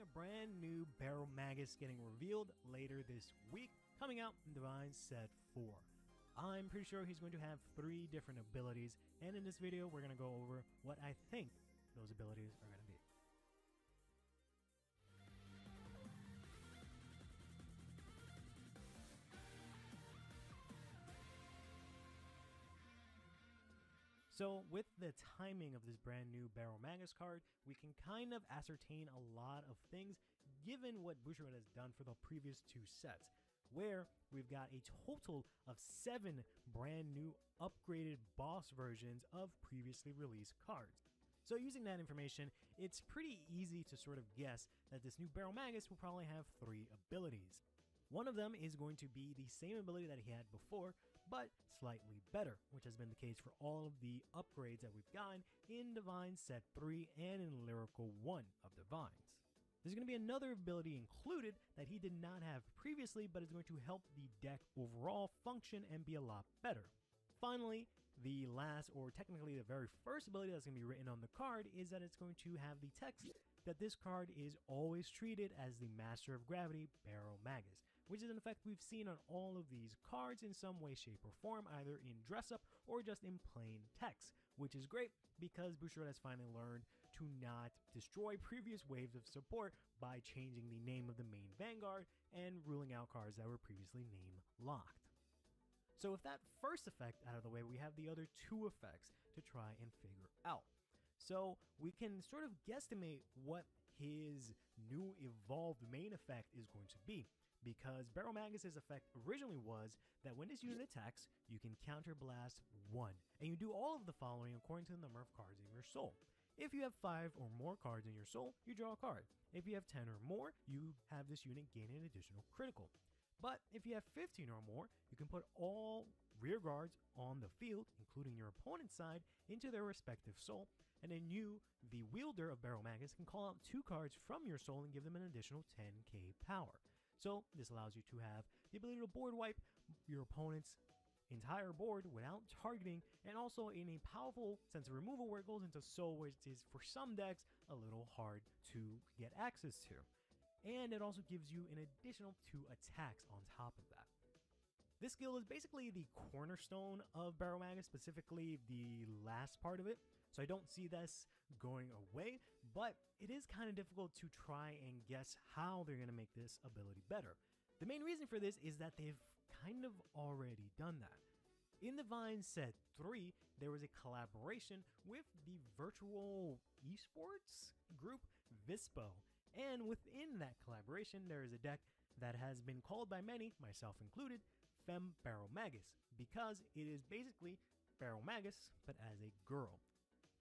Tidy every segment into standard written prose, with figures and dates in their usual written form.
getting a brand new Baro Magus getting revealed later this week, coming out in Divine Set 4. I'm pretty sure he's going to have 3 different abilities, and in this video we're going to go over what I think those abilities are going to be. So with the timing of this brand new Baro Magus card, we can kind of ascertain a lot of things given what Bushiroad has done for the previous 2 sets, where we've got a total of 7 brand new upgraded boss versions of previously released cards. So using that information, it's pretty easy to sort of guess that this new Baro Magus will probably have 3 abilities. One of them is going to be the same ability that he had before, but slightly better, which has been the case for all of the upgrades that we've gotten in Divine Set 3 and in Lyrical 1 of Divines. There's going to be another ability included that he did not have previously, but is going to help the deck overall function and be a lot better. Finally, the last, or technically the very first ability that's going to be written on the card is that it's going to have the text that this card is always treated as the Master of Gravity Baro Magus, which is an effect we've seen on all of these cards in some way, shape, or form, either in dress up or just in plain text, which is great because Bushiroad has finally learned to not destroy previous waves of support by changing the name of the main Vanguard and ruling out cards that were previously name locked. So with that first effect out of the way, we have the other 2 effects to try and figure out. So we can sort of guesstimate what his new evolved main effect is going to be, because Baro Magus' effect originally was that when this unit attacks, you can counterblast 1, and you do all of the following according to the number of cards in your soul. If you have 5 or more cards in your soul, you draw a card. If you have 10 or more, you have this unit gain an additional critical. But if you have 15 or more, you can put all rear guards on the field, including your opponent's side, into their respective soul, and then you, the wielder of Baro Magus, can call out 2 cards from your soul and give them an additional 10k power. So this allows you to have the ability to board wipe your opponent's entire board without targeting, and also in a powerful sense of removal where it goes into soul, which is for some decks a little hard to get access to. And it also gives you an additional 2 attacks on top of that. This skill is basically the cornerstone of Baro Magus, specifically the last part of it, so I don't see this going away, but it is kind of difficult to try and guess how they're going to make this ability better. The main reason for this is that they've kind of already done that. In Divine Set 3, there was a collaboration with the virtual esports group Vispo, and within that collaboration, there is a deck that has been called by many, myself included, Femme Baro Magus, because it is basically Baro Magus, but as a girl.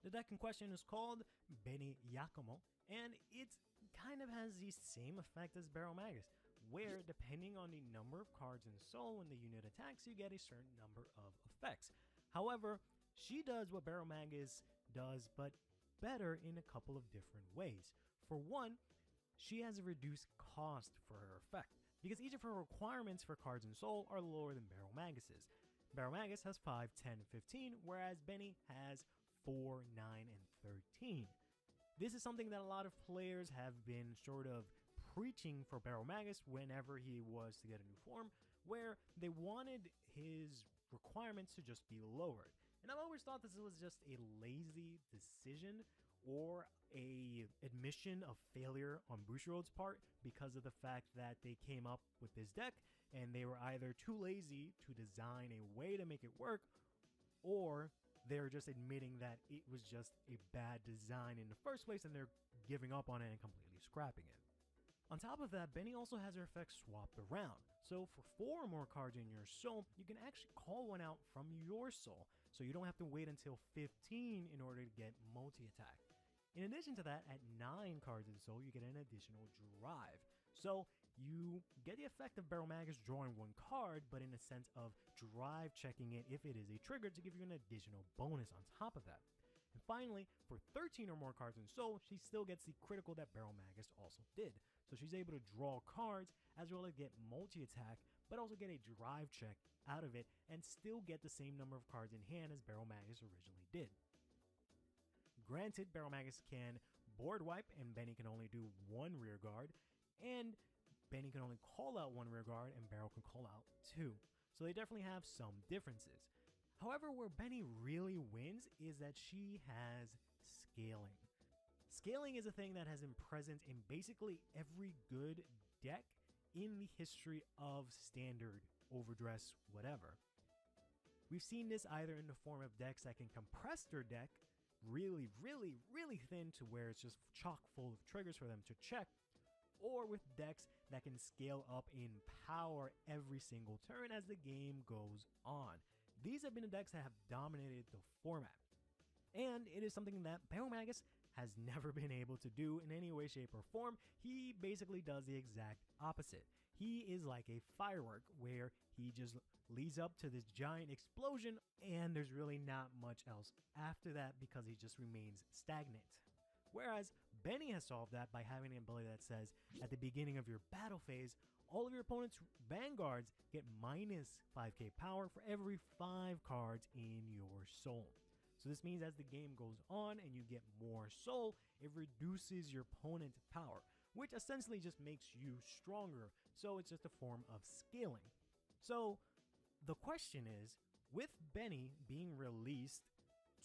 The deck in question is called Beni Yakumo, and it kind of has the same effect as Baro Magus, where depending on the number of cards in soul when the unit attacks, you get a certain number of effects. However, she does what Baro Magus does, but better in a couple of different ways. For one, she has a reduced cost for her effect, because each of her requirements for cards in soul are lower than Baro Magus's. Baro Magus has 5, 10, and 15, whereas Beni has 4, 9, and 13. This is something that a lot of players have been sort of preaching for Baro Magus whenever he was to get a new form, where they wanted his requirements to just be lowered. And I've always thought this was just a lazy decision or a admission of failure on Bushiroad's part because of the fact that they came up with this deck and they were either too lazy to design a way to make it work, or they're just admitting that it was just a bad design in the first place and they're giving up on it and completely scrapping it. On top of that, Beni also has her effects swapped around. So for 4 or more cards in your soul, you can actually call one out from your soul, so you don't have to wait until 15 in order to get multi-attack. In addition to that, at 9 cards in soul, you get an additional drive. So you get the effect of Baro Magus drawing 1 card, but in a sense of drive checking it if it is a trigger to give you an additional bonus on top of that. And finally, for 13 or more cards in soul, she still gets the critical that Baro Magus also did. So she's able to draw cards as well as get multi-attack, but also get a drive check out of it and still get the same number of cards in hand as Baro Magus originally did. Granted, Baro Magus can board wipe, and Benny can only do one rear guard, and Benny can only call out one rear guard, and Baro can call out two. So they definitely have some differences. However, where Benny really wins is that she has scaling. Scaling is a thing that has been present in basically every good deck in the history of standard, overdress, whatever. We've seen this either in the form of decks that can compress their deck really, really, really thin to where it's just chock full of triggers for them to check, or with decks that can scale up in power every single turn as the game goes on. These have been the decks that have dominated the format, and it is something that Baro Magus has never been able to do in any way, shape, or form. He basically does the exact opposite. He is like a firework where he just leads up to this giant explosion, and there's really not much else after that because he just remains stagnant. Whereas Benny has solved that by having an ability that says at the beginning of your battle phase, all of your opponent's vanguards get minus 5k power for every 5 cards in your soul. So this means as the game goes on and you get more soul, it reduces your opponent's power, which essentially just makes you stronger. So it's just a form of scaling. So the question is, with Benny being released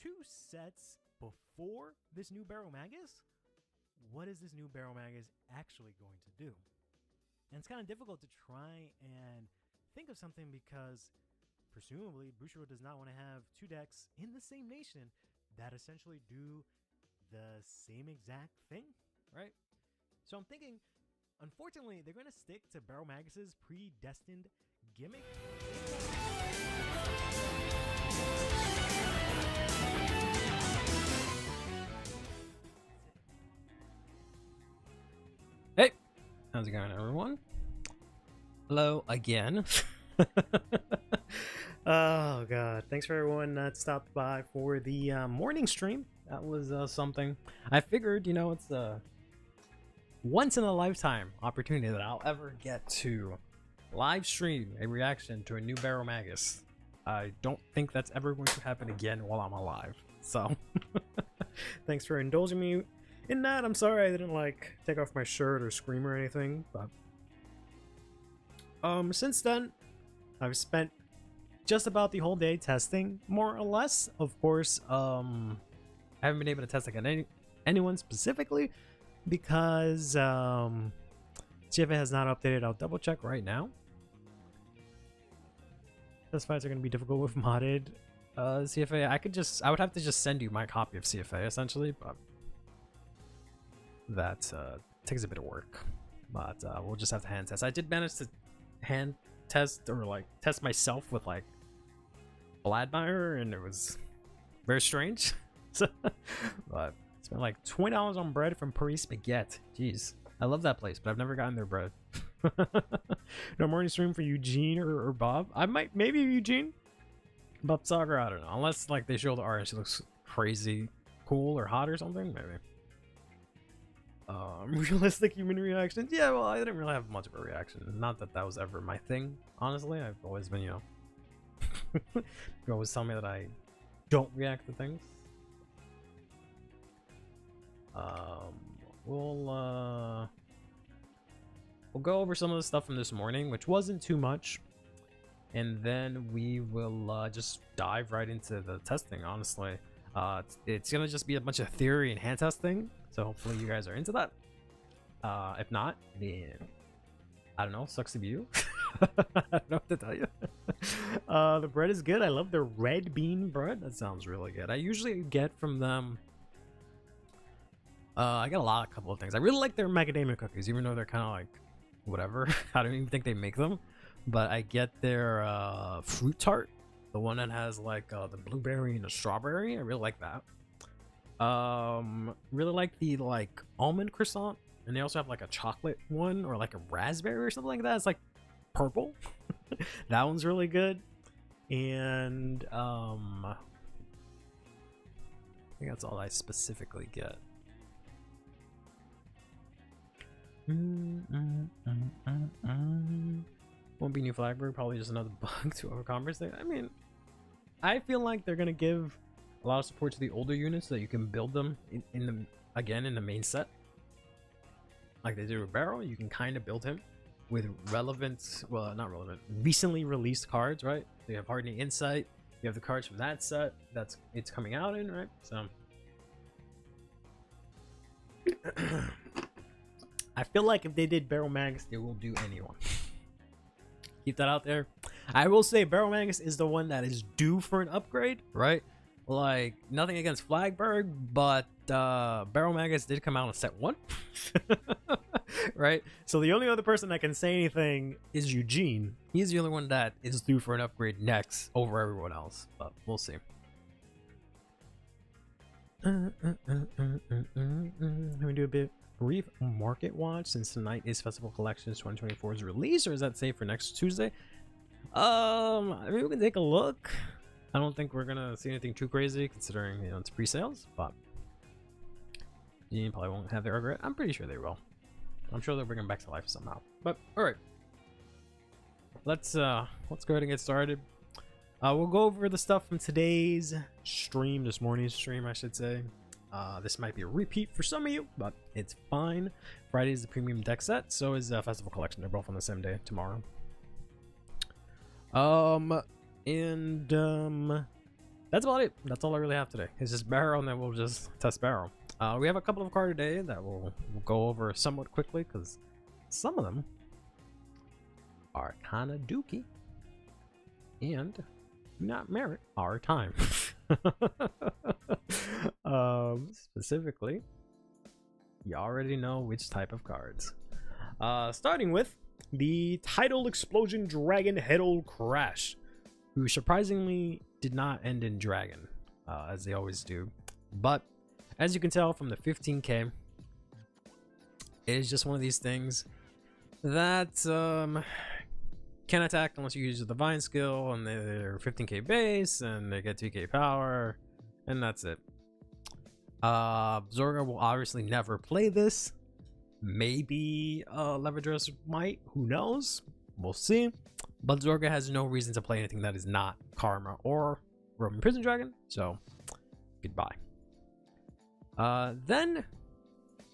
2 sets before this new Baro Magus, what is this new Baro Magus actually going to do? And it's kind of difficult to try and think of something because presumably Bushiroad does not want to have 2 decks in the same nation that essentially do the same exact thing, right? So I'm thinking, unfortunately, they're going to stick to Baro Magus's predestined gimmick. Hey, how's it going, everyone? Hello again. Oh god, thanks for everyone that stopped by for the morning stream. That was something. I figured, you know, it's a once in a lifetime opportunity that I'll ever get to live stream a reaction to a new Baro Magus. I don't think that's ever going to happen again while I'm alive. So thanks for indulging me in that. I'm sorry I didn't like take off my shirt or scream or anything, but since then I've spent just about the whole day testing, more or less. Of course, I haven't been able to test like anyone specifically because CFA has not updated. I'll double check right now. Those fights are going to be difficult with modded CFA. I would have to just send you my copy of CFA essentially, but that takes a bit of work. But we'll just have to hand test. I did manage to hand test or like test myself with like Bladmeyer, and it was very strange. So, but spent like $20 on bread from Paris Spaghetti. Jeez, I love that place, but I've never gotten their bread. No morning stream for Eugene or Bob. I might, maybe Eugene, Bob Sagar. I don't know, unless like they show the art and she looks crazy cool or hot or something, maybe. Realistic human reactions. Yeah, well, I didn't really have much of a reaction. Not that that was ever my thing, honestly. I've always been, you know, you always tell me that I don't react to things. We'll go over some of the stuff from this morning, which wasn't too much, and then we will just dive right into the testing. Honestly, it's gonna just be a bunch of theory and hand testing, so hopefully you guys are into that. If not, then I don't know, sucks to be you. I don't know what to tell you. The bread is good. I love the red bean bread. That sounds really good. I usually get from them, I get a couple of things. I really like their macadamia cookies, even though they're kind of like whatever. I don't even think they make them, but I get their fruit tart, the one that has like the blueberry and the strawberry. I really like that. Really like the like almond croissant, and they also have like a chocolate one or like a raspberry or something like that. It's like purple. That one's really good. And I think that's all I specifically get. Won't be new Flagberg, probably just another bug to overcome. I mean, I feel like they're gonna give a lot of support to the older units so that you can build them in again in the main set, like they did with Baro. You can kind of build him with relevant, well, not relevant, recently released cards, right? So you have Hardening Insight, you have the cards from that set that's it's coming out in, right? So I feel like if they did Baro Magus, they will do anyone. Keep that out there. I will say Baro Magus is the one that is due for an upgrade, right? Like, nothing against Flagberg, but Baro Magus did come out on set 1. Right? So the only other person that can say anything is Eugene. He's the only one that is due for an upgrade next over everyone else, but we'll see. Let me do a bit brief market watch since tonight is Festival Collections 2024's release, or is that safe for next Tuesday? Maybe we can take a look. I don't think we're gonna see anything too crazy considering, you know, it's pre-sales, but you probably won't have their regret. I'm pretty sure they will. I'm sure they'll bring them back to life somehow. But all right, let's go ahead and get started. We'll go over the stuff from today's stream, this morning's stream, I should say. This might be a repeat for some of you, but it's fine. Friday is the premium deck set, so is Festival Collection. They're both on the same day tomorrow. That's about it. That's all I really have today. It's just Baro, and then we'll just test Baro. We have a couple of cards today that we'll go over somewhat quickly because some of them are kind of dookie and do not merit our time. Specifically, you already know which type of cards. Starting with the Tidal Explosion Dragon Heddle Crash, who surprisingly did not end in dragon, as they always do. But as you can tell from the 15k, it is just one of these things that can't attack unless you use the Divine skill, and they're 15k base, and they get 2k power, and that's it. Zorga will obviously never play this. Maybe Leverdress might, who knows? We'll see. But Zorga has no reason to play anything that is not Karma or Roman Prison Dragon, so goodbye. Then,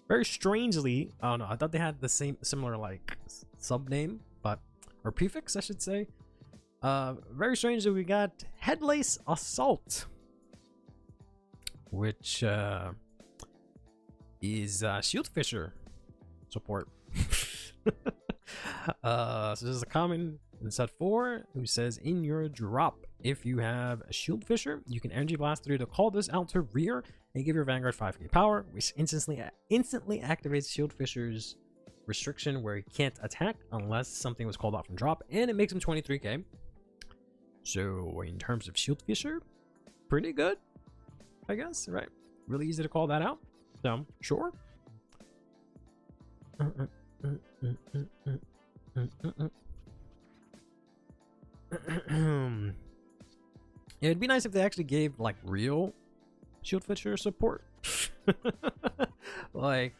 very strangely, I don't know, I thought they had the similar like sub name, but or prefix, I should say. Very strangely, we got Headlace Assault, which is Shield Fisher support. So this is a common in set 4 who says in your drop, if you have a Shield Fisher, you can Energy Blast 3 to call this out to rear and give your Vanguard 5k power, which instantly activates Shield Fisher's restriction where he can't attack unless something was called out from drop, and it makes him 23k. So in terms of Shield Fisher, pretty good, I guess, right? Really easy to call that out, so sure. Yeah, it'd be nice if they actually gave like real Shield Fisher support. Like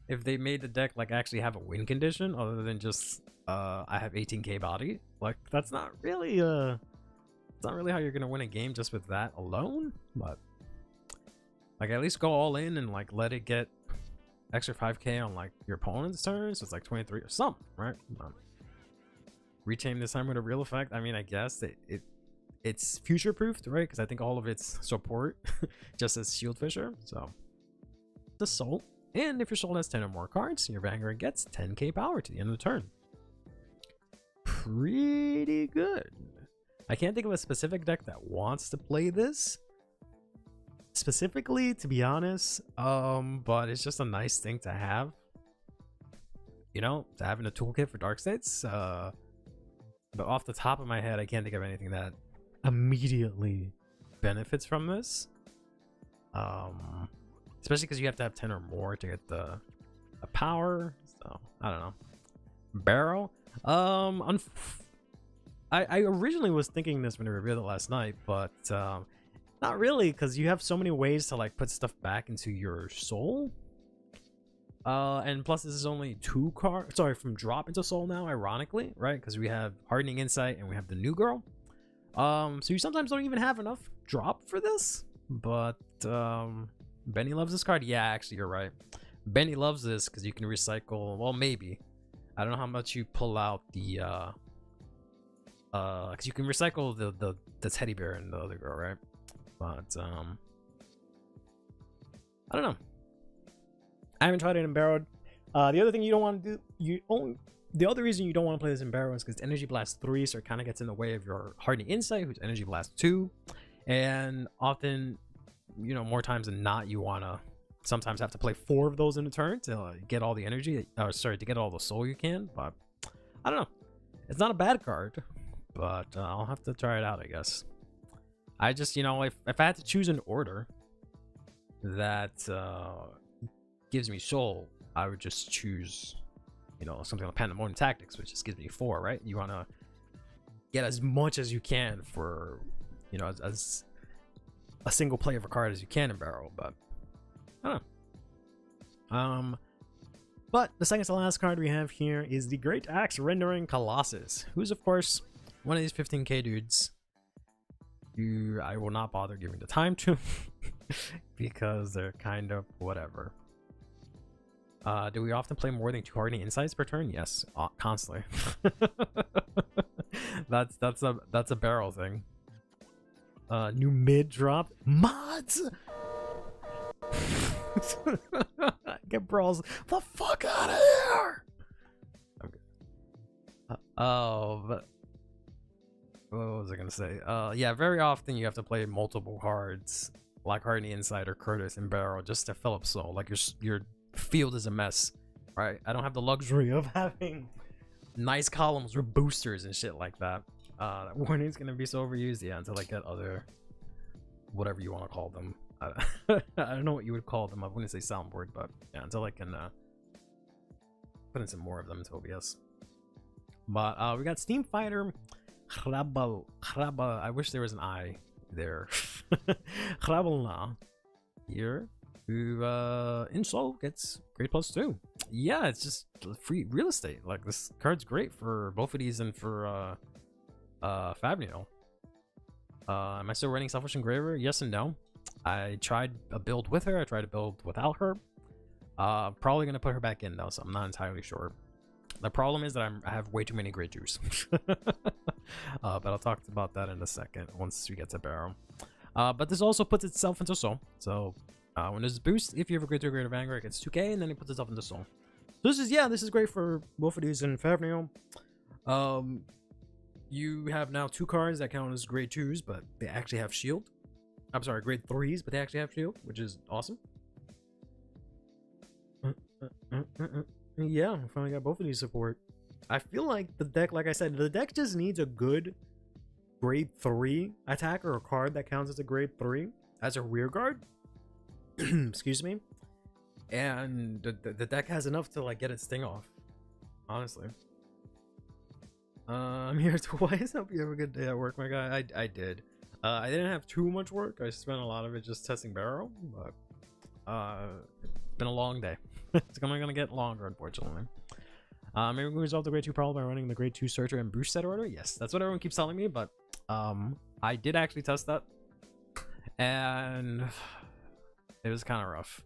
if they made the deck like actually have a win condition other than just I have 18k body. Like that's not really it's not really how you're gonna win a game just with that alone. But like at least go all in and like let it get extra 5k on like your opponent's turn, so it's like 23 or something, right? Retame this time with a real effect. I mean, I guess it's future proofed, right? Because I think all of its support just as Shield Fisher. So the Soul, and if your Soul has 10 or more cards, your Vanguard gets 10k power to the end of the turn. Pretty good. I can't think of a specific deck that wants to play this specifically, to be honest, but it's just a nice thing to have, you know, to have in a toolkit for Dark States. But off the top of my head, I can't think of anything that immediately benefits from this, especially because you have to have 10 or more to get the power. So I don't know. Baro, I originally was thinking this when I revealed it last night, but not really, because you have so many ways to like put stuff back into your Soul. And plus this is only 2 cards, sorry, from drop into Soul now, ironically, right? Because we have Hardening Insight and we have the New Girl. So you sometimes don't even have enough drop for this, but Benny loves this card. Yeah, actually, you're right. Benny loves this because you can recycle. Well, maybe. I don't know how much you pull out the because you can recycle the teddy bear and the other girl, right? But I don't know. I haven't tried it in Baro. The other thing you don't want to do, the other reason you don't want to play this in Baro is because Energy Blast 3, so it kind of gets in the way of your Hardening Insight, who's Energy Blast 2, and often, you know, more times than not, you want to sometimes have to play 4 of those in a turn to get all the energy, to get all the soul you can. But I don't know. It's not a bad card, but I'll have to try it out, I guess. I just, you know, if I had to choose an order that gives me soul, I would just choose, you know, something like Pandemonium Tactics, which just gives me 4, right? You want to get as much as you can for, you know, as a single play of a card as you can in Baro, but I don't know. But the second to last card we have here is the Great Axe Rendering Colossus, who's of course one of these 15k dudes who I will not bother giving the time to because they're kind of whatever. Do we often play more than 2 Hardening Insights per turn? Yes, constantly. that's a Baro thing. New mid drop mods. Get brawls the fuck out of here. Okay. But what was I gonna say? Yeah, very often you have to play multiple cards like Hardening Insight or Curtis and Baro just to fill up soul. Like your field is a mess, right? I don't have the luxury of having nice columns or boosters and shit like that. That warning's gonna be so overused, yeah, until I get other whatever you want to call them. I don't know what you would call them. I wouldn't say soundboard, but yeah, until I can put in some more of them into OBS. But we got Steam Fighter Hraba. I wish there was an I there. Hrabalna here, who in Soul gets grade +2. Yeah, it's just free real estate. Like, this card's great for both of these and for Fabnio. Am I still running Selfish Engraver? Yes and no. I tried a build with her. I tried a build without her. Probably gonna put her back in though, so I'm not entirely sure. The problem is that I have way too many grade 2s. But I'll talk about that in a second once we get to Baro. But this also puts itself into Soul. So when there's a boost, if you have a grade 2 grade Vanguard, it gets 2k, and then it puts itself into Soul. So this is great for both of these in Fabnio. You have now 2 cards that count as grade 2s, but they actually have shield. I'm sorry, grade 3s, but they actually have shield, which is awesome. Yeah, I finally got both of these support. I feel like the deck, like I said, the deck just needs a good grade 3 attacker or card that counts as a grade 3 as a rear guard. Excuse me. And the deck has enough to like get its sting off, honestly. I'm here twice. Hope you have a good day at work, my guy. I did. I didn't have too much work. I spent a lot of it just testing Baro, but it's been a long day. It's only gonna get longer, unfortunately. Maybe we resolve the grade 2 problem by running the grade 2 searcher and boost set order. Yes, that's what everyone keeps telling me, but I did actually test that, and it was kind of rough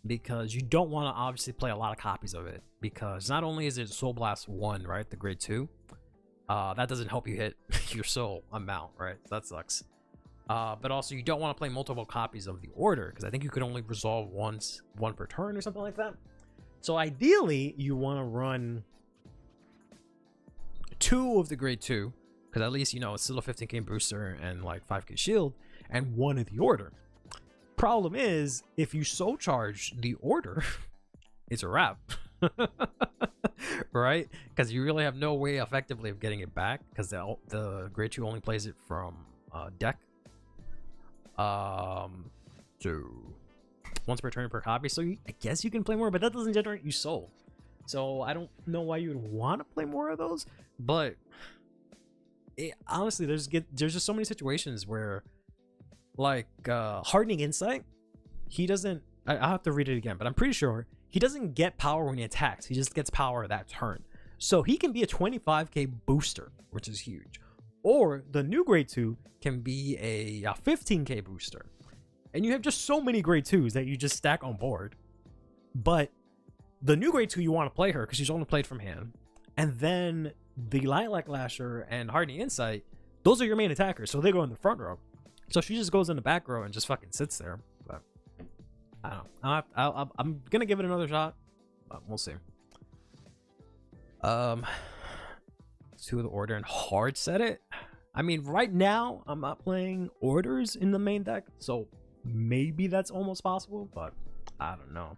because you don't want to obviously play a lot of copies of it, because not only is it Soul Blast 1, right, the grade 2, that doesn't help you hit your soul amount, right? So that sucks. But also you don't want to play multiple copies of the order, because I think you could only resolve one per turn or something like that. So ideally you want to run 2 of the grade 2, because at least, you know, it's still a 15k booster and like 5k shield, and 1 of the order. Problem is, if you soul charge the order, it's a wrap. Right? Because you really have no way effectively of getting it back, because the grade 2 only plays it from deck. So once per turn per copy, so I guess you can play more, but that doesn't generate you soul. So I don't know why you would want to play more of those, but honestly, there's just so many situations where, like Hardening Insight, he doesn't, I'll have to read it again, but I'm pretty sure he doesn't get power when he attacks. He just gets power that turn. So he can be a 25k booster, which is huge. Or the new grade 2 can be a 15k booster. and you have just so many grade 2s that you just stack on board. But the new grade 2, you want to play her because she's only played from hand. And then the Lilac Lasher and Hardy Insight, those are your main attackers, so they go in the front row. So she just goes in the back row and just fucking sits there. But I don't know. I'm gonna give it another shot, but we'll see. 2 of the Order and hard set it. I mean, right now I'm not playing Orders in the main deck, so maybe that's almost possible, but I don't know.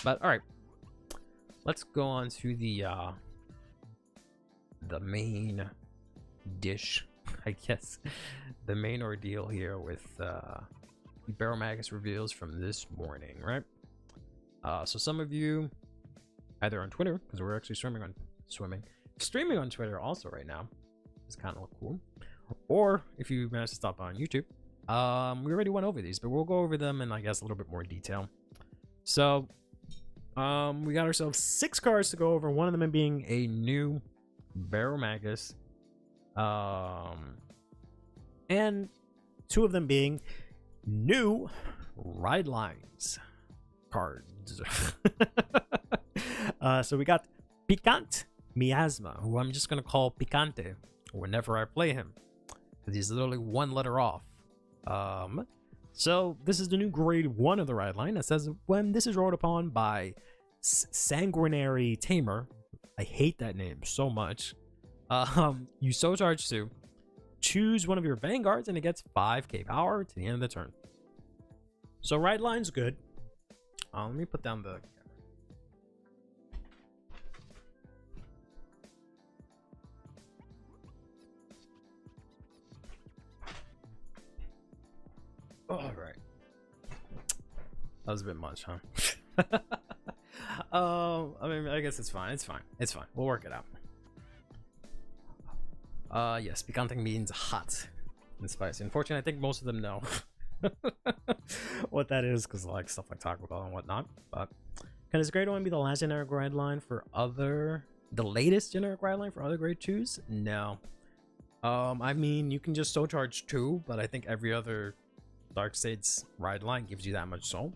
But all right, let's go on to the main dish, I guess. The main ordeal here with the Baro Magus reveals from this morning, right? So some of you, either on Twitter, because we're actually streaming on Twitter also right now, it's kind of cool. Or if you managed to stop on YouTube, we already went over these, but we'll go over them in, I guess, a little bit more detail. So we got ourselves 6 cards to go over, one of them being a new Baro Magus, and 2 of them being new Ride Lines cards. So we got Picant Miasma, who I'm just gonna call Picante whenever I play him, because he's literally 1 letter off. So this is the new grade 1 of the Ride Line that says, when this is rolled upon by Sanguinary Tamer, I hate that name so much, you so charge 2, choose one of your Vanguards, and it gets 5k power to the end of the turn. So Ride Line's good. Let me put down the all right. That was a bit much, huh? I mean, I guess it's fine. It's fine. It's fine. We'll work it out. Yes, picante means hot and spicy. Unfortunately, I think most of them know what that is, because like stuff like Taco Bell and whatnot. But can this grade 1 be the last generic ride line for the latest generic ride line for other grade 2s? No. I mean, you can just so charge 2, but I think every other Dark States ride line gives you that much soul.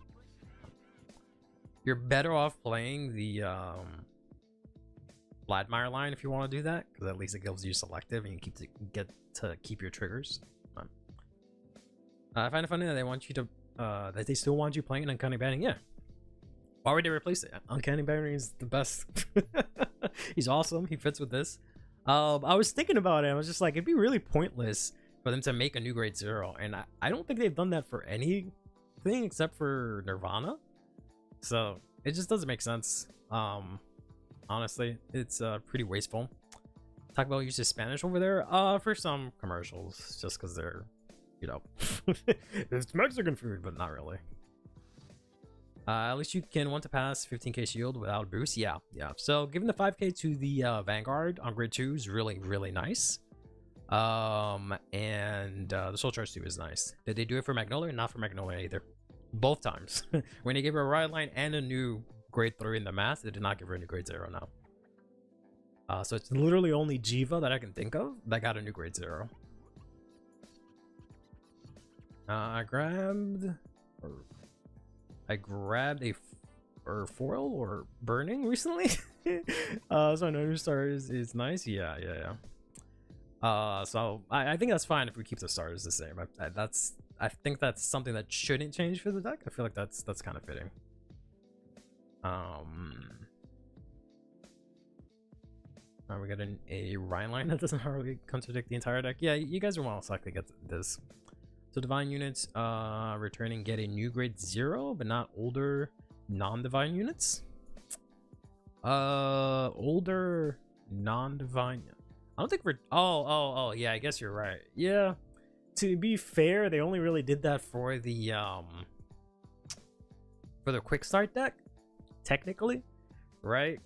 You're better off playing the Vladimir line if you want to do that, because at least it gives you selective and you get to keep your triggers. I find it funny that they want you to that they still want you playing Uncanny Banning. Yeah, why would they replace it? Uncanny Banning is the best. He's awesome. He fits with this. I was thinking about it. I was just like, it'd be really pointless for them to make a new grade 0, and I don't think they've done that for anything except for Nirvana. So it just doesn't make sense. Honestly, it's pretty wasteful. Taco Bell uses Spanish over there for some commercials, just because they're, you know, it's Mexican food, but not really. At least you can want to pass 15k shield without boost. Yeah. So giving the 5k to the Vanguard on grade 2 is really, really nice. And the Soul Charge 2 is nice. Did they do it for Magnolia? Not for Magnolia either. Both times. When they gave her a ride line and a new grade 3 in the mass, they did not give her a new grade 0 now. So it's literally only Jiva that I can think of that got a new grade 0. I grabbed a foil or burning recently. So I know new stars is nice. Yeah. So I think that's fine if we keep the stars the same. I think that's something that shouldn't change for the deck. I feel like that's kind of fitting. We got a Rhine line that doesn't really contradict the entire deck. Yeah, you guys are most likely to get this. So divine units returning get a new grade 0, but not older non-divine units. Older non-divine. I don't think we're. Oh, yeah. I guess you're right. Yeah. To be fair, they only really did that for the quick start deck, technically, right?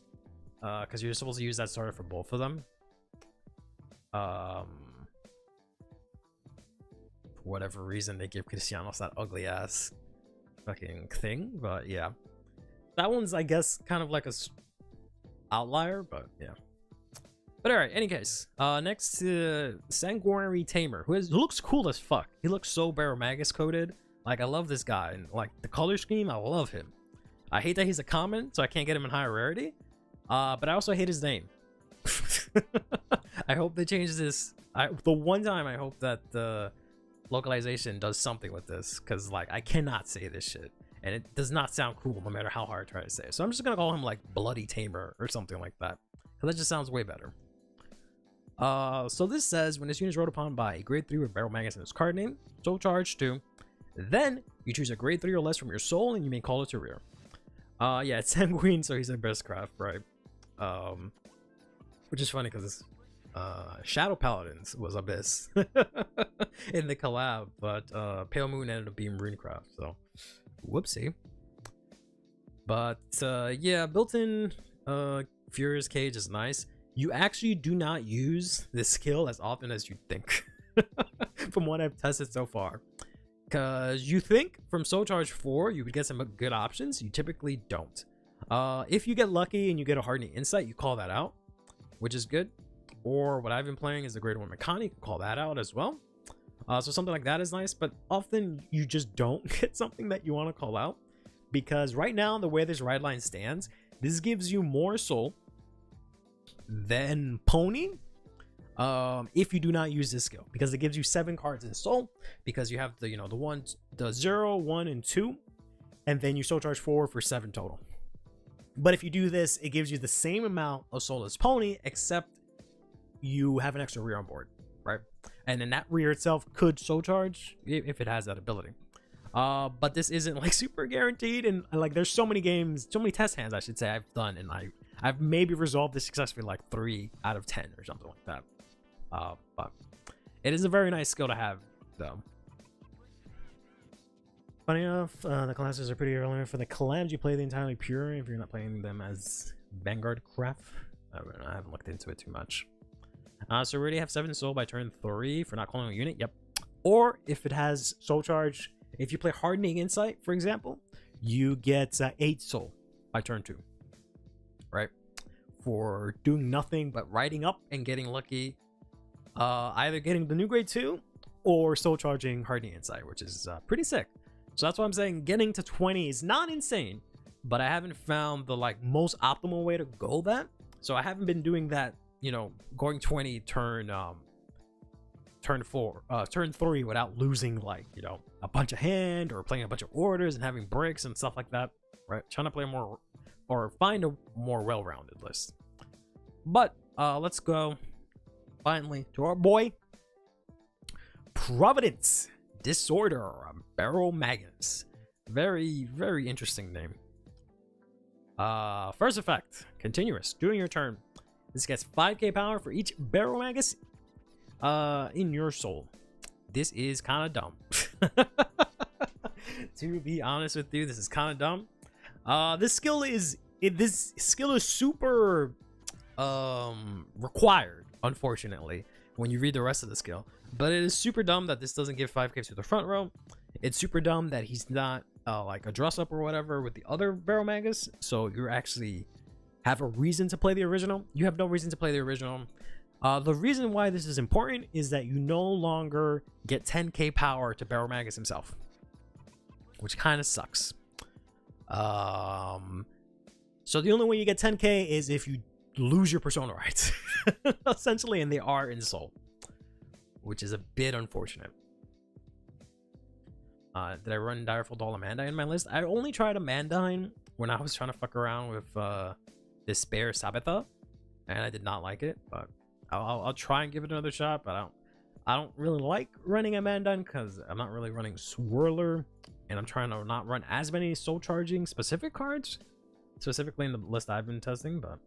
Because you're supposed to use that starter for both of them. For whatever reason, they give Cristianos that ugly ass fucking thing, but yeah. that one's, I guess, kind of like a outlier, but yeah. But alright, any case, next to Sanguinary Tamer, who looks cool as fuck. He looks so Baromagus coded. Like, I love this guy, and like the color scheme, I love him. I hate that he's a common, so I can't get him in higher rarity. But I also hate his name. I hope they change this. The one time I hope that the localization does something with this, because like I cannot say this shit, and it does not sound cool no matter how hard I try to say it. So I'm just gonna call him like Bloody Tamer or something like that, because that just sounds way better. So this says when this unit is rolled upon by a grade 3 with Baromagus in its card name, soul charge 2, then you choose a grade 3 or less from your soul and you may call it to rear. Yeah, it's Sanguine, so he's a Beastcraft, right? Which is funny because Shadow Paladins was Abyss in the collab, but Pale Moon ended up being Runecraft, so whoopsie. But yeah, built-in Furious Cage is nice. You actually do not use this skill as often as you think from what I've tested so far, because you think from Soul Charge 4 you would get some good options. You typically don't. If you get lucky and you get a Hardening Insight, you call that out, which is good. Or what I've been playing is the Grade 1 Mechanic, call that out as well. So something like that is nice, but often you just don't get something that you want to call out, because right now the way this ride line stands, this gives you more soul than Pony if you do not use this skill, because it gives you 7 cards in soul, because you have the the 0, 1, and 2, and then you soul charge 4 for 7 total. But if you do this, it gives you the same amount of soul as Pony, except you have an extra rear on board, right? And then that rear itself could soul charge if it has that ability. But this isn't like super guaranteed, and like there's so many games, so many test hands I should say I've done, and I've maybe resolved this successfully like 3 out of 10 or something like that. But it is a very nice skill to have, though. Funny enough, the classes are pretty early for the collabs. You play the entirely pure if you're not playing them as Vanguard craft. I haven't looked into it too much. So we already have 7 soul by turn 3 for not calling a unit. Yep. Or if it has soul charge, if you play Hardening Insight, for example, you get 8 soul by turn 2. Right? For doing nothing but riding up and getting lucky, either getting the new grade 2 or soul charging Hardening Insight, which is pretty sick. So that's why I'm saying getting to 20 is not insane, but I haven't found the like most optimal way to go that. So I haven't been doing that, you know, going 20 turn 3 without losing like, you know, a bunch of hand or playing a bunch of orders and having breaks and stuff like that, right? Trying to play more or find a more well-rounded list. But let's go finally to our boy Providence Disorder Baromagus. Very, very interesting name. First effect, continuous. During your turn, this gets 5k power for each Baromagus in your soul. This is kind of dumb. To be honest with you, this is kind of dumb. This skill is super required, unfortunately, when you read the rest of the skill. But it is super dumb that this doesn't give 5k to the front row. It's super dumb that he's not like a dress up or whatever with the other Baromagus, so you actually have a reason to play the original. You have no reason to play the original. The reason why this is important is that you no longer get 10k power to Baromagus himself, which kind of sucks. So the only way you get 10k is if you lose your persona rights, essentially, and they are in soul, which is a bit unfortunate. Did I run Direful Doll Amandine in my list? I only tried Amandine when I was trying to fuck around with Despair Sabbatha, and I did not like it, but I'll try and give it another shot. But I don't really like running Amandine because I'm not really running Swirler, and I'm trying to not run as many soul charging specific cards, specifically in the list I've been testing. But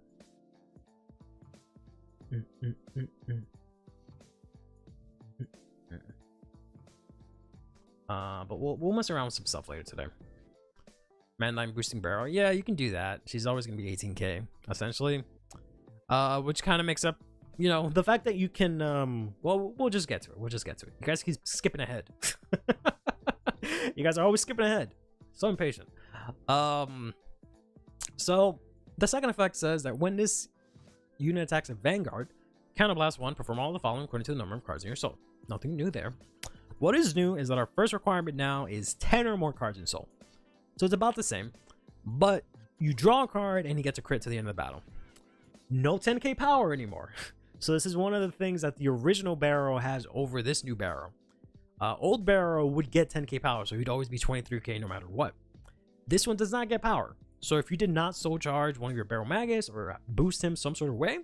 but we'll mess around with some stuff later today. Amandine boosting Baro, yeah, you can do that. She's always gonna be 18k essentially, which kind of makes up, you know, the fact that you can well, we'll just get to it. You guys keep skipping ahead. You guys are always skipping ahead, so impatient. So the second effect says that when this unit attacks a Vanguard, Counterblast 1, perform all the following according to the number of cards in your soul. Nothing new there. What is new is that our first requirement now is 10 or more cards in soul. So it's about the same, but you draw a card and you get to crit to the end of the battle. No 10k power anymore. So this is one of the things that the original Baro has over this new Baro. Old Baro would get 10k power, so he'd always be 23k no matter what. This one does not get power. So if you did not soul charge one of your Baro Magus or boost him some sort of way,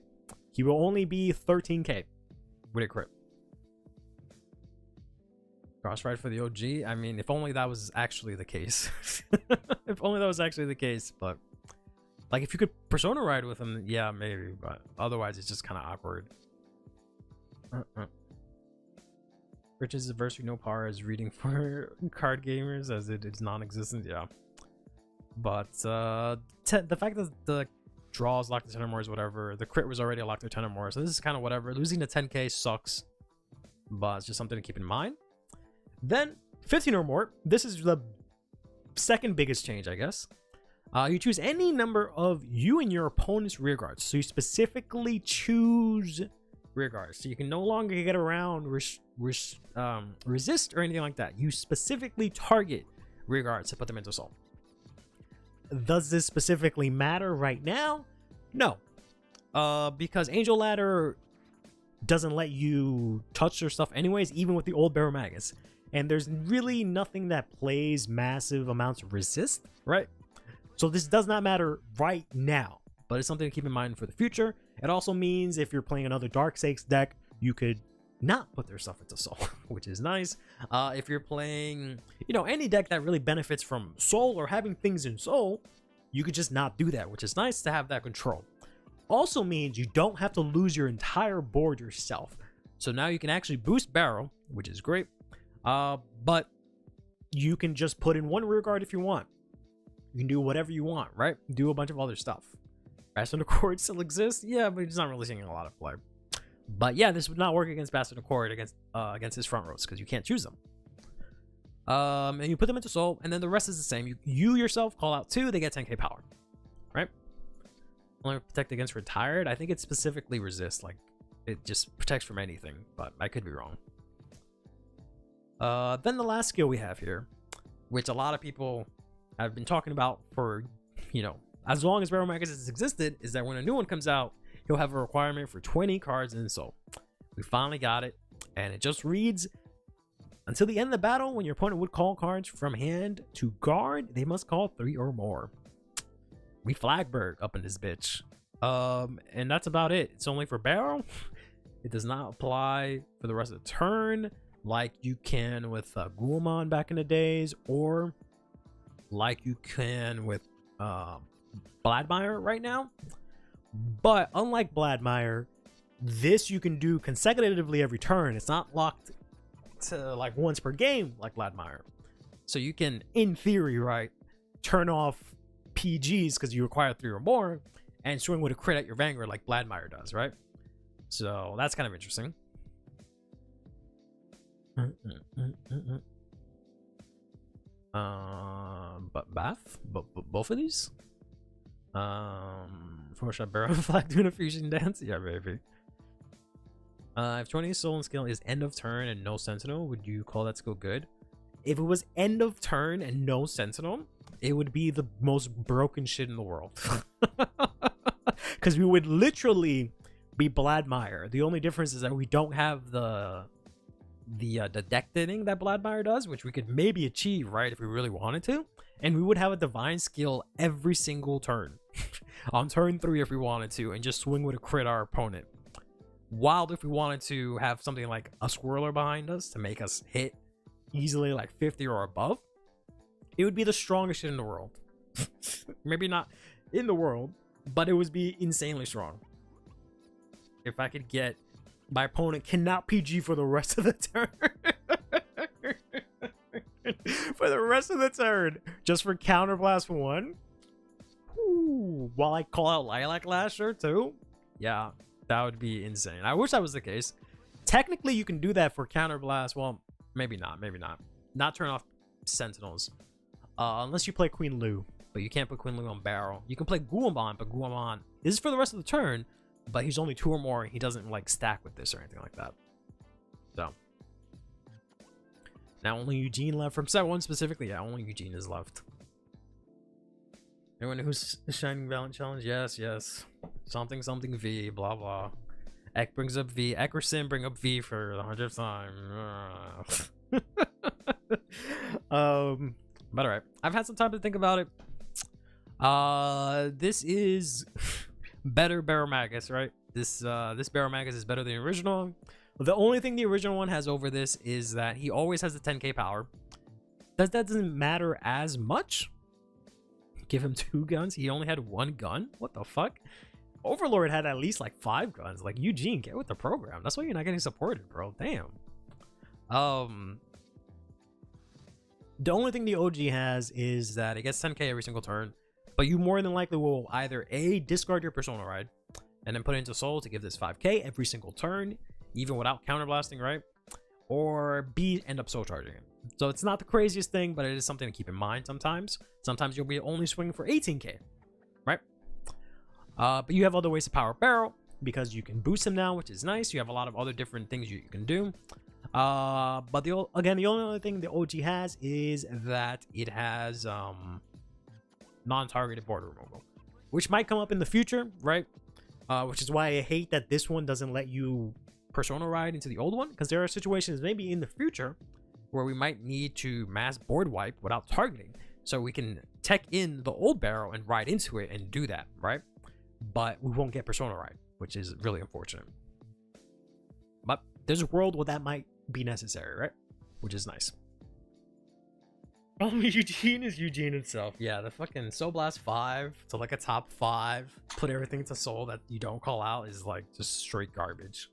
he will only be 13k with a crit. Cross ride for the OG. I mean, if only that was actually the case. If only that was actually the case. But like, if you could persona ride with him, yeah, maybe. But otherwise, it's just kind of awkward. Rich's adversary no power is reading for card gamers as it is non-existent. Yeah. But the fact that the draw is locked to 10 or more is whatever. The crit was already locked to 10 or more, so this is kind of whatever. Losing to 10k sucks, but it's just something to keep in mind. Then 15 or more. This is the second biggest change, I guess. You choose any number of you and your opponent's rear guards. So you specifically choose rear guards. So you can no longer get around resist or anything like that. You specifically target rear guards to put them into assault. Does this specifically matter right now? No. Because Angel Ladder doesn't let you touch their stuff anyways, even with the old Baro Magus. And there's really nothing that plays massive amounts of resist, right? So this does not matter right now, but it's something to keep in mind for the future. It also means if you're playing another Darksakes deck, you could not put their stuff into soul, which is nice. If you're playing, you know, any deck that really benefits from soul or having things in soul, you could just not do that, which is nice to have that control. Also means you don't have to lose your entire board yourself. So now you can actually boost Baro, which is great. But you can just put in one rear guard if you want. You can do whatever you want, right? Do a bunch of other stuff. Bastard Accord still exists, yeah, but it's not really seeing a lot of play. But yeah, this would not work against Bastard Accord against his front rows because you can't choose them. And you put them into soul, and then the rest is the same. You yourself call out 2, they get 10k power, right? Only protect against retired. I think it's specifically resist, like it just protects from anything, but I could be wrong. Then the last skill we have here, which a lot of people have been talking about for, you know, as long as Baro Magus has existed, is that when a new one comes out, he'll have a requirement for 20 cards in soul. We finally got it, and it just reads, until the end of the battle, when your opponent would call cards from hand to guard, they must call 3 or more. We Flagberg up in this bitch. And that's about it. It's only for Baro. It does not apply for the rest of the turn like you can with Guilmon back in the days, or like you can with Bladmire right now. But unlike Bladmire, this you can do consecutively every turn. It's not locked to like once per game like Bladmire. So you can, in theory, right, turn off PGs because you require 3 or more and swing with a crit at your Vanguard like Bladmire does, right? So that's kind of interesting. But both of these? Four-shot Baro Flag doing a fusion dance? Yeah, baby. If 20 soul and skill is end of turn and no sentinel, would you call that skill good? If it was end of turn and no sentinel, it would be the most broken shit in the world. Because we would literally be Bladmire. The only difference is that we don't have the deck thinning that Bladmire does, which we could maybe achieve, right, if we really wanted to. And we would have a divine skill every single turn. On turn 3 if we wanted to, and just swing with a crit our opponent. While if we wanted to have something like a Swirler behind us to make us hit easily like 50 or above, it would be the strongest shit in the world. Maybe not in the world, but it would be insanely strong. If I could get my opponent cannot PG for the rest of the turn. For the rest of the turn, just for Counterblast 1. Ooh, while I call out Lilac Lasher too. Yeah, that would be insane. I wish that was the case. Technically, you can do that for Counterblast. Well, maybe not. Maybe not. Not turn off Sentinels. Unless you play Queen Lu. but you can't put Quinley on Baro. You can play Guamon, but Guamon is for the rest of the turn, but he's only 2 or more. He doesn't like stack with this or anything like that. So now only Eugene left from set 1 specifically. Yeah, only Eugene is left. Anyone who's Shining Valiant Challenge? Yes, yes. Something V, blah blah. Ek brings up V. Eckerson bring up V for the 100th time. But alright. I've had some time to think about it. This is better Baromagus, right? This Baromagus is better than the original. The only thing the original one has over this is that he always has the 10k power. That doesn't matter as much. Give him 2 guns. He only had 1 gun. What the fuck? Overlord had at least like 5 guns. Like, Eugene, get with the program. That's why you're not getting supported, bro. Damn. The only thing the OG has is that it gets 10k every single turn, but you more than likely will either A, discard your Persona Ride and then put it into Soul to give this 5k every single turn, even without counterblasting, right? Or B, end up Soul Charging it. So it's not the craziest thing, but it is something to keep in mind sometimes. Sometimes you'll be only swinging for 18k, right? But you have other ways to power Baro because you can boost him now, which is nice. You have a lot of other different things you can do. But the only other thing the OG has is that it has non-targeted border removal, which might come up in the future, right? Which is why I hate that this one doesn't let you Persona Ride into the old one, because there are situations maybe in the future where we might need to mass board wipe without targeting, so we can tech in the old Baro and ride into it and do that, right? But we won't get Persona Ride, which is really unfortunate. But there's a world where that might be necessary, right? Which is nice. Eugene is Eugene himself. Yeah, the fucking Soul Blast 5 to like a top 5, put everything to Soul that you don't call out is like just straight garbage.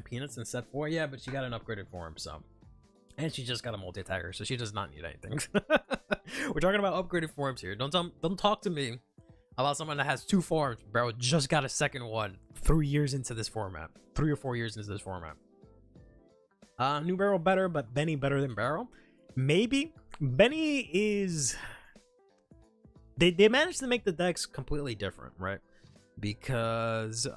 Peanuts in set 4, yeah, but she got an upgraded form, so, and she just got a multi-attacker, so she does not need anything. We're talking about upgraded forms here. Don't talk to me about someone that has 2 forms. Bro, just got a second one 3 years into this format, 3 or 4 years into this format. New Baro better, but Benny better than Baro? Maybe. Benny is, they managed to make the decks completely different, right? Because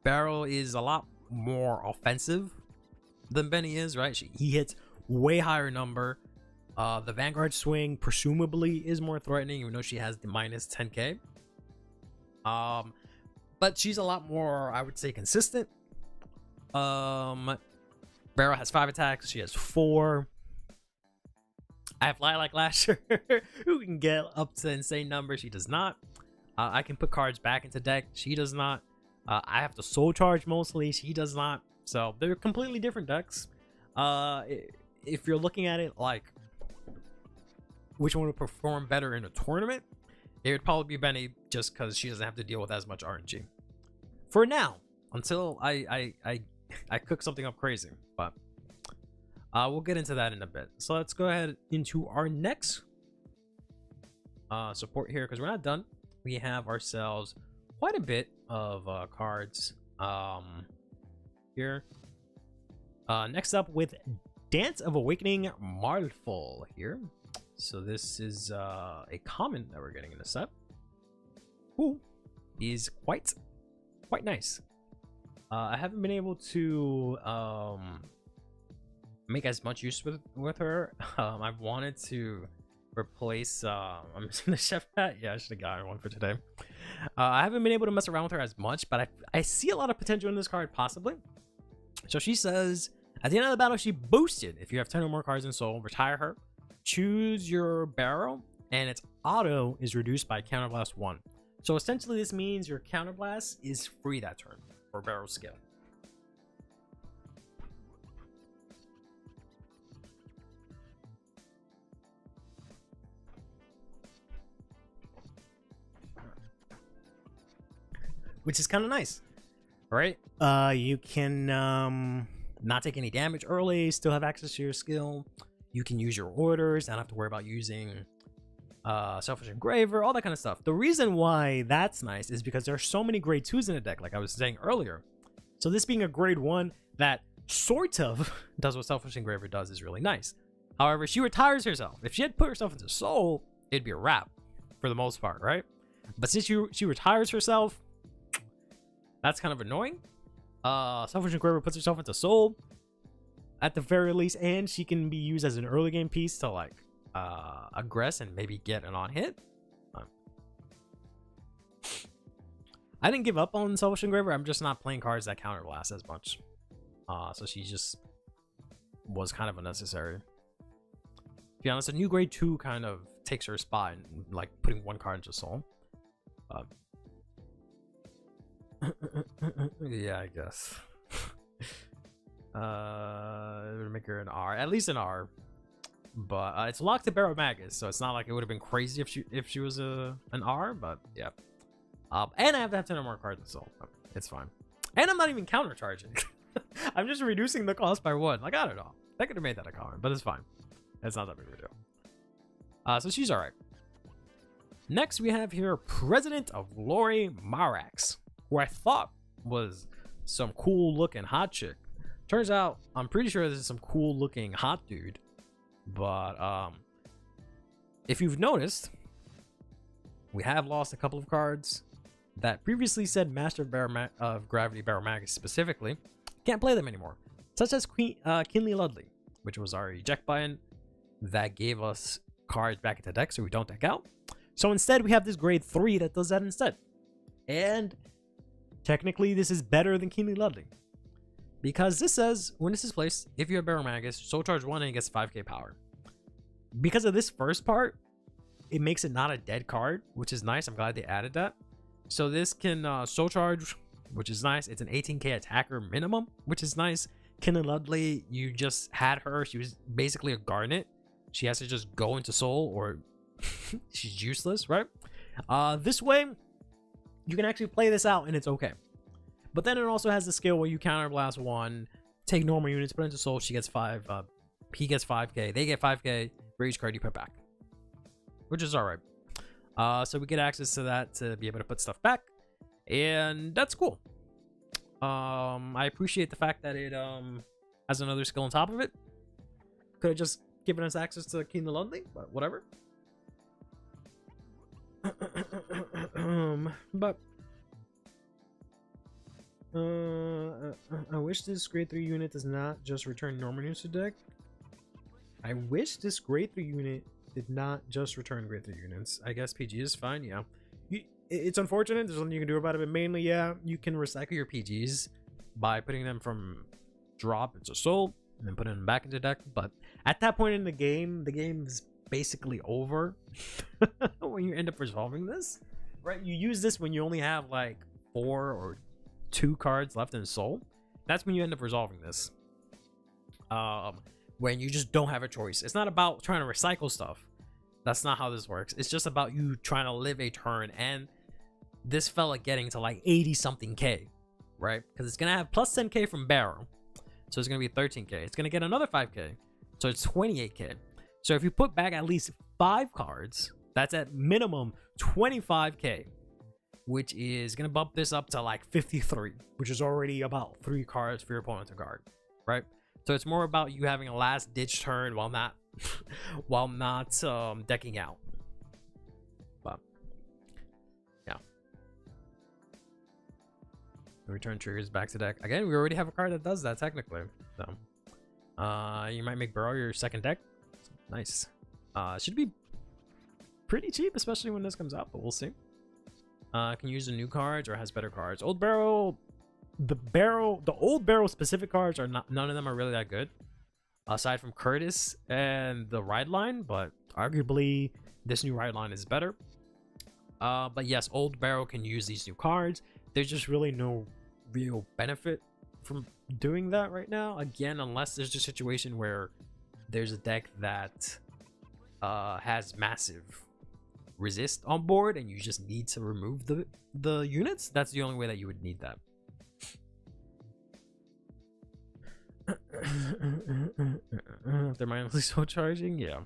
Baro is a lot more offensive than Benny is, right? He hits way higher number. The Vanguard swing presumably is more threatening, even though she has the minus 10k. But she's a lot more, I would say, consistent. Baro has 5 attacks. She has 4. I have Lilac Lasher, who can get up to insane numbers. She does not. I can put cards back into deck. She does not. I have to Soul Charge mostly. She does not. So they're completely different decks. If you're looking at it like which one would perform better in a tournament, it would probably be Benny, just because she doesn't have to deal with as much RNG for now, until I cook something up crazy. But we'll get into that in a bit. So let's go ahead into our next support here, because we're not done. We have ourselves quite a bit of cards here. Next up with Dance of Awakening Marlful here. So this is a common that we're getting in the set, who is quite nice. I haven't been able to make as much use with her. I've wanted to replace I'm missing the chef hat. Yeah, I should have gotten one for today. I haven't been able to mess around with her as much, but I see a lot of potential in this card, possibly. So she says, at the end of the battle, she boosted. If you have 10 or more cards in Soul, retire her. Choose your Baro, and its auto is reduced by Counterblast 1. So essentially, this means your Counterblast is free that turn for Baro's skill. Which is kind of nice, right? You can not take any damage early, still have access to your skill. You can use your orders, not have to worry about using Selfish Engraver, all that kind of stuff. The reason why that's nice is because there are so many grade 2s in the deck, like I was saying earlier. So this being a grade 1 that sort of does what Selfish Engraver does, is really nice. However, she retires herself. If she had put herself into Soul, it'd be a wrap for the most part, right? But since she retires herself, that's kind of annoying. Selfish Engraver puts herself into Soul at the very least, and she can be used as an early game piece to like aggress and maybe get an on hit. I didn't give up on Selfish Engraver. I'm just not playing cards that counter blast as much. So she just was kind of unnecessary. To be honest, a new grade 2 kind of takes her spot in like putting one card into Soul. Yeah, I guess. Make her an R, at least an R. But it's locked to Baro Magus, so it's not like it would have been crazy if she was an R. But yeah. And I have to have 10 or more cards in Soul. It's fine. And I'm not even counter charging. I'm just reducing the cost by 1. Like, I don't know. I could have made that a comment, but it's fine. It's not that big of a deal. So she's alright. Next, we have here President of Lori Marax, who I thought was some cool looking hot chick. Turns out, I'm pretty sure this is some cool looking hot dude. But if you've noticed, we have lost a couple of cards that previously said Master of Gravity Baro Magus specifically. Can't play them anymore. Such as Kinley Ludley, which was our eject button that gave us cards back into deck so we don't deck out. So instead, we have this grade 3 that does that instead. And technically, this is better than Kinley Ludley. Because this says, when this is placed, if you have Baro Magus, Soul Charge 1 and it gets 5k power. Because of this first part, it makes it not a dead card, which is nice. I'm glad they added that. So this can Soul Charge, which is nice. It's an 18k attacker minimum, which is nice. Kinley Ludley, you just had her. She was basically a Garnet. She has to just go into Soul or she's useless, right? This way, you can actually play this out and it's okay. But then it also has the skill where you counterblast 1, take normal units, put into Soul, she gets 5, he gets 5k, they get 5k for each card you put back. Which is alright. So we get access to that to be able to put stuff back. And that's cool. I appreciate the fact that it has another skill on top of it. Could have just given us access to Kinley Ludley, but whatever. But I wish this grade 3 unit does not just return normal units to deck. I wish this grade 3 unit did not just return grade 3 units. I guess PG is fine, yeah. It's unfortunate, there's nothing you can do about it, but mainly, yeah, you can recycle your PGs by putting them from drop into Soul and then putting them back into deck. But at that point in the game's basically over when you end up resolving this, right? You use this when you only have like 4 or 2 cards left in Soul. That's when you end up resolving this. When you just don't have a choice. It's not about trying to recycle stuff. That's not how this works. It's just about you trying to live a turn and this fella getting to like 80 something k, right? Because it's gonna have plus 10k from Baro, so it's gonna be 13k. It's gonna get another 5k, so it's 28k. So if you put back at least 5 cards, that's at minimum 25k, which is gonna bump this up to like 53, which is already about 3 cards for your opponent to guard, right? So it's more about you having a last ditch turn while not decking out. But yeah, the return triggers back to deck again. We already have a card that does that technically, so you might make Baro your second deck. Nice. Should be pretty cheap, especially when this comes out, but we'll see. Can you use the new cards or has better cards? Old Baro, the old Baro specific cards are not, none of them are really that good, aside from Curtis and the ride line, but arguably this new ride line is better. But yes, old Baro can use these new cards. There's just really no real benefit from doing that right now, again, unless there's a situation where there's a deck that has massive resist on board and you just need to remove the units. That's the only way that you would need that. If they're mindlessly soul charging, yeah.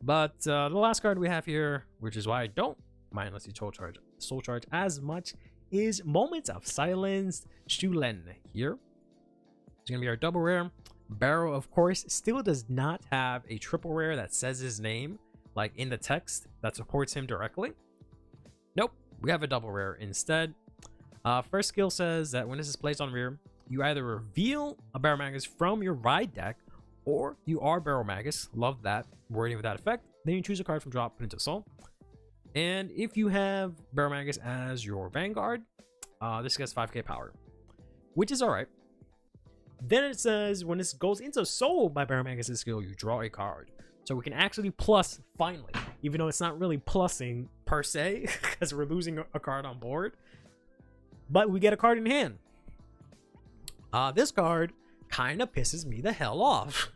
But the last card we have here, which is why I don't mindlessly soul charge as much, is Moments of Silence Shulen here. It's gonna be our double rare. Baro, of course, still does not have a triple rare that says his name, like in the text that supports him directly. Nope, we have a double rare instead. First skill says that when this is placed on rear, you either reveal a Baromagus from your ride deck, or you are Baromagus. Love that wording with that effect. Then you choose a card from drop, put into soul. And if you have Baromagus as your Vanguard, this gets 5k power, which is alright. Then it says when this goes into soul by Baromagus' skill, you draw a card. So we can actually plus finally, even though it's not really plussing per se, because we're losing a card on board. But we get a card in hand. This card kind of pisses me the hell off.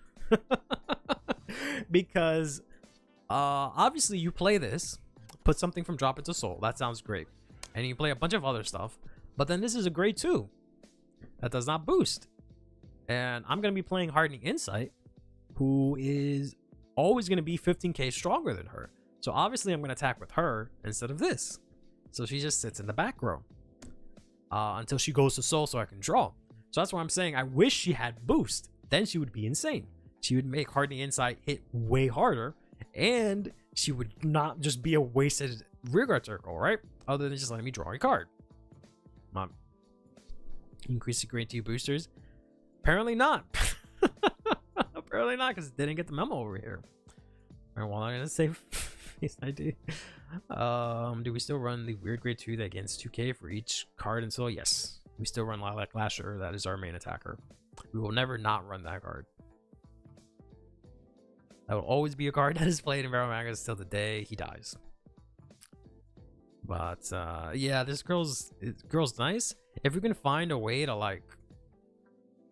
Because obviously you play this, put something from drop into soul. That sounds great. And you play a bunch of other stuff. But then this is a grade 2 that does not boost. And I'm going to be playing Hardening Insight, who is always going to be 15k stronger than her. So obviously I'm going to attack with her instead of this. So she just sits in the back row until she goes to soul so I can draw. So that's why I'm saying I wish she had boost. Then she would be insane. She would make Hardening Insight hit way harder, and she would not just be a wasted rearguard circle, right? Other than just letting me draw a card. Increase the grade 2 boosters. Apparently not. Apparently not, because it didn't get the memo over here. All right, well, I'm gonna save face ID. Do we still run the weird grade 2 that gains 2k for each card? And so yes, we still run Lilac Lasher. That is our main attacker. We will never not run that card. That will always be a card that is played in Baromagus till the day he dies. But yeah, this girl's nice. If we can find a way to like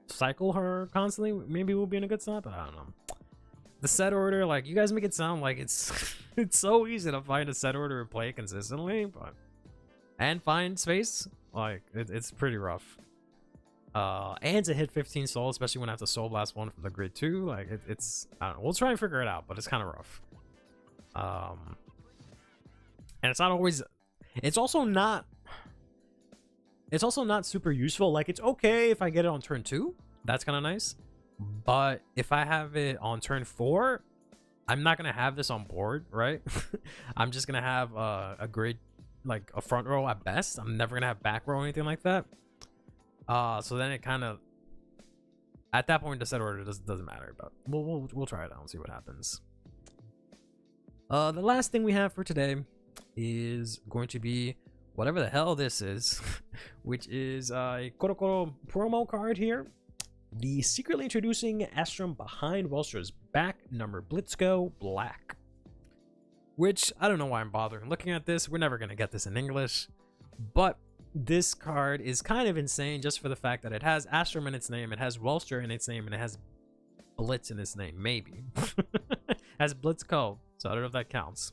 cycle her constantly, maybe we'll be in a good spot. But I don't know. The set order, like, you guys make it sound like it's it's so easy to find a set order and play consistently, but and find space, like it's pretty rough. And to hit 15 soul, especially when I have to soul blast one from the grid 2, like it's I don't know. We'll try and figure it out, but it's kind of rough. And it's not always. It's also not super useful. Like, it's okay if I get it on turn 2. That's kind of nice. But if I have it on turn 4, I'm not going to have this on board, right? I'm just going to have a grid, like a front row at best. I'm never going to have back row or anything like that. So then it kind of, at that point, the set order doesn't matter. But we'll try it out and see what happens. The last thing we have for today is going to be whatever the hell this is, which is a Korokoro promo card here. The secretly introducing Astrum behind Welstra's back, number Blitzko Black. Which, I don't know why I'm bothering looking at this. We're never going to get this in English. But this card is kind of insane just for the fact that it has Astrum in its name, it has Welstra in its name, and it has Blitz in its name, maybe. It has Blitzko, so I don't know if that counts.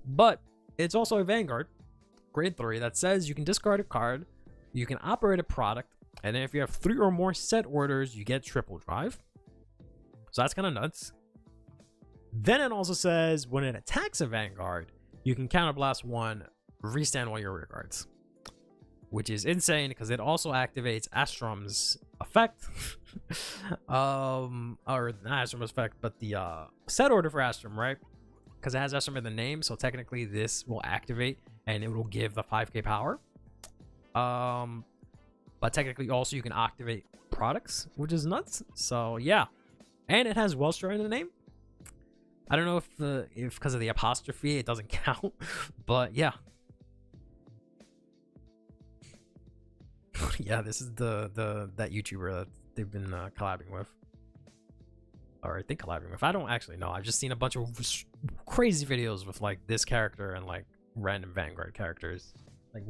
But it's also a Vanguard, grade 3, that says you can discard a card, you can operate a product, and then if you have 3 or more set orders, you get triple drive. So that's kind of nuts. Then it also says when it attacks a Vanguard, you can counterblast 1, restand 1 of your rear guards. Which is insane because it also activates Astrum's effect. Or not Astrum's effect, but the set order for Astrum, right? Because it has Astrum in the name, so technically this will activate and it will give the 5k power. But technically also you can activate products, which is nuts. So yeah, and it has Welstra in the name. I don't know if because of the apostrophe it doesn't count, but yeah. Yeah, this is that YouTuber that they've been collabing with, or I think collabing with. I don't actually know. I've just seen a bunch of crazy videos with like this character and like random Vanguard characters, like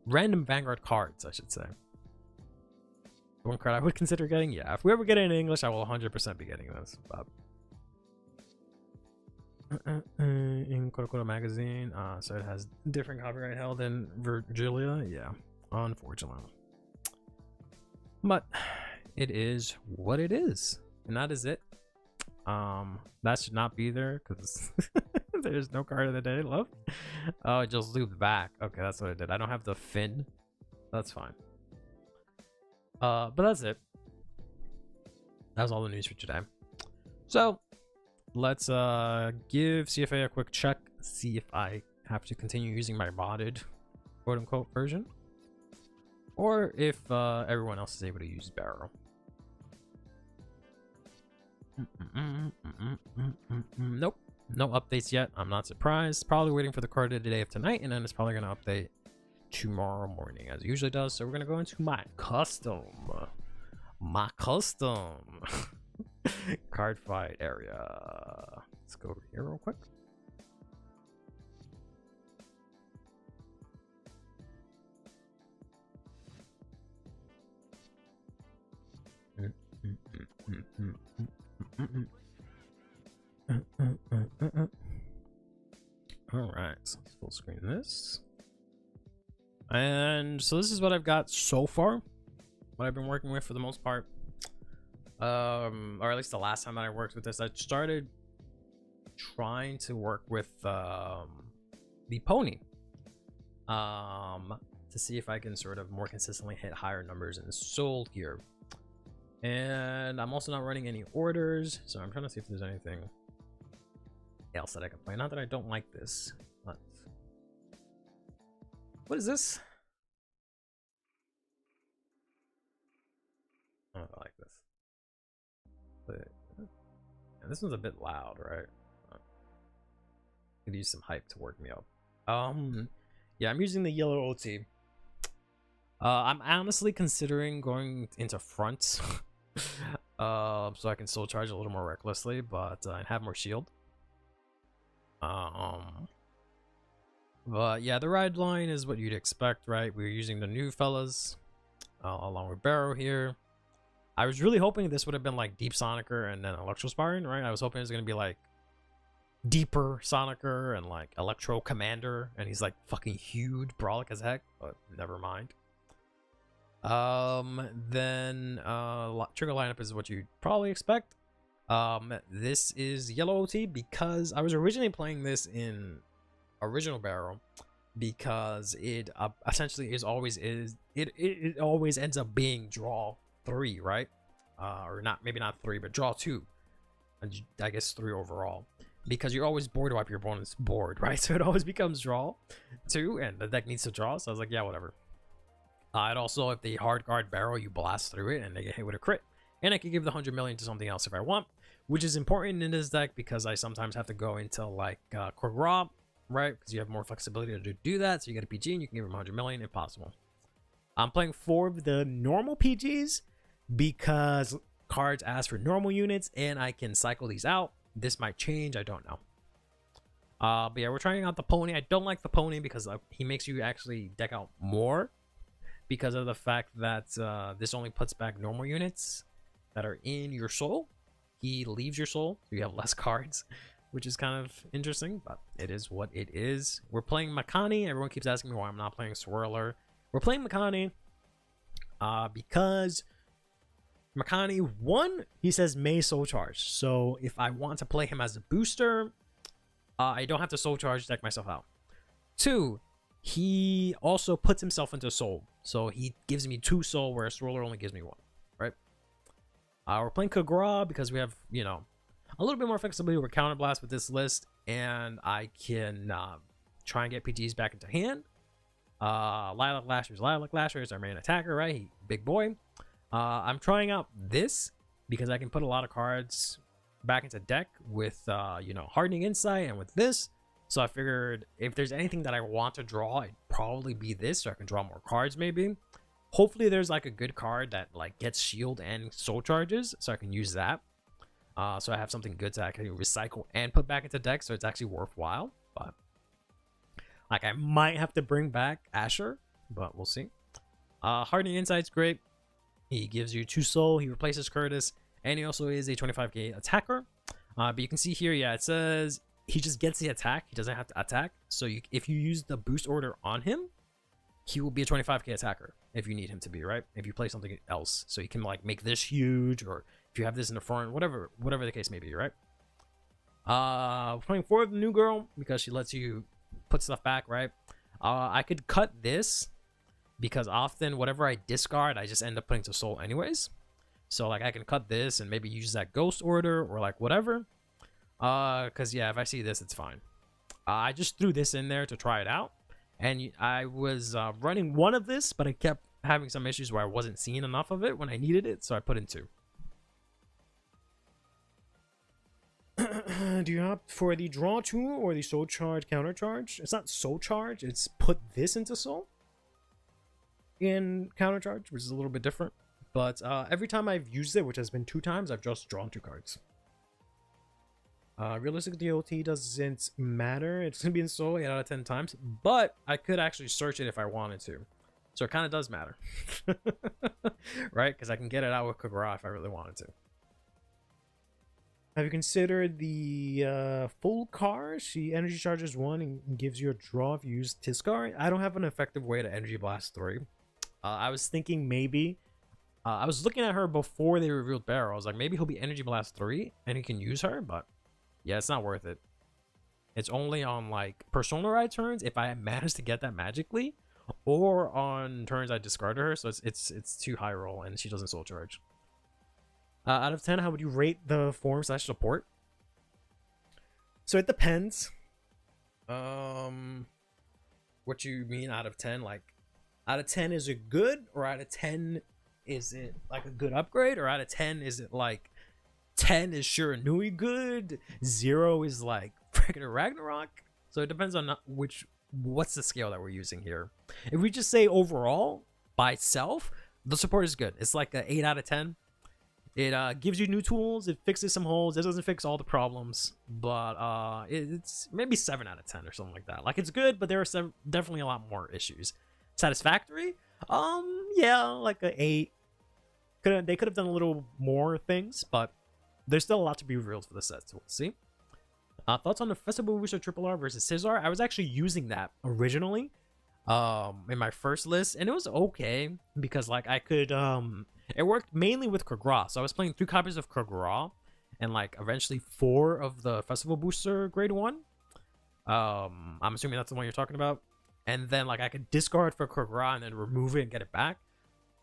random Vanguard cards, I should say. One card I would consider getting. Yeah, if we ever get it in English, I will 100% be getting this. But in Korokoro magazine, so it has different copyright held in Virgilia. Yeah, unfortunately. But it is what it is, and that is it. That should not be there because there's no card of the day left. Oh, it just looped back. Okay, that's what I did. I don't have the fin. That's fine. But that's it. that was all the news for today. So let's give CFA a quick check, see if I have to continue using my modded quote unquote version, or if everyone else is able to use Baro. Nope, no updates yet. I'm not surprised. Probably waiting for the card of the day of tonight, and then it's probably going to update tomorrow morning as it usually does. So we're going to go into my custom card fight area. Let's go over here real quick. All right, so let's full screen this. And so this is what I've got so far, what I've been working with for the most part. Or at least the last time that I worked with this, I started trying to work with the pony to see if I can sort of more consistently hit higher numbers in soul here. And I'm also not running any orders, so I'm trying to see if there's anything else that I can play. Not that I don't like this, but what is this? Oh, I like this. But yeah, this one's a bit loud, right? Could use some hype to work me up. Yeah, I'm using the yellow OT. I'm honestly considering going into front, so I can still charge a little more recklessly, but and have more shield. But yeah, the ride line is what you'd expect, right? We're using the new fellas along with Baro here. I was really hoping this would have been like Deep Sonicer and then Electro Sparring, right? I was hoping it was gonna be like Deeper Sonicer and like Electro Commander, and he's like fucking huge, brolic as heck, but never mind. Then trigger lineup is what you'd probably expect. This is yellow OT because I was originally playing this in original Baro because it essentially it always ends up being draw 3, right? Or not, maybe not 3, but draw 2. I guess 3 overall, because you're always board wipe your opponent's board, right? So it always becomes draw 2 and the deck needs to draw, so I was like, yeah, whatever. And also, if they hard guard Baro, you blast through it and they get hit with a crit. And I can give the 100 million to something else if I want, which is important in this deck because I sometimes have to go into like Korgra, right? Because you have more flexibility to do that. So you get a PG and you can give him 100 million if possible. I'm playing 4 of the normal PGs because cards ask for normal units and I can cycle these out. This might change, I don't know. But yeah, we're trying out the pony. I don't like the pony because he makes you actually deck out more, because of the fact that this only puts back normal units that are in your soul. He leaves your soul, so you have less cards, which is kind of interesting, but it is what it is. We're playing Makani. Everyone keeps asking me why I'm not playing Swirler. We're playing Makani because Makani, 1, he says May Soul Charge. So if I want to play him as a booster, I don't have to Soul Charge deck myself out. 2, he also puts himself into soul. So he gives me 2 soul, whereas Swirler only gives me 1, right? We're playing Korgra because we have, you know, a little bit more flexibility with Counterblast with this list, and I can try and get PGs back into hand. Lilac Lasher is our main attacker, right? Big boy. I'm trying out this because I can put a lot of cards back into deck with, you know, Hardening Insight and with this. So I figured if there's anything that I want to draw, it'd probably be this, so I can draw more cards maybe. Hopefully there's like a good card that like gets shield and soul charges, so I can use that. So I have something good to actually recycle and put back into deck, so it's actually worthwhile. But like I might have to bring back Asher, but we'll see. Hardening Insight's great. He gives you 2 soul, he replaces Curtis, and he also is a 25k attacker. But you can see here, yeah, it says he just gets the attack. He doesn't have to attack. So if you use the boost order on him, he will be a 25k attacker if you need him to be, right? If you play something else. So you can like make this huge, or if you have this in the front, whatever the case may be, right? Playing 4 of the new girl because she lets you put stuff back, right? I could cut this because often whatever I discard, I just end up putting to soul anyways. So like I can cut this and maybe use that ghost order or like whatever. Because yeah, if I see this, it's fine. I just threw this in there to try it out. And I was running one of this, but I kept having some issues where I wasn't seeing enough of it when I needed it. So I put in 2. Do you opt for the draw tool or the soul charge counter charge? It's not soul charge, it's put this into soul in counter charge, which is a little bit different. But every time I've used it, which has been 2 times, I've just drawn 2 cards. Realistic DLT doesn't matter. It's gonna be in soul 8 out of 10 times, but I could actually search it if I wanted to. So it kind of does matter. Right? Because I can get it out with Kagura if I really wanted to. Have you considered the full card? She energy charges 1 and gives you a draw if you use Tiscar. I don't have an effective way to energy blast 3. I was thinking maybe I was looking at her before they revealed Baro. I was like, maybe he'll be energy blast 3 and he can use her, but yeah, it's not worth it. It's only on like Persona Ride turns if I manage to get that magically, or on turns I discarded her, so it's too high roll and she doesn't soul charge. Out of 10, how would you rate the form / support? So it depends. What you mean out of 10? Like, out of 10 is it good, or out of 10 is it like a good upgrade, or out of 10 is it like 10 is Shiranui good, 0 is like freaking Ragnarok? So it depends on what's the scale that we're using here. If we just say overall by itself, the support is good. It's like an 8 out of 10. It gives you new tools. It fixes some holes. It doesn't fix all the problems, but it's maybe 7 out of 10 or something like that. Like, it's good, but there are definitely a lot more issues. Satisfactory? Yeah, like an 8. They could have done a little more things, but there's still a lot to be revealed for the set, so we'll see. Thoughts on the Festival Booster Triple R versus Scizor? I was actually using that originally in my first list, and it was okay because like I could it worked mainly with Kagura. So I was playing 3 copies of Kagura and like eventually 4 of the Festival Booster grade 1. I'm assuming that's the one you're talking about. And then like I could discard for Kagura and then remove it and get it back.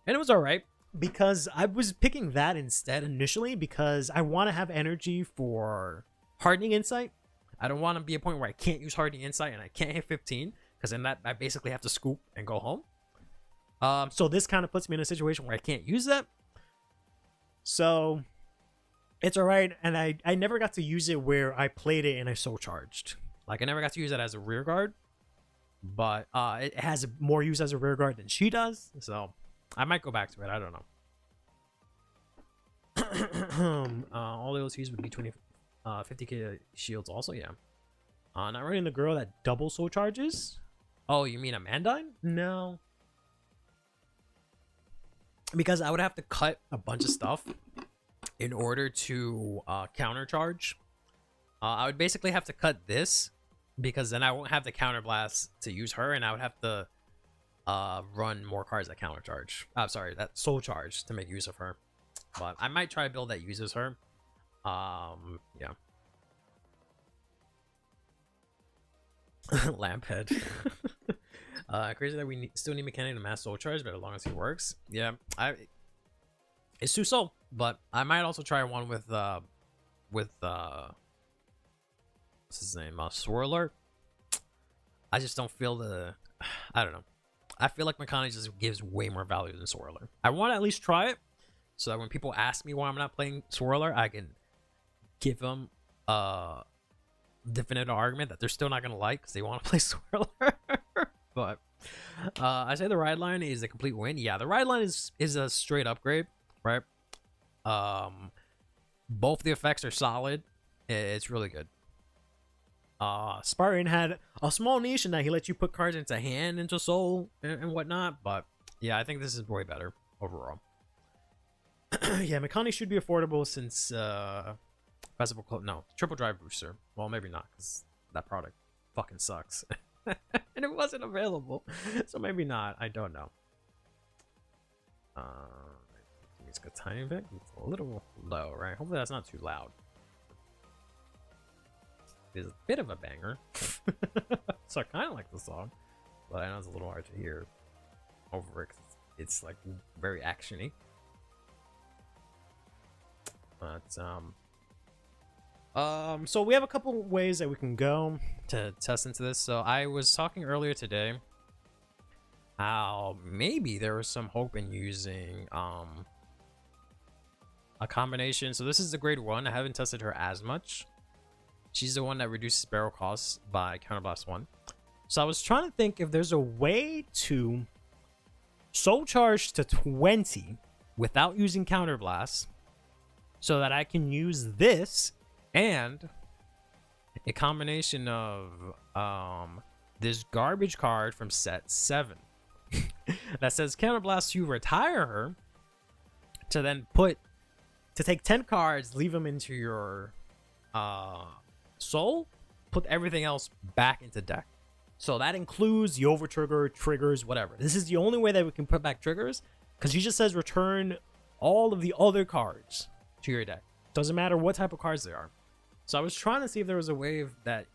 And it was alright because I was picking that instead initially because I want to have energy for Hardening Insight. I don't want to be a point where I can't use Hardening Insight and I can't hit 15 because then I basically have to scoop and go home. So this kind of puts me in a situation where I can't use that. So it's all right. And I never got to use it where I played it and I soul charged. Like I never got to use it as a rear guard, but it has more use as a rear guard than she does. So I might go back to it. I don't know. All the OTs would be 50k shields also. Yeah. Not running the girl that double soul charges. Oh, you mean a Mandine? No. Because I would have to cut a bunch of stuff in order to counter charge. I would basically have to cut this because then I won't have the counter blast to use her, and I would have to run more cards that counter charge. Sorry, that soul charge to make use of her. But I might try a build that uses her. Yeah. Lamphead. Crazy that we still need mechanic to mass soul charge, but as long as he works, yeah, it's 2 soul, but I might also try one with what's his name, Swirler. I just don't feel I don't know. I feel like mechanic just gives way more value than Swirler. I want to at least try it, so that when people ask me why I'm not playing Swirler, I can give them a definitive argument that they're still not gonna like because they want to play Swirler. But I say the ride line is a complete win. Yeah, the ride line is a straight upgrade, right? Both the effects are solid. It's really good. Spartan had a small niche in that he lets you put cards into hand, into soul, and whatnot. But yeah, I think this is way better overall. Yeah, Mechanic should be affordable since Festival no Triple Drive Booster. Well, maybe not because that product fucking sucks. And it wasn't available, so maybe not. I don't know. It's a tiny bit. It's a little low, right? Hopefully that's not too loud. It's a bit of a banger. So I kind of like the song, but I know it's a little hard to hear over it. It's like very actiony. But so we have a couple ways that we can go to test into this. So I was talking earlier today how maybe there was some hope in using a combination. So this is the grade 1. I haven't tested her as much. She's the one that reduces barrel costs by Counterblast 1. So I was trying to think if there's a way to soul charge to 20 without using Counterblast, so that I can use this and a combination of this garbage card from set 7 that says Counterblast, you retire her, to then take 10 cards, leave them into your soul, put everything else back into deck. So that includes the over trigger, triggers, whatever. This is the only way that we can put back triggers, because he just says return all of the other cards to your deck. Doesn't matter what type of cards they are. So I was trying to see if there was a way that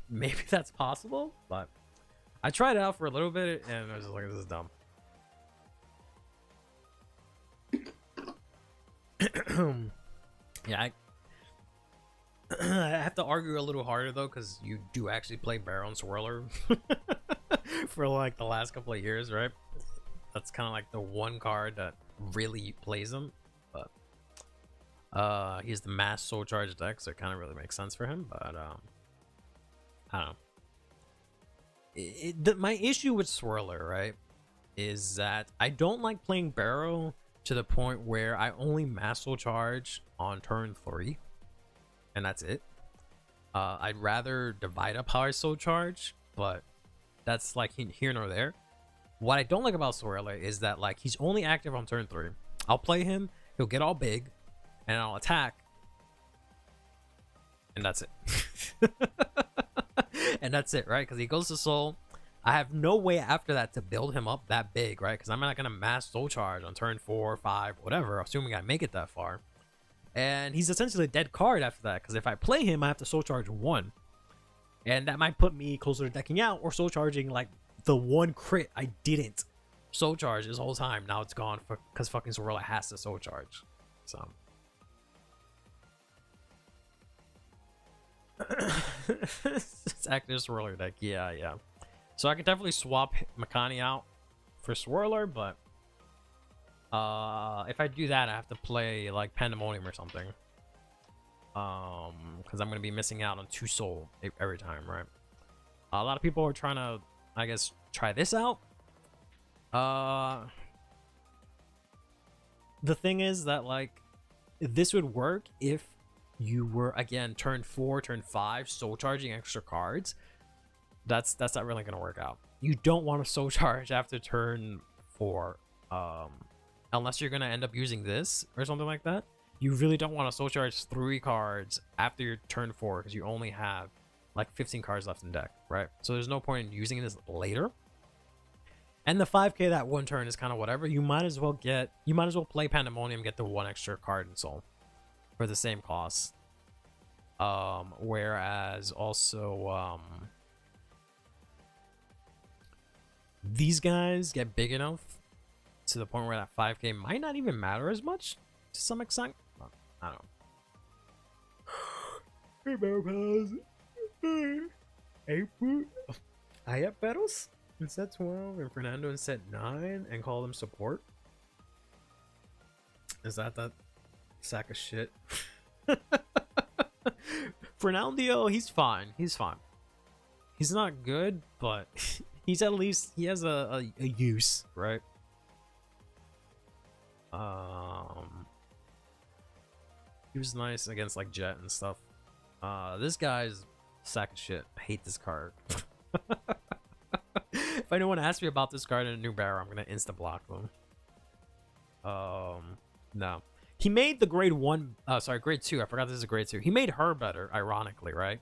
maybe that's possible, but I tried it out for a little bit and I was just like, this is dumb. Yeah, I have to argue a little harder though, because you do actually play Baro and Swirler for like the last couple of years, right? That's kind of like the one card that really plays them. But he's the mass soul charge deck, so it kind of really makes sense for him. But I don't know. My issue with Swirler, right, is that I don't like playing Baro to the point where I only mass soul charge on turn 3. And that's it. I'd rather divide up how I soul charge, but that's like here nor there. What I don't like about Swirler is that like he's only active on turn 3. I'll play him, he'll get all big, and I'll attack, and that's it. And that's it, right? Because he goes to soul. I have no way after that to build him up that big, right? Because I'm not gonna mass soul charge on turn 4, 5, whatever, assuming I make it that far. And he's essentially a dead card after that, because if I play him, I have to soul charge 1. And that might put me closer to decking out or soul charging like the one crit I didn't soul charge this whole time. Now it's gone because fucking Swirler has to soul charge. So. It's active Swirler deck. Yeah. So I could definitely swap Makani out for Swirler, but if I do that, I have to play like Pandemonium or something. Because I'm gonna be missing out on 2 soul every time, right? A lot of people are trying to, I guess, try this out. The thing is that like this would work if you were again turn 4, turn 5 soul charging extra cards. That's not really gonna work out. You don't want to soul charge after turn 4. Unless you're going to end up using this or something like that. You really don't want to soul charge 3 cards after your turn 4, because you only have like 15 cards left in deck, right? So there's no point in using this later. And the 5k that one turn is kind of whatever. You might as well play Pandemonium, get the 1 extra card in soul for the same cost. Whereas also these guys get big enough to the point where that 5k might not even matter as much to some extent. I don't know. Hey, Baro pals. Hey, I have battles in set 12 and Fernando in set 9 and call them support. Is that sack of shit? Fernando, he's fine. He's not good, but he's at least, he has a use, right? He was nice against like Jet and stuff. This guy's a sack of shit. I hate this card. If anyone asks me about this card in a new Baro, I'm gonna insta block them. No. He made the grade 2. I forgot this is a grade 2. He made her better, ironically, right?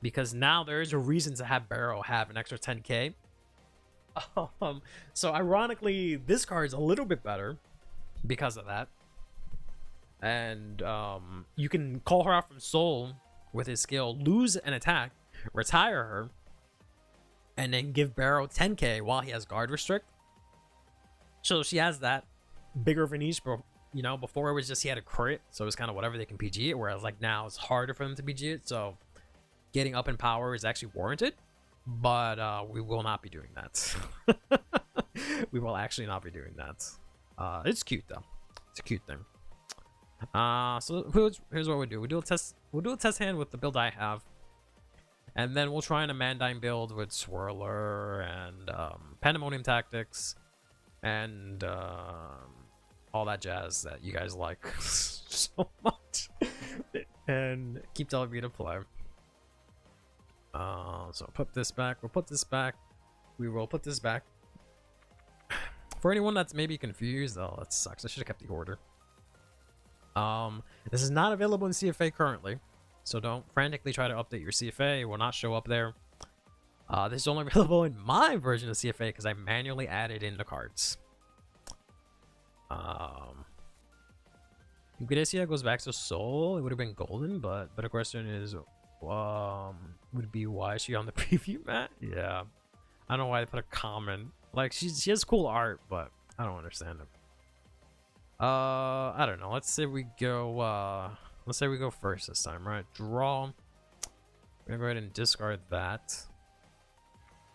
Because now there is a reason to have Baro have an extra 10k. So ironically, this card is a little bit better because of that. And you can call her out from soul with his skill, lose an attack, retire her, and then give Baro 10k while he has guard restrict. So she has that bigger of an You know, before it was just he had a crit, so it was kind of whatever they can PG it, whereas like now it's harder for them to PG it, so getting up in power is actually warranted, but we will not be doing that. We will actually not be doing that. It's cute though. It's a cute thing. So here's what we do. We'll do a test hand with the build I have, and then we'll try an Amandine build with Swirler and Pandemonium Tactics and all that jazz that you guys like so much and keep telling me to play. So put this back. We'll put this back. We will put this back. For anyone that's maybe confused, oh, that sucks. I should have kept the order. This is not available in CFA currently, so don't frantically try to update your CFA. It will not show up there. This is only available in my version of CFA because I manually added in the cards. If Gudessia goes back to Soul, it would have been golden, but the question is, would it be why is she on the preview mat? Yeah, I don't know why they put a comment. Like she has cool art, but I don't understand it. I don't know. Let's say we go first this time, right? Draw. I'm gonna go ahead and discard that.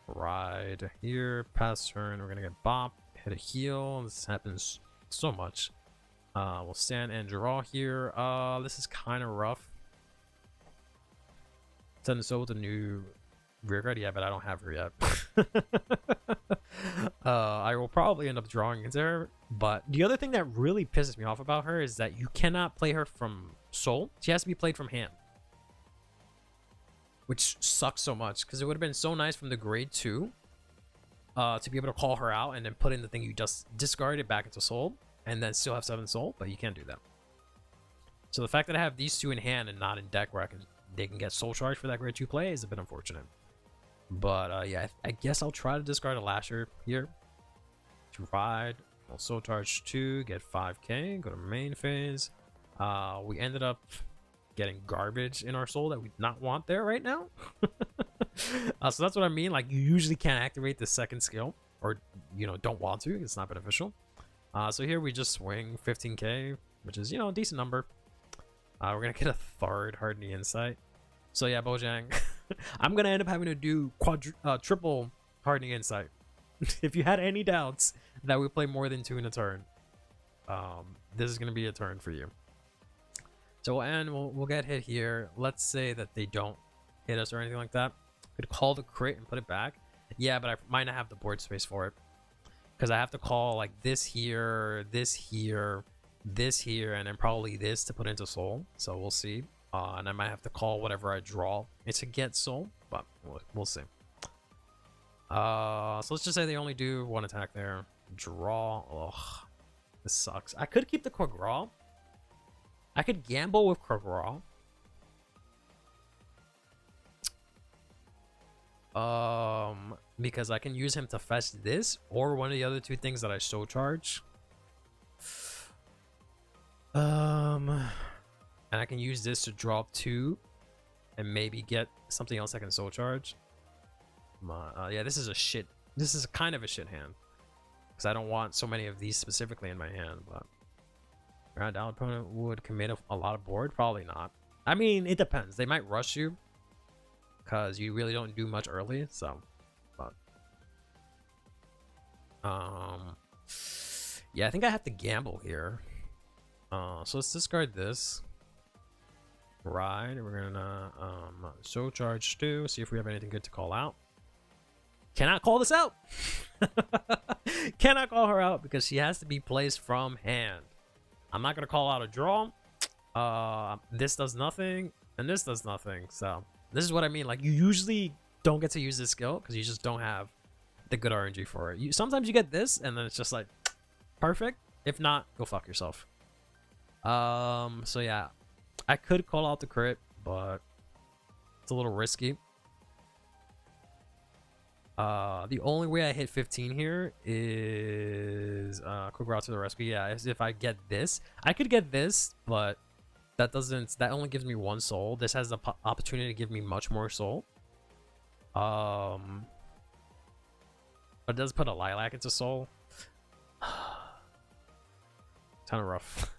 Ride here, pass turn. We're gonna get bop, hit a heal. This happens so much. We'll stand and draw here. This is kind of rough. Send this over with a new rear guard, yeah, but I don't have her yet. I will probably end up drawing into her, but the other thing that really pisses me off about her is that you cannot play her from Soul. She has to be played from hand, which sucks so much because it would have been so nice from the grade 2 to be able to call her out and then put in the thing you just discarded back into Soul and then still have 7 Soul, but you can't do that. So the fact that I have these 2 in hand and not in deck where they can get Soul Charge for that grade 2 play is a bit unfortunate. But yeah, I guess I'll try to discard a Lasher here to ride. We'll Soul Charge 2, get 5k, go to main phase. We ended up getting garbage in our Soul that we do not want there right now. So that's what I mean. Like, you usually can't activate the second skill, or you know, don't want to. It's not beneficial. So here we just swing 15k, which is, you know, a decent number. We're gonna get a third Hardening Insight. So yeah, Bojang, I'm gonna end up having to do triple Hardening Insight. If you had any doubts that we play more than 2 in a turn, this is gonna be a turn for you. So we'll get hit here. Let's say that they don't hit us or anything like that. Could call the crit and put it back. Yeah, but I might not have the board space for it because I have to call like this here, this here, this here, and then probably this to put into Soul. So we'll see. And I might have to call whatever I draw to get Soul, but we'll see. So let's just say they only do 1 attack there. Draw. Ugh, this sucks. I could keep the Quagraw. I could gamble with Quagraw. Because I can use him to fetch this or one of the other 2 things that I Soul Charge. And I can use this to drop 2 and maybe get something else I can Soul Charge. Yeah, this is a shit. This is kind of a shit hand because I don't want so many of these specifically in my hand. But round down opponent would commit a lot of board. Probably not. I mean, it depends. They might rush you because you really don't do much early. So, but yeah, I think I have to gamble here. So let's discard this. Ride. We're gonna Soul Charge 2. See if we have anything good to call out. Cannot call this out. Cannot call her out because she has to be placed from hand. I'm not gonna call out a draw. This does nothing, and this does nothing. So this is what I mean. Like, you usually don't get to use this skill because you just don't have the good RNG for it. Sometimes you get this, and then it's just like perfect. If not, go fuck yourself. So yeah, I could call out the crit, but it's a little risky. The only way I hit 15 here is quick route to the rescue. Yeah, is if I get this. I could get this, but that only gives me 1 soul. This has the opportunity to give me much more soul. But it does put a lilac into soul. Kind of rough.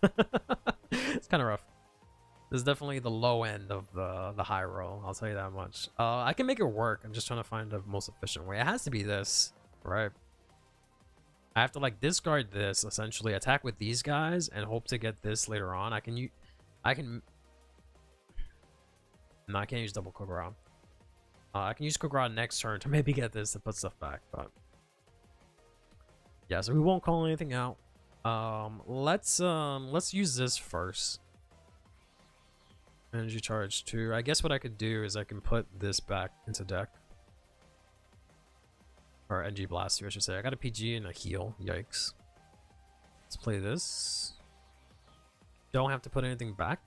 It's kind of rough. This is definitely the low end of the high roll. I'll tell you that much. I can make it work. I'm just trying to find the most efficient way. It has to be this, right? I have to like discard this, essentially attack with these guys and hope to get this later on. No, I can't use double Kog'Maw. I can use Kog'Maw next turn to maybe get this to put stuff back, but yeah, so we won't call anything out. Let's use this first. Energy charge 2. I guess what I could do is I can put this back into deck. Or NG Blast 2, I should say. I got a PG and a heal. Yikes. Let's play this. Don't have to put anything back.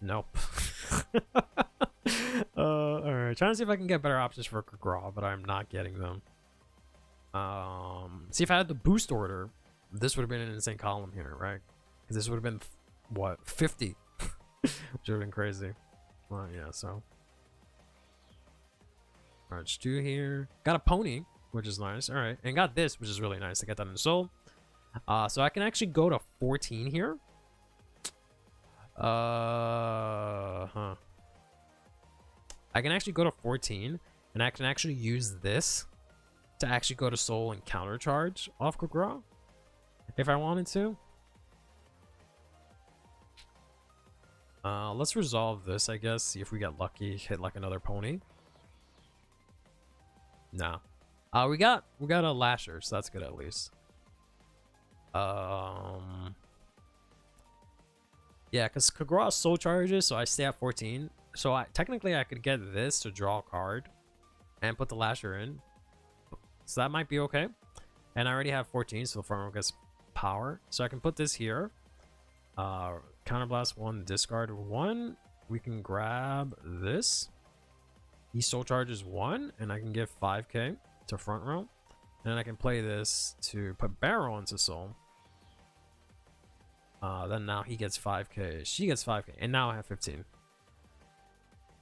Nope. Alright, trying to see if I can get better options for Kog'Maw, but I'm not getting them. See, if I had the boost order, this would have been an insane column here, right? Because this would have been, what, 50? Which would have been crazy. Well, yeah, so. Alright, Stu here. Got a pony, which is nice. Alright, and got this, which is really nice to get that in soul. So I can actually go to 14 here. I can actually go to 14, and I can actually use this to actually go to soul and countercharge off Kog'Maw if I wanted to. Let's resolve this, I guess. See if we get lucky, hit like another pony. No. We got a lasher, so that's good at least. Yeah, because Kog'Maw soul charges, so I stay at 14. So technically I could get this to draw a card and put the lasher in. So that might be okay. And I already have 14, so the farmer gets power. So I can put this here. Counterblast 1, discard 1. We can grab this. He soul charges 1, and I can give 5k to front row. And then I can play this to put Baro into soul. Then now he gets 5k, she gets 5k, and now I have 15.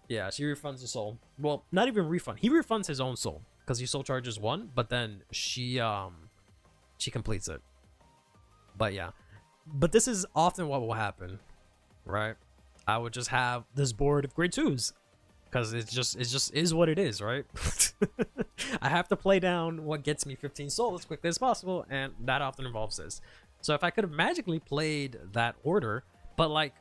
Yeah, she refunds the soul. Well, not even refund. He refunds his own soul because he soul charges 1, but then she completes it. But yeah, but this is often what will happen, right? I would just have this board of grade 2s because it just is what it is, right? I have to play down what gets me 15 soul as quickly as possible, and that often involves this. So if I could have magically played that order, but like,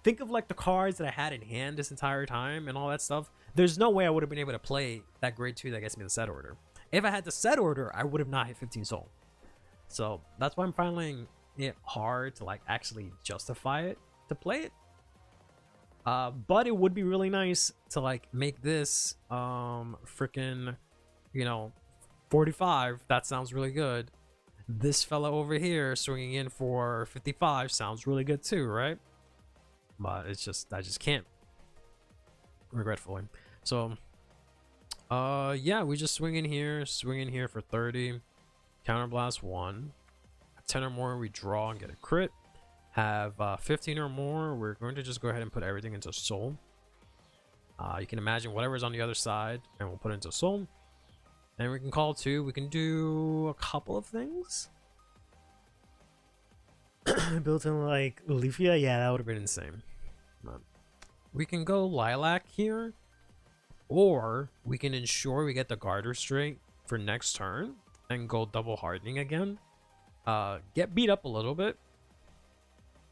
think of like the cards that I had in hand this entire time and all that stuff, there's no way I would have been able to play that grade 2 that gets me the set order. If I had the set order, I would have not hit 15 soul. So that's why I'm finding it hard to like actually justify it to play it. But it would be really nice to like make this freaking, you know, 45. That sounds really good. This fella over here swinging in for 55 sounds really good too, right? But it's just, I just can't, regretfully. So yeah, we just swing in here for 30, counterblast 1, 10 or more we draw and get a crit. Have 15 or more, we're going to just go ahead and put everything into soul. You can imagine whatever's on the other side and we'll put it into soul. And we can call 2. We can do a couple of things. Built in like Leafia, yeah, that would have been insane. We can go Lilac here, or we can ensure we get the Garter straight for next turn and go double hardening again. Get beat up a little bit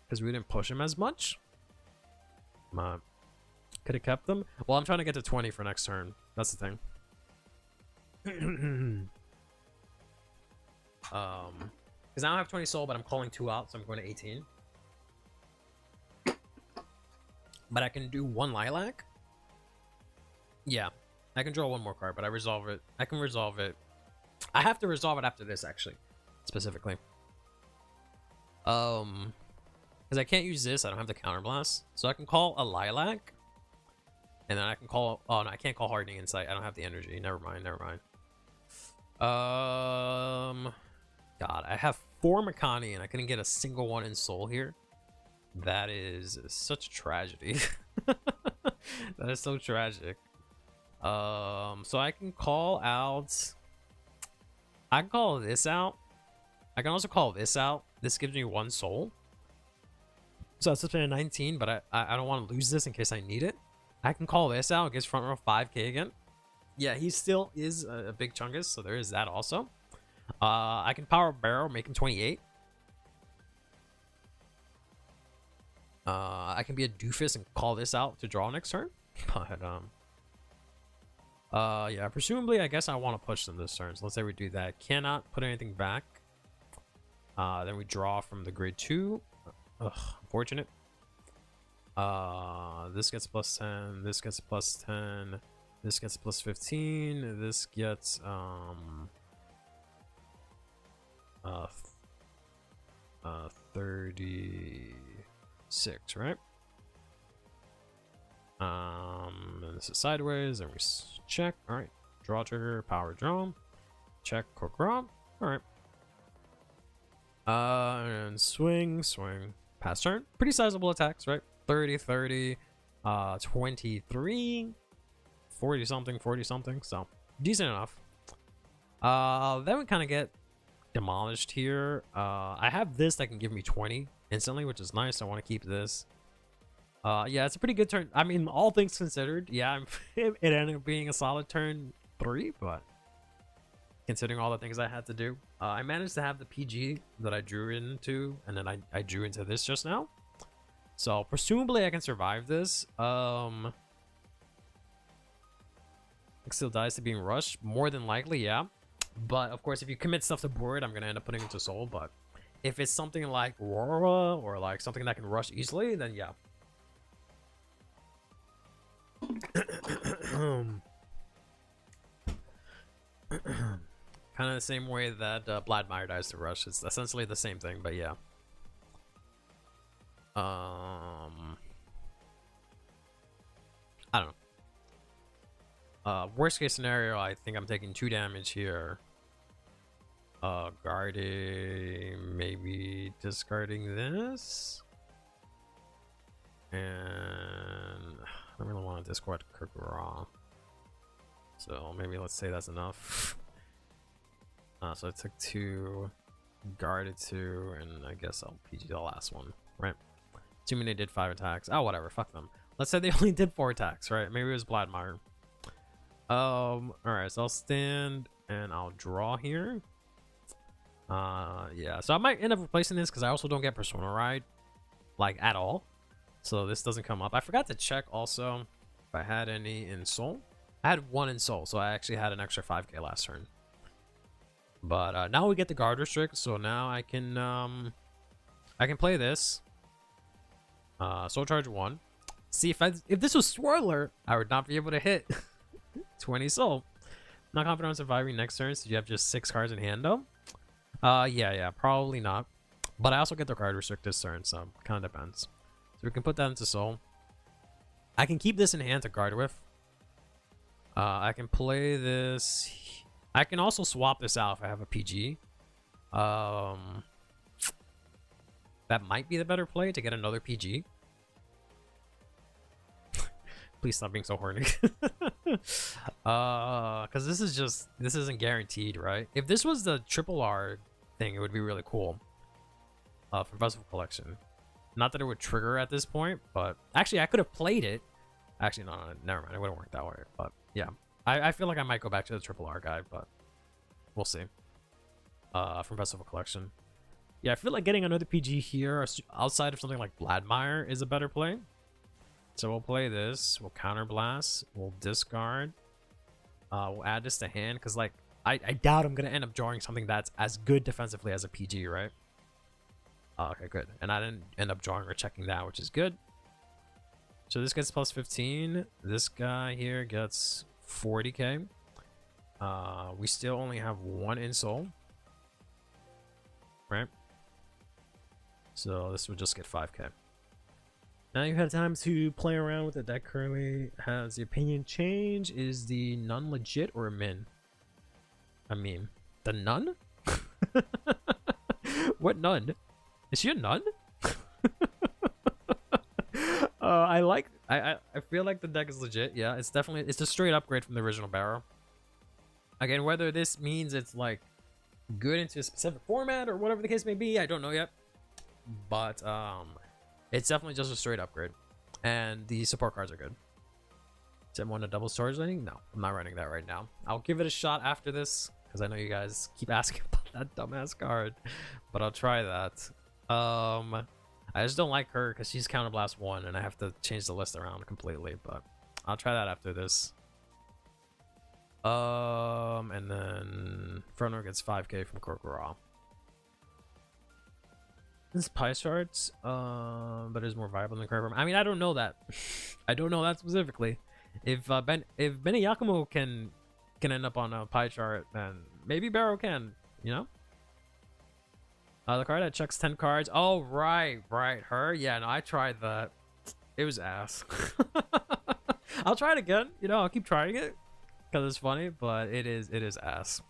because we didn't push him as much. Could have kept them. Well, I'm trying to get to 20 for next turn. That's the thing. Because now I have 20 soul, but I'm calling 2 out, so I'm going to 18. But I can do 1 lilac. Yeah, I can draw 1 more card, but I resolve it. I can resolve it. I have to resolve it after this, actually, specifically. Because I can't use this. I don't have the counterblast, so I can call a lilac, and then I can call. Oh no, I can't call hardening insight. I don't have the energy. Never mind. Never mind. God, I have 4 Makani and I couldn't get a single one in soul here. That is such a tragedy. That is so tragic. So I can call out. I can call this out. I can also call this out. This gives me 1 soul. So that's spending 19, but I don't want to lose this in case I need it. I can call this out. It gives front row 5k again. Yeah, he still is a big chungus, so there is that also. I can power Baro, make him 28. I can be a doofus and call this out to draw next turn. But yeah, presumably I guess I want to push them this turn. So let's say we do that. Cannot put anything back. Then we draw from the grade 2. Ugh, unfortunate. This gets plus 10, this gets plus 10, this gets plus 15, this gets 36, right? And this is sideways, and we check. All right, draw trigger, power draw, check, quick draw. All right. And swing, pass turn. Pretty sizable attacks, right? 30, 30, 23, 40 something, 40 something. So decent enough. Then we kind of get demolished here. I have this that can give me 20 instantly, which is nice. I want to keep this. Yeah, it's a pretty good turn. I mean, all things considered, yeah, it ended up being a solid turn 3, but considering all the things I had to do, I managed to have the PG that I drew into, and then I drew into this just now. So presumably I can survive this. Still dies to being rushed, more than likely, yeah. But of course, if you commit stuff to board, I'm gonna end up putting it to soul. But if it's something like Aurora or like something that can rush easily, then yeah. Kind of the same way that Bladmire dies to rush. It's essentially the same thing, but yeah. I don't know. Worst case scenario, I think I'm taking 2 damage here. Guarding, maybe discarding this. And I don't really want to discard Kurgura. So maybe let's say that's enough. So I took 2, guarded 2, and I guess I'll PG the last one, right? Assuming they did 5 attacks. Oh, whatever, fuck them. Let's say they only did 4 attacks, right? Maybe it was Bladmire. Alright, so I'll stand and I'll draw here. Yeah, so I might end up replacing this because I also don't get Persona Ride, like, at all. So this doesn't come up. I forgot to check also if I had any in Soul. I had 1 in Soul, so I actually had an extra 5k last turn. But now we get the guard restrict, so now I can play this. Soul Charge 1. See, if this was Swirler, I would not be able to hit 20 soul. Not confident on surviving next turn. So you have just 6 cards in hand though. Yeah, probably not. But I also get the card restrict this turn, so kind of depends. So we can put that into soul. I can keep this in hand to guard with. I can play this. I can also swap this out if I have a PG. That might be the better play to get another PG. Please stop being so horny. Because this isn't guaranteed, right? If this was the triple R thing, it would be really cool. For Festival Collection. Not that it would trigger at this point, but actually I could have played it. Actually, no, never mind. It wouldn't work that way. But yeah, I feel like I might go back to the triple R guy, but we'll see. From Festival Collection. Yeah, I feel like getting another PG here outside of something like Bladmire is a better play. So we'll play this. We'll counterblast. We'll discard. We'll add this to hand because, like, I doubt I'm gonna end up drawing something that's as good defensively as a PG, right? Okay, good. And I didn't end up drawing or checking that, which is good. So this gets plus 15. This guy here gets 40k. We still only have 1 in soul, right? So this would just get 5k. Now you have time to play around with the deck. Currently has the opinion change. Is the nun legit or a min? A meme. The nun? What nun? Is she a nun? I feel like the deck is legit. Yeah, it's a straight upgrade from the original Baro. Again, whether this means it's like good into a specific format or whatever the case may be. I don't know yet, but it's definitely just a straight upgrade, and the support cards are good. Does everyone want a double storage lining? No, I'm not running that right now. I'll give it a shot after this because I know you guys keep asking about that dumbass card, but I'll try that. I just don't like her because she's counterblast 1 and I have to change the list around completely, but I'll try that after this. And then front row gets 5k from Kokoro. This pie charts, but is more viable than current. I mean, I don't know that. I don't know that specifically. If Benny Yakumo can end up on a pie chart, then maybe Baro can. You know. The card that checks 10 cards. Oh right, her. Yeah, no, I tried that. It was ass. I'll try it again. You know, I'll keep trying it because it's funny, but it is ass.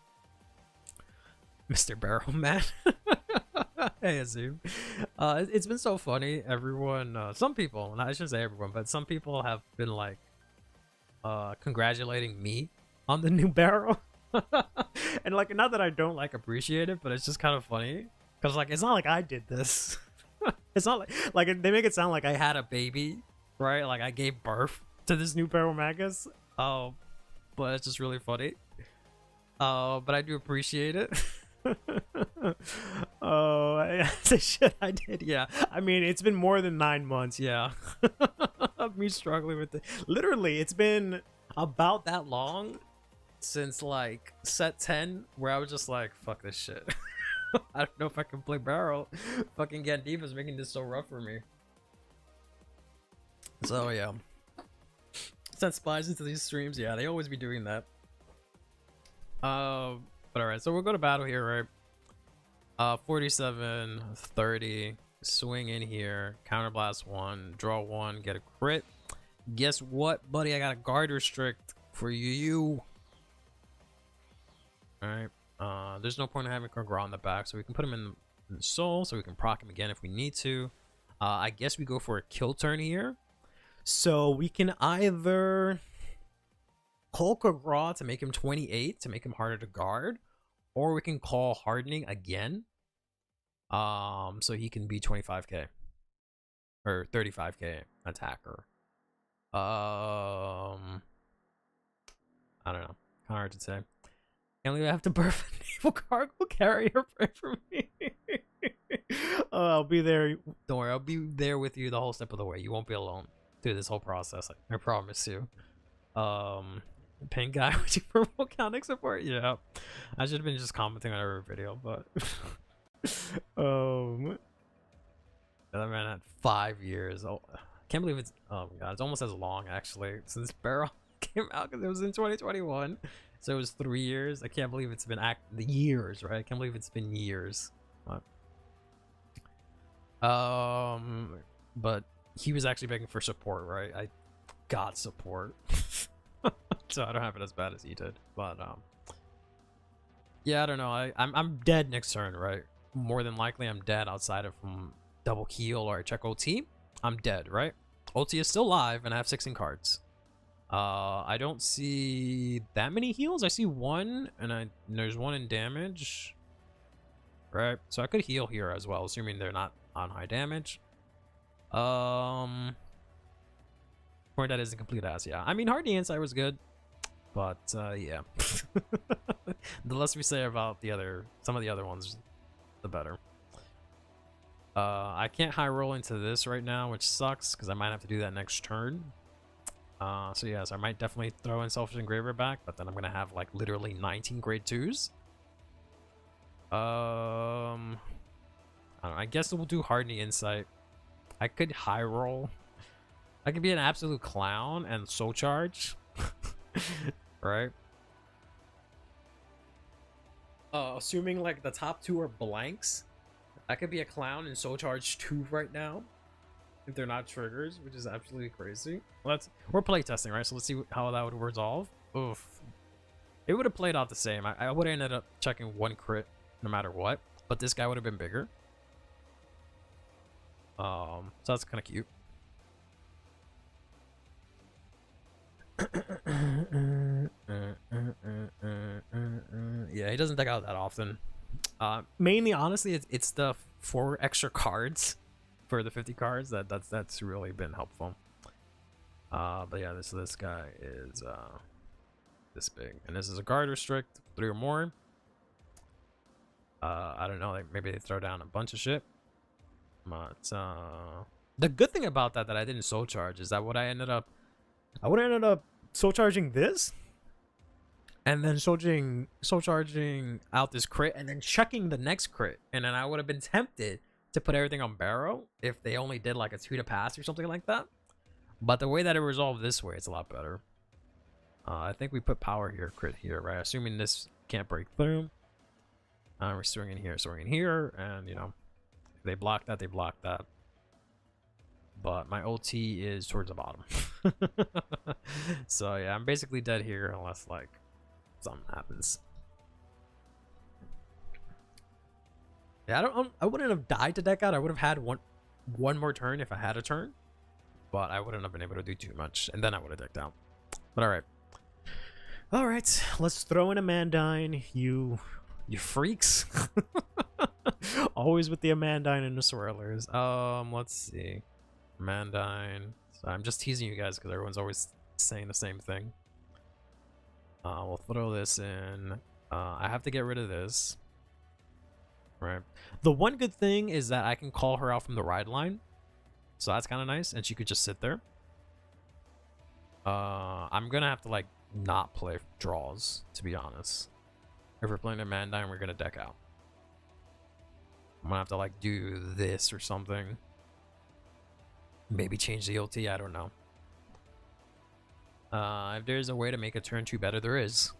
Mr. Baro man. Hey Azim. It's been so funny. Everyone, some people, I shouldn't say everyone, but some people have been like congratulating me on the new Baro. And like, not that I don't like appreciate it, but it's just kind of funny because like it's not like I did this. It's not like they make it sound like I had a baby, right? Like I gave birth to this new Baro Magus. But it's just really funny. But I do appreciate it. Oh, shit, I did. Yeah, I mean, it's been more than 9 months. Yeah, of me struggling with it. Literally, it's been about that long since like set 10, where I was just like, "Fuck this shit." I don't know if I can play Baro. Fucking Gandiva's making this so rough for me. So yeah, send spies into these streams. Yeah, they always be doing that. But all right, so we'll go to battle here, right? 47, 30, swing in here, counterblast 1, draw 1, get a crit. Guess what, buddy? I got a guard restrict for you. All right. There's no point in having Kog'Ra on the back, so we can put him in the soul, so we can proc him again if we need to. I guess we go for a kill turn here. So we can either call Kog'Ra to make him 28 to make him harder to guard, or we can call hardening again, so he can be 25k or 35k attacker. I don't know, kind of hard to say. Can't believe I have to birth a naval cargo carrier. Pray for me. Oh, I'll be there. Don't worry, I'll be there with you the whole step of the way. You won't be alone through this whole process. I promise you. Pink guy with your volcanic support. Yeah, I should have been just commenting on every video, but that man had 5 years. Oh, I can't believe it's, oh my god, it's almost as long actually since Baro came out, because it was in 2021, so it was 3 years. I can't believe it's been the years, right? I can't believe it's been years. But he was actually begging for support, right? I got support. So I don't have it as bad as he did, but yeah, I don't know. I'm dead next turn, right? More than likely I'm dead outside of double heal or check OT. I'm dead, right? OT is still live and I have 16 cards. I don't see that many heals. I see one, and there's one in damage, right? So I could heal here as well, assuming they're not on high damage. Point that isn't complete ass. Yeah, I mean, Hardy Insight was good, but yeah. The less we say about some of the other ones, the better. I can't high roll into this right now, which sucks because I might have to do that next turn. So yes, I might definitely throw in Selfish Engraver back, but then I'm gonna have like literally 19 grade 2s. I don't know, I guess we'll do Hardy Insight. I could high roll. I could be an absolute clown and soul charge. Right? Assuming like the top 2 are blanks, I could be a clown and soul charge 2 right now if they're not triggers, which is absolutely crazy. Well, we're playtesting, right? So let's see how that would resolve. Oof. It would have played out the same. I would have ended up checking 1 crit no matter what, but this guy would have been bigger. So that's kind of cute. Yeah, he doesn't deck out that often. Mainly, honestly, it's the 4 extra cards for the 50 cards that's really been helpful. But yeah, this guy is this big, and this is a guard restrict 3 or more. I don't know, like maybe they throw down a bunch of shit. But the good thing about that I didn't soul charge is that I would have ended up soul charging this, and then soul charging out this crit, and then checking the next crit, and then I would have been tempted to put everything on Baro if they only did like a 2 to pass or something like that. But the way that it resolved this way, it's a lot better. I think we put power here, crit here, right? Assuming this can't break through. We're storing in here, and you know, if they block that, they block that. But my ulti is towards the bottom. So yeah, I'm basically dead here unless like something happens. Yeah, I wouldn't have died to deck out. I would have had one more turn if I had a turn, but I wouldn't have been able to do too much, and then I would have decked out. But all right, let's throw in a Amandine. You freaks. Always with the Amandine and the swirlers. Let's see. Amandine. So I'm just teasing you guys because everyone's always saying the same thing. We'll throw this in. I have to get rid of this. Right. The one good thing is that I can call her out from the ride line. So that's kind of nice. And she could just sit there. I'm going to have to like not play draws, to be honest. If we're playing a Amandine, we're going to deck out. I'm going to have to like do this or something. Maybe change the ulti, I don't know. If there's a way to make a turn 2 better, there is.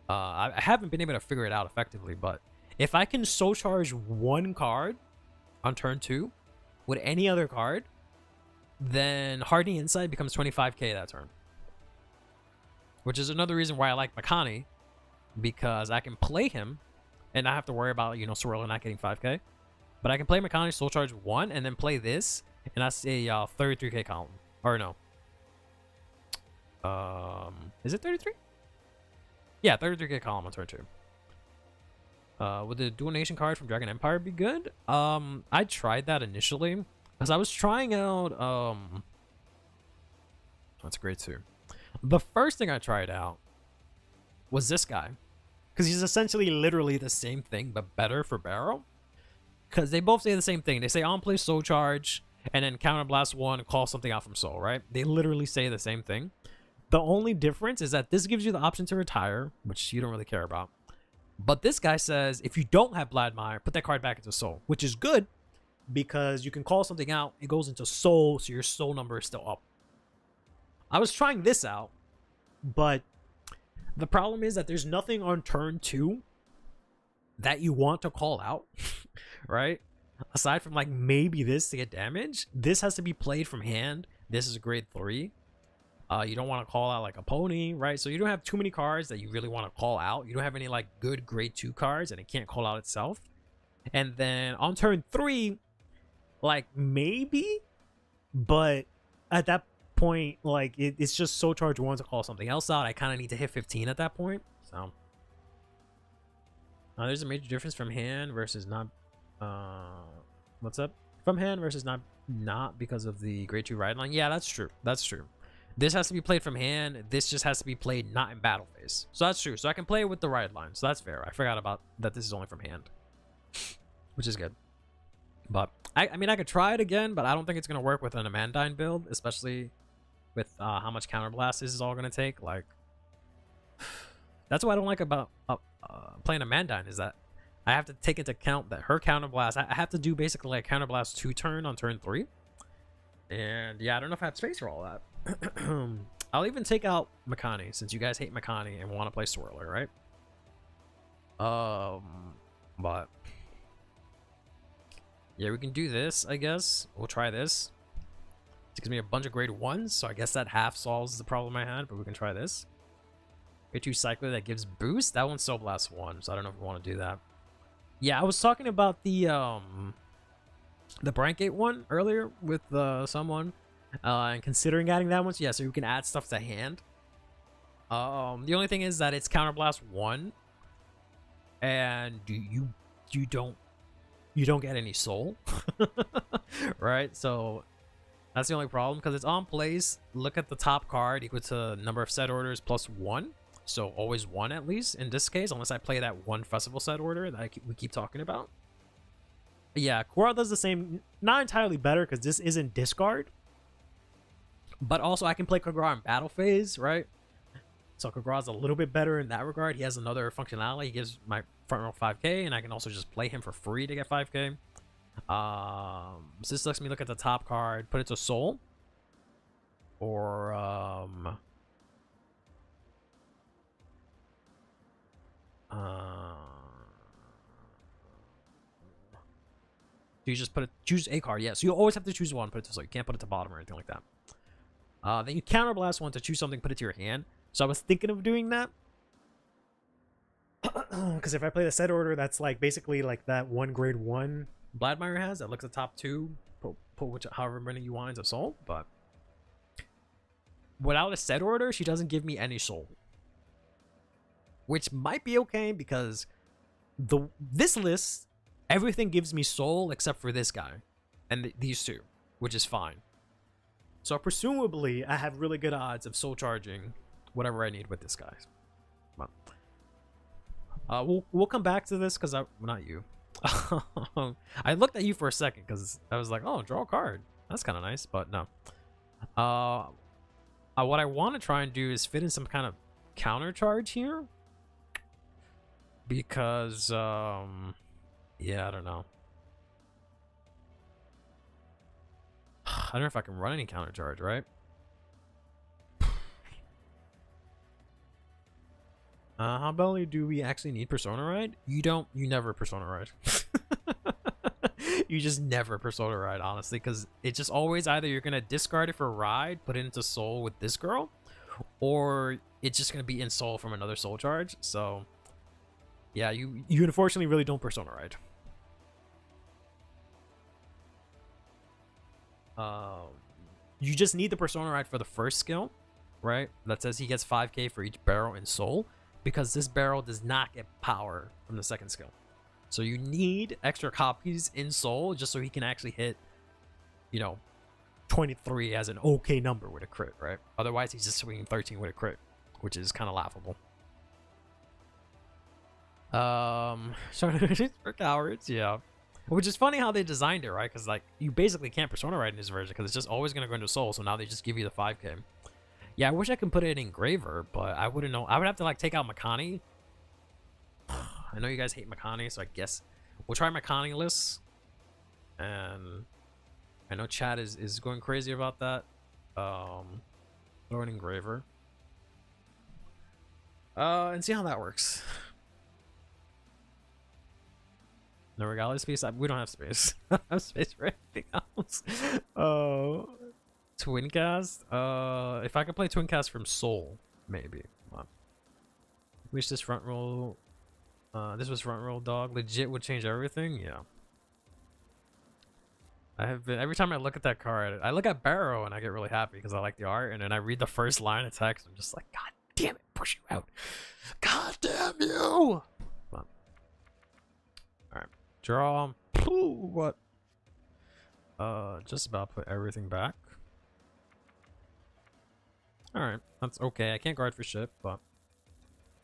I haven't been able to figure it out effectively, but if I can soul charge 1 card on turn 2 with any other card, then Hardy Insight becomes 25k that turn. Which is another reason why I like Makani, because I can play him and not have to worry about, you know, Swirler not getting 5k. But I can play Makani, soul charge 1, and then play this, and that's a 33k column. Or no. Is it 33? Yeah, 33k column on turn 2. Would the Dual Nation card from Dragon Empire be good? I tried that initially because I was trying out that's great too. The first thing I tried out was this guy, because he's essentially literally the same thing but better for Baro, because they both say the same thing. They say on play soul charge and then counterblast 1 and call something out from soul, right? They literally say the same thing. The only difference is that this gives you the option to retire, which you don't really care about. But this guy says, if you don't have Bladmire, put that card back into soul, which is good because you can call something out. It goes into soul, so your soul number is still up. I was trying this out, but the problem is that there's nothing on turn 2 that you want to call out, right? Aside from like maybe this to get damage. This has to be played from hand. This is a grade 3. You don't want to call out like a pony, right? So you don't have too many cards that you really want to call out. You don't have any like good grade 2 cards, and it can't call out itself. And then on turn 3, like maybe, but at that point, like it's just soul charge 1 to call something else out. I kind of need to hit 15 at that point. So there's a major difference from hand versus not. What's up? From hand versus not because of the grade 2 ride line. Yeah, that's true. That's true. This has to be played from hand. This just has to be played not in battle phase. So that's true. So I can play it with the ride line. So that's fair. I forgot about that. This is only from hand, which is good. But I mean, I could try it again, but I don't think it's going to work with an Amandine build, especially with how much counterblast this is all going to take. Like, that's what I don't like about playing Amandine, is that I have to take into account that her counterblast, I have to do basically like counterblast 2 turn on turn 3. And yeah, I don't know if I have space for all that. I'll even take out Makani, since you guys hate Makani and want to play Swirler, right? But yeah, we can do this, I guess. We'll try this. It gives me a bunch of grade 1s, so I guess that half solves the problem I had, but we can try this. Grade 2 Cycler that gives boost. That one's Soul Blast 1, so I don't know if we want to do that. Yeah, I was talking about the Brankgate one earlier with someone, and considering adding that one. So yeah, so you can add stuff to hand. The only thing is that it's Counterblast 1, and you you don't get any soul. Right? So that's the only problem, because it's on place. Look at the top card equal to number of set orders plus 1. So always 1 at least in this case, unless I play that one festival set order that we keep talking about. Yeah, Quora does the same, not entirely better because this isn't discard. But also I can play Kagura in battle phase, right? So Kagura's a little bit better in that regard. He has another functionality. He gives my front row 5k, and I can also just play him for free to get 5k. So this lets me look at the top card, put it to soul. Or you just choose a card. Yeah, so you always have to choose one, put it to soul. You can't put it to bottom or anything like that. Then you counterblast one to choose something, put it to your hand. So I was thinking of doing that. Because if I play the set order, that's like basically like that one grade 1 Bladmire has that looks at top 2, put however many you want into soul. But without a set order, she doesn't give me any soul. Which might be okay, because this list, everything gives me soul except for this guy and these two, which is fine. So presumably, I have really good odds of soul charging whatever I need with this guy. We'll come back to this because not you. I looked at you for a second because I was like, oh, draw a card. That's kind of nice, but no. What I want to try and do is fit in some kind of counter charge here. Because, yeah, I don't know. I don't know if I can run any counter charge, right? How badly do we actually need Persona Ride? You never Persona Ride. You just never Persona Ride, honestly, because it's just always either you're going to discard it for Ride, put it into Soul with this girl, or it's just going to be in Soul from another Soul Charge. So, yeah, you unfortunately really don't Persona Ride. You just need the Persona Ride for the first skill, right? That says he gets 5k for each Baro in Soul, because this Baro does not get power from the second skill. So you need extra copies in Soul just so he can actually hit, 23 as an okay number with a crit, right? Otherwise, he's just swinging 13 with a crit, which is kind of laughable. For cowards, yeah. Which is funny how they designed it, right? Because, like, you basically can't Persona Ride in this version because it's just always going to go into Soul, so now they just give you the 5k. Yeah, I wish I could put it in Engraver, but I wouldn't know. I would have to, like, take out Makani. I know you guys hate Makani, so I guess we'll try Makani lists. And I know chat is going crazy about that. Throw an Engraver. And see how that works. No regalia space? We don't have space. I don't have space for anything else. Twin cast? If I could play Twin cast from Soul, maybe. Wish this front roll. This was front roll dog. Legit would change everything? Yeah. I have been, every time I look at that card, I look at Baro and I get really happy because I like the art, and then I read the first line of text, I'm just like, God damn it, push you out. God damn you! Alright. Draw. Ooh, what? Just about put everything back. Alright, that's okay. I can't guard for shit, but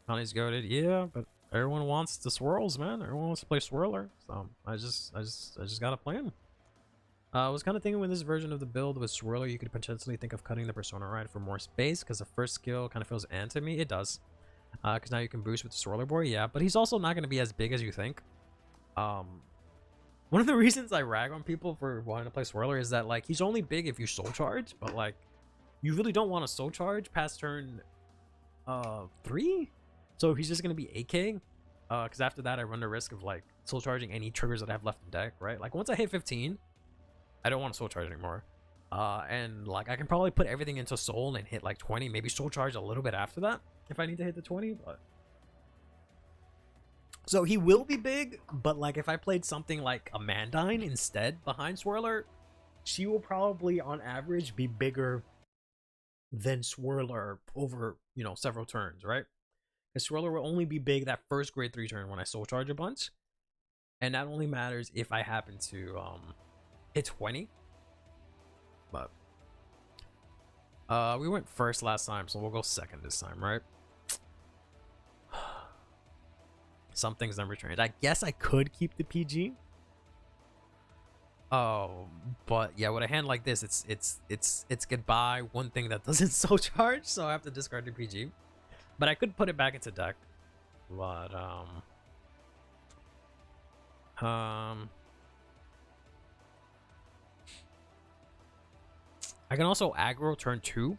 Connie's goated. Yeah, but everyone wants the swirls, man. Everyone wants to play swirler, so I just gotta play him. I was kind of thinking with this version of the build with swirler, you could potentially think of cutting the Persona Ride for more space, because the first skill kind of feels to me. It does, because now you can boost with the swirler boy. Yeah, but he's also not going to be as big as you think. One of the reasons I rag on people for wanting to play swirler is that, like, he's only big if you soul charge, but, like, you really don't want to soul charge past turn 3. So he's just gonna be 8k, because after that I run the risk of, like, soul charging any triggers that I have left in deck, right? Like, once I hit 15, I don't want to soul charge anymore, and, like, I can probably put everything into soul and hit like 20, maybe soul charge a little bit after that if I need to hit the 20. But so he will be big, but, like, if I played something like a Mandine instead behind Swirler, she will probably on average be bigger than Swirler over, several turns, right? Because Swirler will only be big that first grade 3 turn when I soul charge a bunch. And that only matters if I happen to hit 20. But we went first last time, so we'll go second this time, right? Some things never change. I guess I could keep the PG. Oh, but yeah, with a hand like this, it's goodbye. One thing that doesn't soul charge, so I have to discard the PG. But I could put it back into deck. But I can also aggro turn 2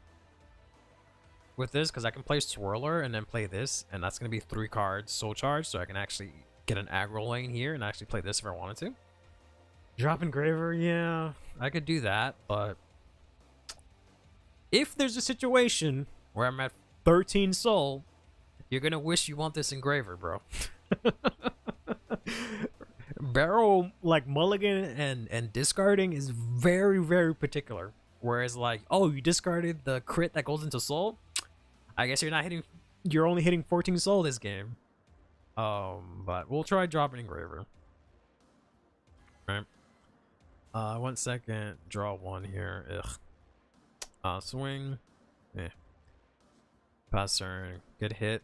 with this, because I can play Swirler and then play this, and that's going to be 3 cards soul charge, so I can actually get an aggro lane here and actually play this if I wanted to. Drop Engraver, yeah, I could do that, but if there's a situation where I'm at 13 soul, you're going to wish you want this Engraver, bro. Baro, like, mulligan and discarding is very, very particular. Whereas, like, oh, you discarded the crit that goes into soul? I guess you're only hitting 14 soul this game. But we'll try dropping Engraver. Right. 1 second, draw 1 here. Ugh. Swing. Pass turn. Good hit.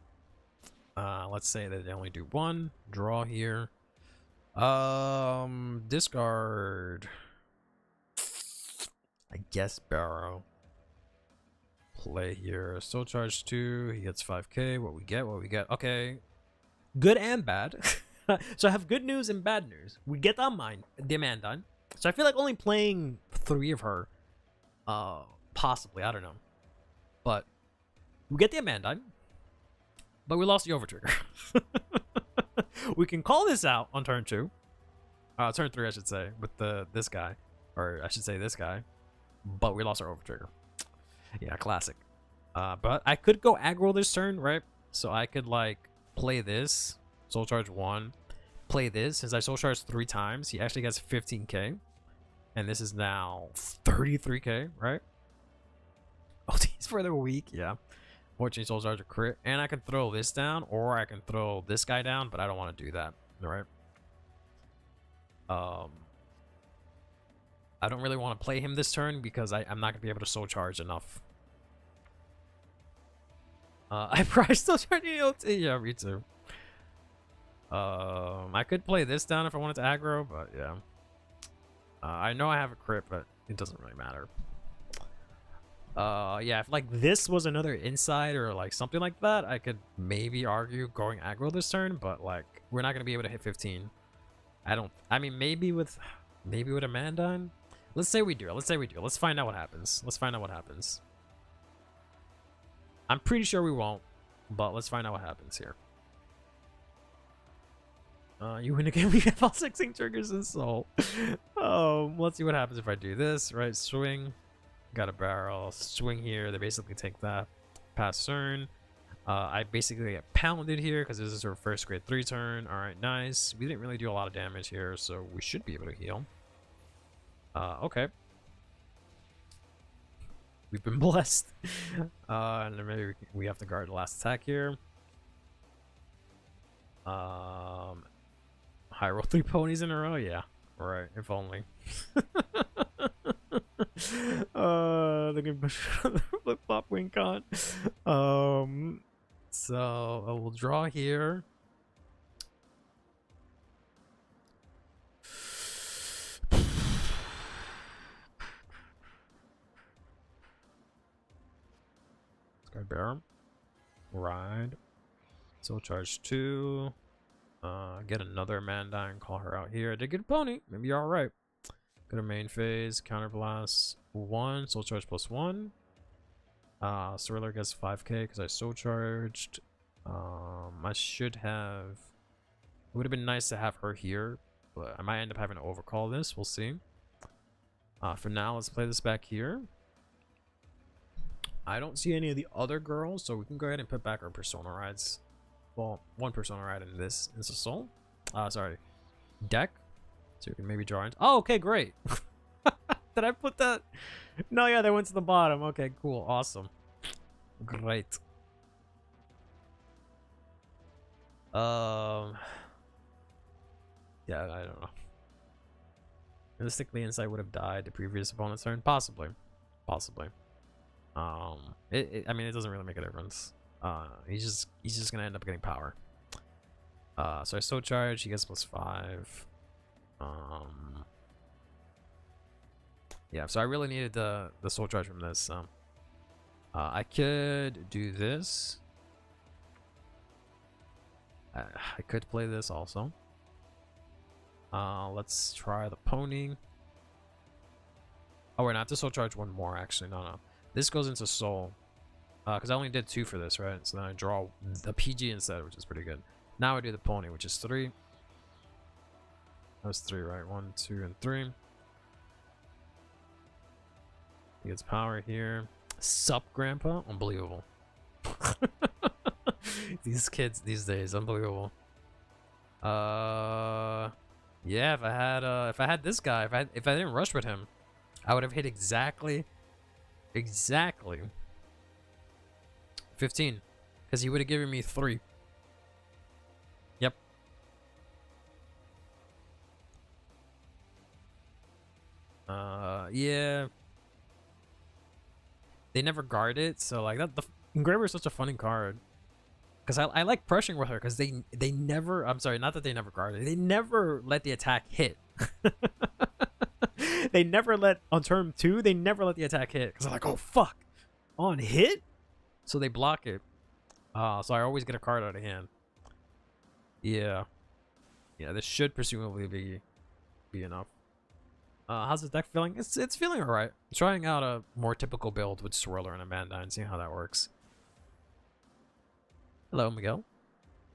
Let's say that they only do 1. Draw here. Discard. I guess Baro. Play here. Soul charge 2. He gets 5k. What we get? Okay. Good and bad. So I have good news and bad news. We get the Amandine. So I feel like only playing 3 of her. Possibly. I don't know. But we get the Amandine. But we lost the Overtrigger. We can call this out on turn 2. Turn 3, I should say, with this guy. Or I should say this guy. But we lost our Overtrigger. Yeah, classic. But I could go aggro this turn, right? So I could, like, play this. Soul Charge 1. Play this. Since I Soul Charge 3 times, he actually gets 15k. And this is now 33k, right? Oh, he's further weak, yeah. 14 Soul Charge a crit. And I can throw this down, or I can throw this guy down, but I don't want to do that, right? I don't really want to play him this turn because I'm not going to be able to soul charge enough. I probably still charge EOT. Yeah, me too. I could play this down if I wanted to aggro, but yeah. I know I have a crit, but it doesn't really matter. Yeah, if like this was another inside or like something like that, I could maybe argue going aggro this turn, but like we're not going to be able to hit 15. I mean, maybe with Amandine. Let's say we do. Let's find out what happens. I'm pretty sure we won't, but let's find out what happens here. You win again. We have all 16 triggers in soul. Let's see what happens if I do this. Right, swing. Got a barrel. Swing here. They basically take that. Pass turn. I basically get pounded here because this is her first grade 3 turn. All right, nice. We didn't really do a lot of damage here, so we should be able to heal. Okay. We've been blessed. And then maybe we have to guard the last attack here. High roll 3 ponies in a row? Yeah. Right, if only. They can push flip flop wing con. So we'll draw here. Discard Baro. Ride. Soul charge 2. Get another Amandine, call her out here. Did get a pony. Maybe you're alright. Go to main phase, counterblast 1, soul charge +1. Swirler gets 5k because I soul charged. I should have. It would have been nice to have her here, but I might end up having to overcall this. We'll see. For now, let's play this back here. I don't see any of the other girls, so we can go ahead and put back our persona rides. Well, one persona ride in this is a soul. Sorry, deck. So we can maybe draw into. Oh, okay, great. Did I put that? No, yeah, they went to the bottom. Okay, cool, awesome, great. Yeah, I don't know. Realistically, Insight would have died the previous opponent's turn. Possibly. Possibly. I mean, it doesn't really make a difference. He's just gonna end up getting power. So I Soul Charge, he gets +5. Yeah, so I really needed the Soul Charge from this. So I could do this. I could play this also. Let's try the pony. Oh wait, I have to Soul Charge one more actually. No. This goes into Soul. Because I only did 2 for this, right? So then I draw the PG instead, which is pretty good. Now I do the pony, which is 3. That was 3, right? 1, 2, and 3. He gets power here. Sup, Grandpa? Unbelievable. These kids these days, unbelievable. Yeah, if I had this guy, if I didn't rush with him, I would have hit exactly 15, because he would have given me 3. Yep. Yeah. They never guard it, so like that. The Engraver is such a funny card. Because I like pressuring with her, because they never. I'm sorry, not that they never guard it. They never let the attack hit. They never let on turn 2. They never let the attack hit, because they're like, oh fuck, on hit. So they block it. So I always get a card out of hand. Yeah. Yeah, this should presumably be enough. How's the deck feeling? It's feeling alright. Trying out a more typical build with Swirler and a Mandine, seeing how that works. Hello, Miguel.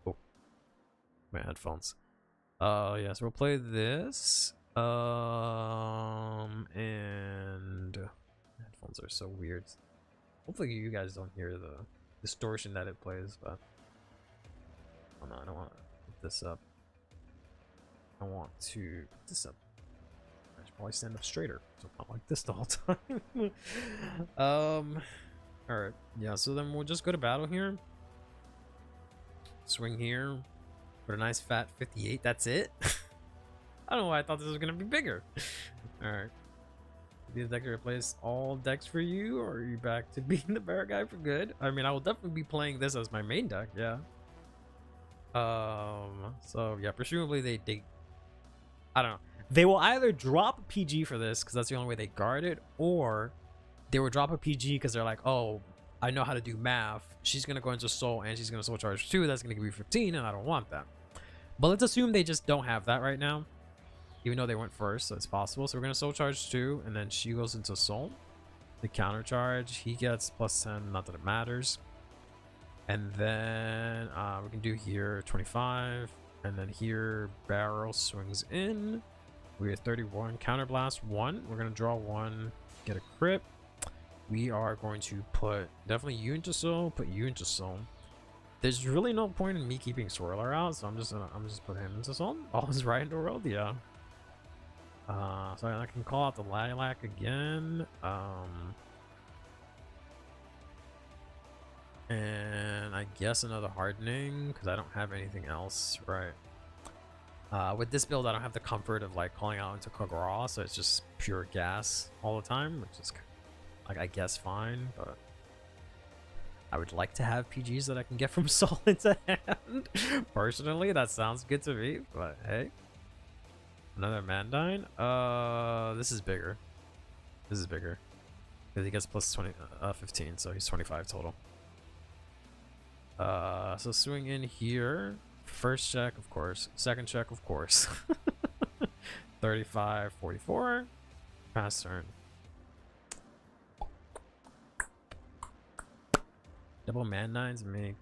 Oh, my headphones. Yeah, so we'll play this. And headphones are so weird. Hopefully you guys don't hear the distortion that it plays, but oh no, I don't want to put this up. I want to put this up. I should probably stand up straighter, so not like this the whole time. Alright, yeah, so then we'll just go to battle here. Swing here. Put a nice fat 58, that's it? I don't know why I thought this was gonna be bigger. Alright. Be the deck to replace all decks for you, or are you back to being the Baro guy for good? I mean, I will definitely be playing this as my main deck, yeah. So yeah, presumably they I don't know. They will either drop a PG for this because that's the only way they guard it, or they will drop a PG because they're like, oh, I know how to do math. She's gonna go into Soul and she's gonna Soul Charge 2. That's gonna give me 15, and I don't want that. But let's assume they just don't have that right now, even though they went first, so it's possible. So we're gonna Soul Charge 2, and then she goes into Soul. The counter charge, he gets +10, not that it matters. And then we can do here 25, and then here Baro swings in. We have 31, counterblast 1. We're gonna draw 1, get a crit. We are going to put definitely you into Soul, put you into Soul. There's really no point in me keeping Swirler out, so I'm just put him into Soul. All is right in the world, yeah. So I can call out the Lilac again. And I guess another Hardening, because I don't have anything else, right? With this build, I don't have the comfort of like calling out into Kagura, so it's just pure gas all the time, which is like, I guess fine, but I would like to have PGs that I can get from Soul into hand. Personally, that sounds good to me, but hey. Another Mandine? This is bigger. This is bigger. Because he gets +15, so he's 25 total. So swing in here. First check, of course. Second check, of course. 35, 44. Pass turn. Double Mandines make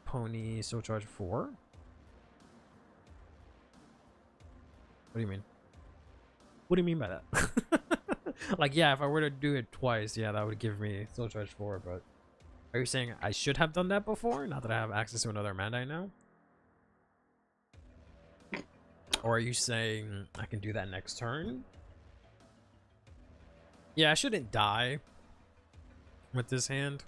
Pony Soul Charge 4. What do you mean? What do you mean by that? Like, yeah, if I were to do it twice, yeah, that would give me Soul Charge 4, but are you saying I should have done that before, now that I have access to another Mandine now? Or are you saying I can do that next turn? Yeah, I shouldn't die with this hand.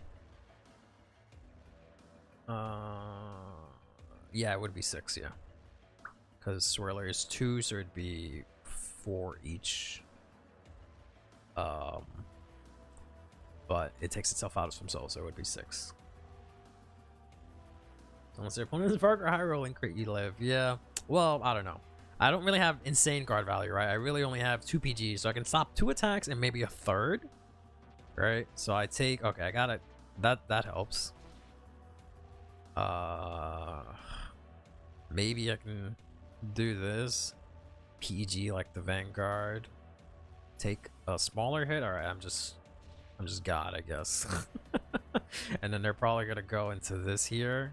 Yeah, it would be 6, yeah. because Swirler is 2, so it'd be 4 each. But it takes itself out of some souls, so it would be 6. Unless your opponent is Varg or high roll and crit, you live. Yeah. Well, I don't know. I don't really have insane guard value, right? I really only have 2 PGs, so I can stop 2 attacks and maybe a third. Right? So I take, okay, I got it. That helps. Maybe I can do this. PG like the Vanguard. Take a smaller hit. Alright, I'm just God, I guess. And then they're probably gonna go into this here.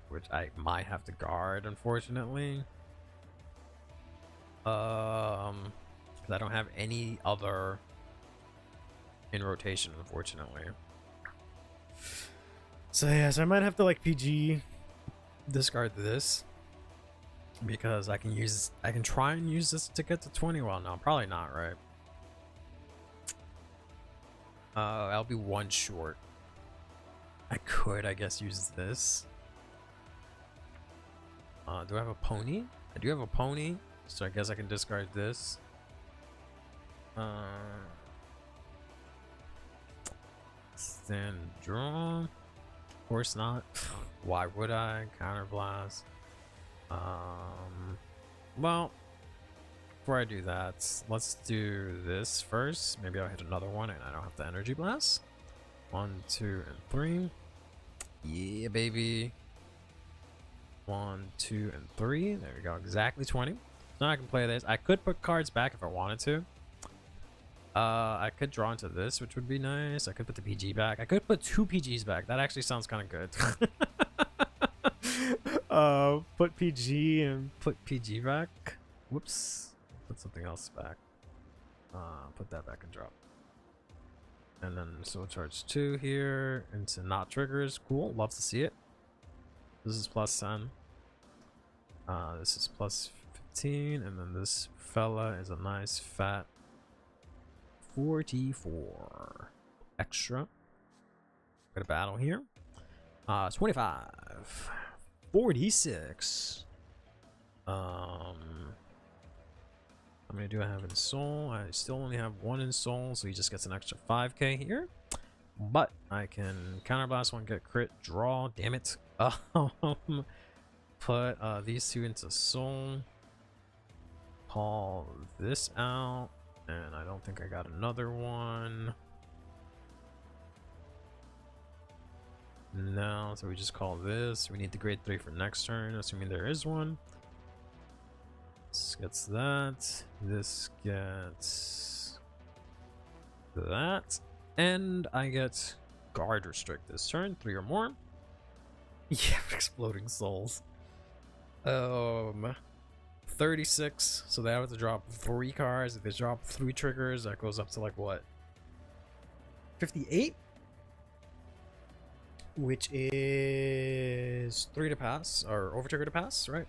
Which I might have to guard, unfortunately. Because I don't have any other in rotation, unfortunately. So yeah, so I might have to like PG discard this. Because I can try and use this to get to 20. Well, no, probably not, right? I'll be 1 short. I could, I guess, use this. Do I have a pony? I do have a pony, so I guess I can discard this. Stand draw. Of course not. Why would I? Counterblast. Well, before I do that, let's do this first. Maybe I'll hit another one and I don't have to energy blast. 1, 2, and 3. Yeah, baby. 1, 2, and 3. There we go. Exactly 20. So now I can play this. I could put cards back if I wanted to. I could draw into this, which would be nice. I could put the PG back. I could put 2 PGs back. That actually sounds kind of good. Put PG and put PG back. Whoops. Put something else back. Put that back and drop. And then Soul Charge 2 here into not triggers. Cool. Love to see it. This is plus 10. This is plus 15. And then this fella is a nice fat 44 extra. Got a battle here. 25. 46. How many do I have in soul? I still only have 1 in soul, so he just gets an extra 5k here. But I can counterblast 1, get crit, draw. Damn it. Put these 2 into soul. Call this out, and I don't think I got another one. No, so we just call this. We need the grade 3 for next turn, assuming there is one. This gets that. This gets that. And I get guard restrict this turn, 3 or more. Yeah, exploding souls. 36. So they have to drop 3 cards. If they drop 3 triggers, that goes up to like what? 58? Which is 3 to pass, or over trigger to pass, right?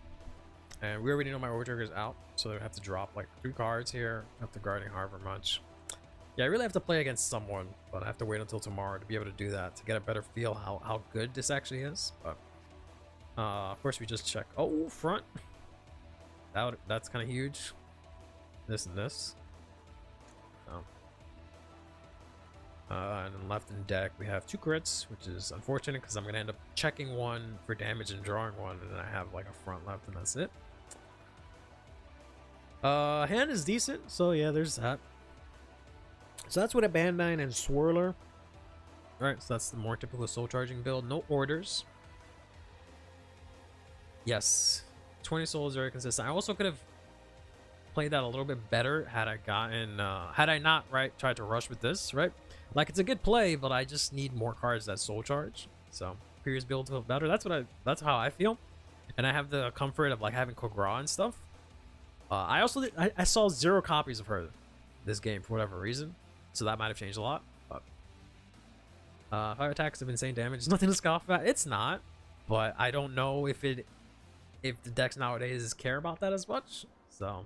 And we already know my over trigger is out, so I have to drop like 2 cards here after guarding however much. Yeah, I really have to play against someone, but I have to wait until tomorrow to be able to do that, to get a better feel how good this actually is. But of course we just check. Oh, front. That's kind of huge. This and this. And then left in deck we have 2 crits, which is unfortunate because I'm gonna end up checking 1 for damage and drawing 1, and then I have like a front left, and that's it. Hand is decent, so yeah, there's that. So that's with a Bandine and Swirler. Alright, so that's the more typical soul charging build. No orders. Yes, 20 souls, very consistent. I also could have played that a little bit better had I gotten had I not tried to rush with this, right? Like, it's a good play, but I just need more cards that soul charge. So previous build feel better. That's how I feel. And I have the comfort of like having Kogra and stuff. I saw 0 copies of her this game for whatever reason, so that might have changed a lot. But 5 attacks of insane damage is nothing to scoff at. It's not, but I don't know if the decks nowadays care about that as much. So,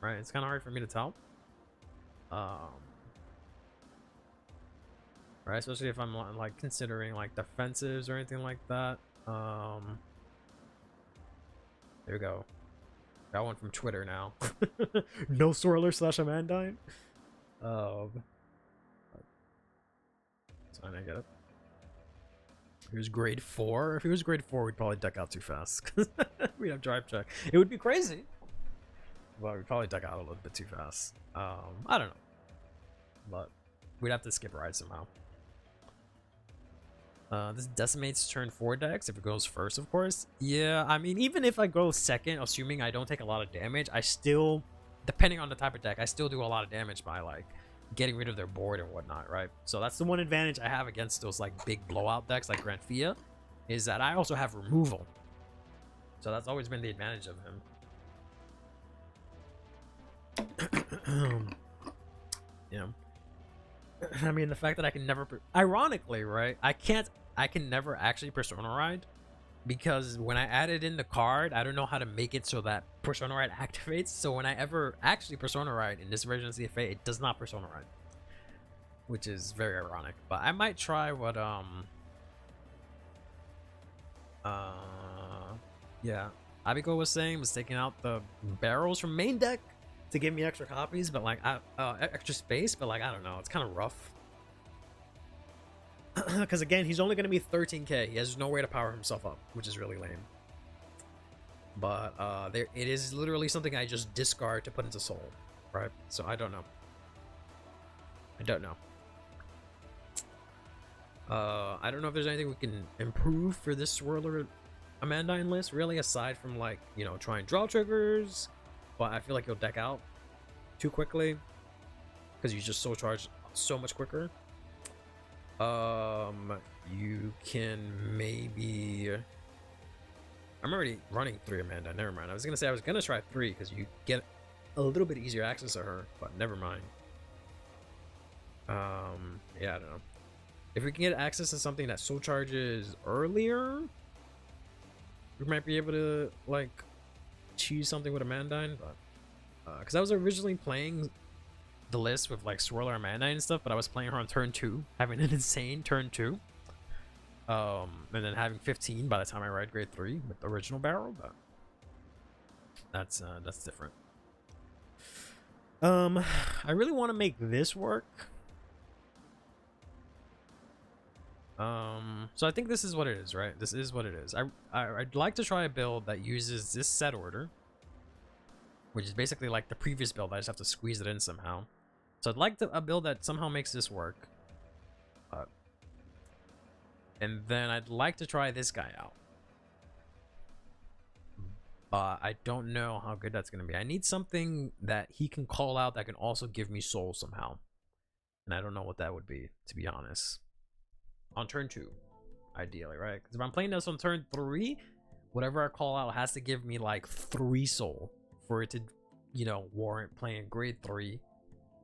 right, it's kind of hard for me to tell. Right, especially if I'm like considering like defensives or anything like that. There we go. Got one from Twitter now. No swirler slash Amandine. So I get it. Here's grade 4. If he was grade 4, we'd probably duck out too fast. We'd have drive check. It would be crazy. But we'd probably duck out a little bit too fast. I don't know. But we'd have to skip ride somehow. This decimates turn 4 decks if it goes first, of course. Yeah, I mean, even if I go second, assuming I don't take a lot of damage, I still, depending on the type of deck, I still do a lot of damage by like getting rid of their board and whatnot, right? So that's the one advantage I have against those like big blowout decks like Grand Fia, is that I also have removal. So that's always been the advantage of him. You know, I mean, the fact that I can never, ironically, right? I can never actually Persona Ride, because when I added in the card, I don't know how to make it so that Persona Ride activates. So when I ever actually Persona Ride in this version of CFA, it does not Persona Ride, which is very ironic. But I might try what yeah, Abiko was saying, was taking out the barrels from main deck to give me extra copies, but like extra space, but like I don't know, it's kind of rough. Because again, he's only going to be 13k. He has no way to power himself up, which is really lame. But it is literally something I just discard to put into Soul, right? So I don't know. I don't know if there's anything we can improve for this Swirler Amandine list, really, aside from like, you know, trying draw triggers. But I feel like you'll deck out too quickly because you just soul charge so much quicker. You can maybe, I'm already running 3 Amanda, never mind. I was gonna try 3 because you get a little bit easier access to her, but never mind. Yeah, I don't know. If we can get access to something that soul charges earlier, we might be able to like choose something with Amandine, but because I was originally playing the list with like Swirler Amandine and stuff, but I was playing her on turn 2, having an insane turn 2, and then having 15 by the time I ride grade 3 with the original Baro, but that's different. I really want to make this work. So I think this is what it is, right? This is what it is. I'd like to try a build that uses this set order, which is basically like the previous build. I just have to squeeze it in somehow. So I'd like a build that somehow makes this work. And then I'd like to try this guy out. But I don't know how good that's going to be. I need something that he can call out that can also give me soul somehow. And I don't know what that would be, to be honest. On turn 2, ideally, right? Because if I'm playing this on turn 3, whatever I call out has to give me like 3 soul for it to, you know, warrant playing grade 3.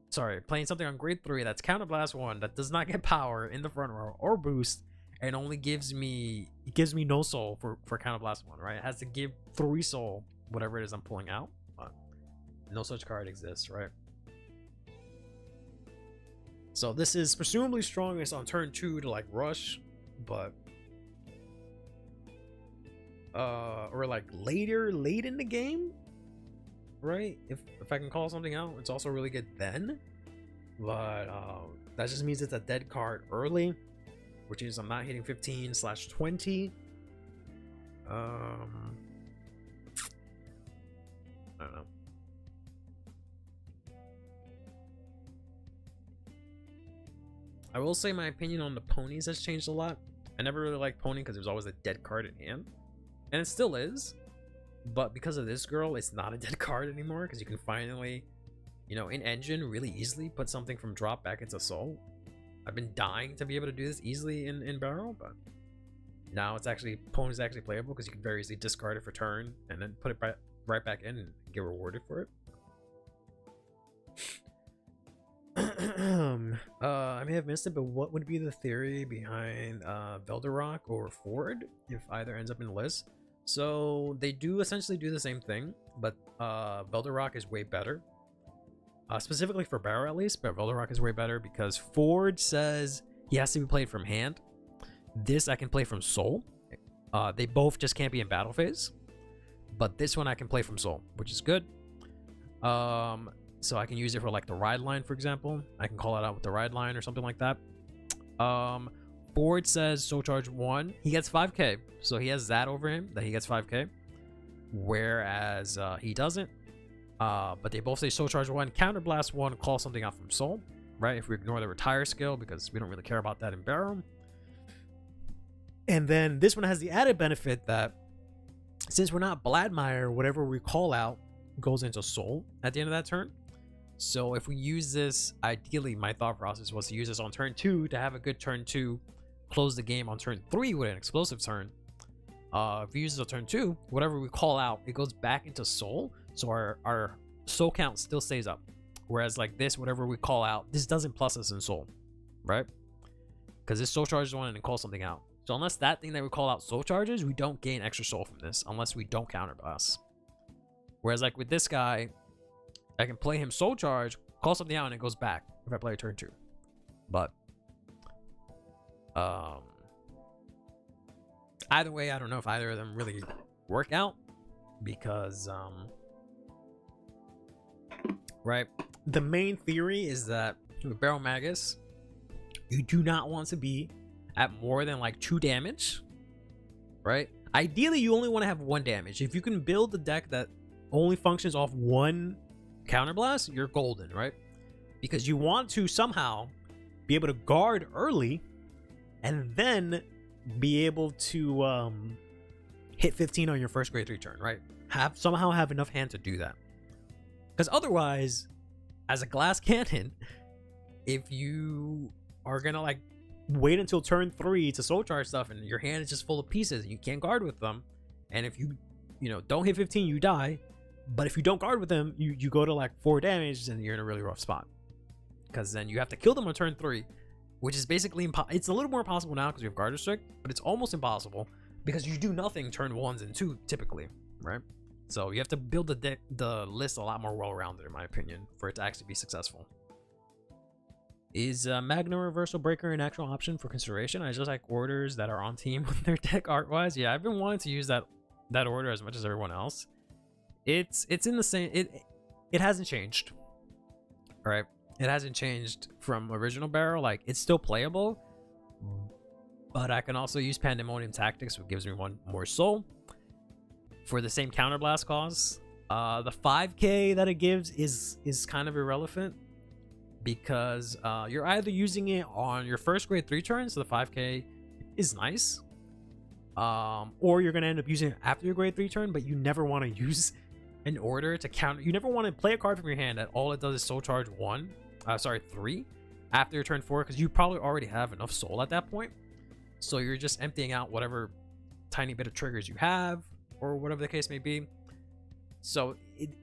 Sorry, playing something on grade 3 that's Counterblast 1 that does not get power in the front row or boost, and only gives me no soul for Counterblast 1, right? It has to give 3 soul, whatever it is I'm pulling out. But no such card exists, right? So this is presumably strongest on turn 2 to like rush, but or like late in the game, right? If I can call something out, it's also really good then. But that just means it's a dead card early, which is I'm not hitting 15/20. I don't know. I will say my opinion on the ponies has changed a lot. I never really liked pony because there's always a dead card in hand, and it still is. But because of this girl, it's not a dead card anymore because you can finally, you know, in engine really easily put something from drop back into soul. I've been dying to be able to do this easily in Baro, but now it's actually, pony's actually playable because you can very easily discard it for turn and then put it right back in and get rewarded for it. I may have missed it, but what would be the theory behind Velderock or Ford if either ends up in the list? So they do essentially do the same thing, but Velderock is way better. Specifically for Baro at least, but Velderock is way better because Ford says he has to be played from hand. This I can play from soul. They both just can't be in battle phase. but this one I can play from soul, which is good. So I can use it for like the ride line, for example. I can call it out with the ride line or something like that. Ford says soul charge 1, he gets 5k, so he has that over him, that he gets 5k, whereas he doesn't. But they both say soul charge 1, counter blast 1, call something out from soul, right? If we ignore the retire skill, because we don't really care about that in Baro. And then this one has the added benefit that since we're not Bladmire, whatever we call out goes into soul at the end of that turn. So if we use this, ideally my thought process was to use this on turn 2 to have a good turn 2, close the game on turn 3 with an explosive turn. If we use this on turn 2, whatever we call out, it goes back into soul, so our soul count still stays up. Whereas like this, whatever we call out, this doesn't plus us in soul, right? Because this soul charges 1 and it calls something out. So unless that thing that we call out soul charges, we don't gain extra soul from this unless we don't counterblast. Whereas like with this guy, I can play him soul charge, call something out, and it goes back if I play a turn 2. But either way, I don't know if either of them really work out, because right, the main theory is that with Baro Magus, you do not want to be at more than like 2 damage, right? Ideally you only want to have 1 damage. If you can build a deck that only functions off 1 counterblast, you're golden, right? Because you want to somehow be able to guard early and then be able to hit 15 on your first grade 3 turn, right? Somehow have enough hand to do that. Because otherwise, as a glass cannon, if you are gonna like wait until turn 3 to soul charge stuff and your hand is just full of pieces and you can't guard with them, and if you don't hit 15, you die. But if you don't guard with them, you go to like 4 damage and you're in a really rough spot, because then you have to kill them on turn 3, which is basically it's a little more possible now because we have guard restrict, but it's almost impossible because you do nothing turn 1s and 2 typically, right? So you have to build the list a lot more well-rounded, in my opinion, for it to actually be successful. Is Magna Reversal Breaker an actual option for consideration? I just like orders that are on team with their deck art-wise. Yeah, I've been wanting to use that order as much as everyone else. It's in the same, it hasn't changed. All right, it hasn't changed from original Baro. Like, it's still playable, but I can also use Pandemonium Tactics, which gives me 1 more soul for the same counterblast cost. The 5k that it gives is kind of irrelevant, because you're either using it on your first grade 3 turn, so the 5k is nice, or you're gonna end up using it after your grade 3 turn, but you never want to use an order to counter. You never want to play a card from your hand that all it does is soul charge 3 after your turn 4, because you probably already have enough soul at that point, so you're just emptying out whatever tiny bit of triggers you have, or whatever the case may be. So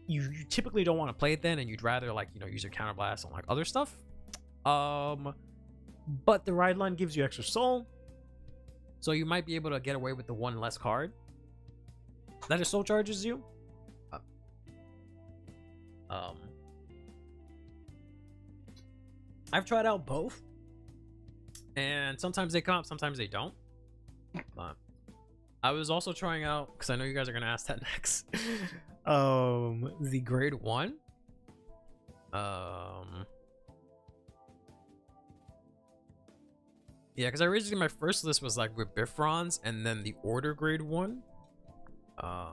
you typically don't want to play it then, and you'd rather like use your counterblast on like other stuff. But the ride line gives you extra soul, so you might be able to get away with the 1 less card that it soul charges you. I've tried out both, and sometimes they come up, sometimes they don't. But I was also trying out, because I know you guys are gonna ask that next, the grade 1. Yeah, because originally my first list was like with Bifrons and then the order grade 1. Where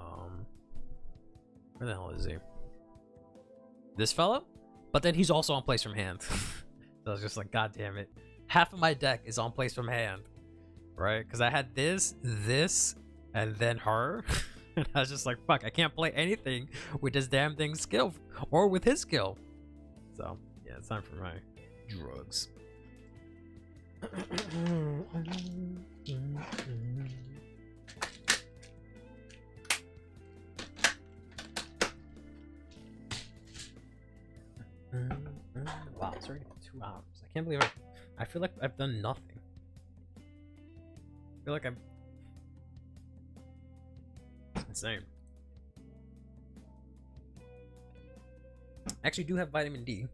the hell is he? This fella? But then he's also on place from hand. So I was just like, god damn it. Half of my deck is on place from hand, right? Because I had this, and then her. And I was just like, fuck, I can't play anything with this damn thing's skill, or with his skill. So, yeah, it's time for my drugs. Wow, it's already been 2 hours. I can't believe I feel like I've done nothing. I feel like I'm... It's insane. I actually do have vitamin D.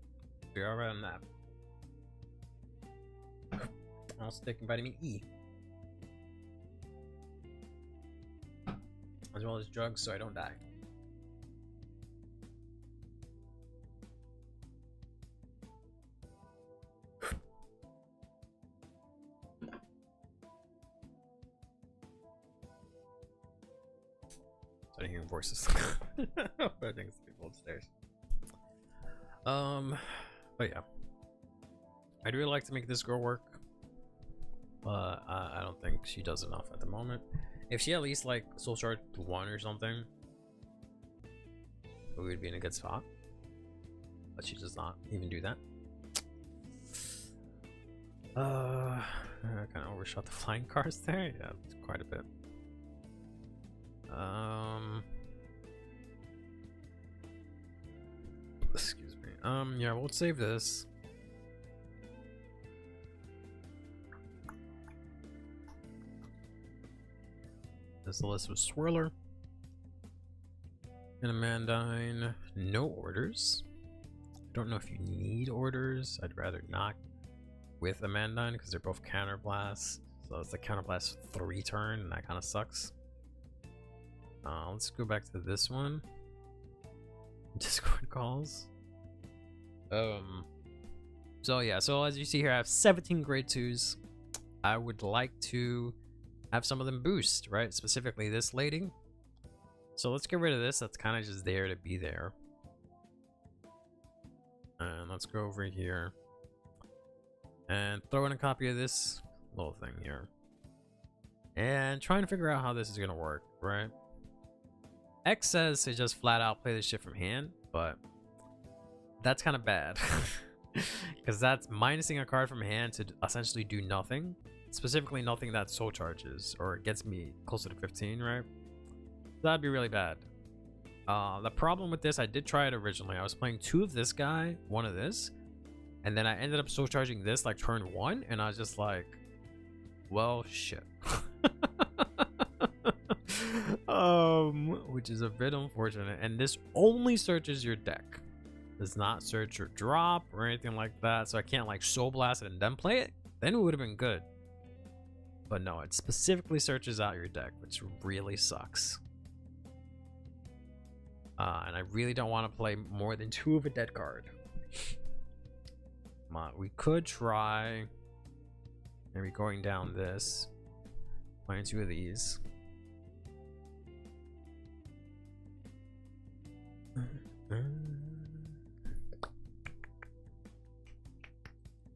We're alright on that. I'm also taking vitamin E. as well as drugs, so I don't die. Starting hearing voices. I think it's people upstairs. But yeah, I'd really like to make this girl work, but I don't think she does enough at the moment. If she at least like soul shard 1 or something, we would be in a good spot. But she does not even do that. I kind of overshot the flying cars there. Yeah, quite a bit. Excuse me. Yeah, we'll save this. This is the list with Swirler and Amandine. No orders. Don't know if you need orders. I'd rather not with Amandine because they're both counterblast. So it's a counterblast 3 turn, and that kind of sucks. Let's go back to this one. Discord calls. So yeah, so as you see here, I have 17 grade 2s. I would like to have some of them boost, right? Specifically this lady. So let's get rid of this. That's kind of just there to be there. And let's go over here and throw in a copy of this little thing here. And trying to figure out how this is gonna work, right? X says to just flat out play this shit from hand, but that's kind of bad. Because that's minusing a card from hand to essentially do nothing. Specifically nothing that soul charges or gets me closer to 15, right? That'd be really bad. The problem with this, I did try it originally. I was playing 2 of this guy, 1 of this, and then I ended up soul charging this like turn 1, and I was just like, well, shit. Which is a bit unfortunate. And this only searches your deck. Does not search your drop or anything like that. So I can't like soul blast it and then play it. Then it would have been good. But no, it specifically searches out your deck, which really sucks. And I really don't want to play more than 2 of a dead card. We could try maybe going down this, playing 2 of these.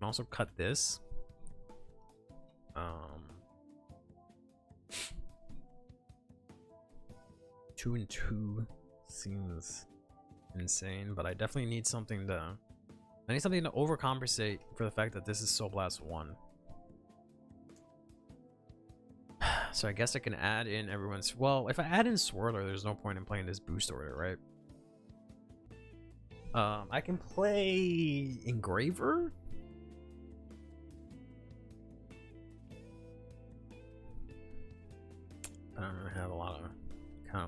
And also cut this. 2 and 2 seems insane, but I definitely need something to. I need something to overcompensate for the fact that this is Soul Blast 1. So I guess I can add in everyone's. Well, if I add in Swirler, there's no point in playing this boost order, right? I can play Engraver. I don't really have a lot of.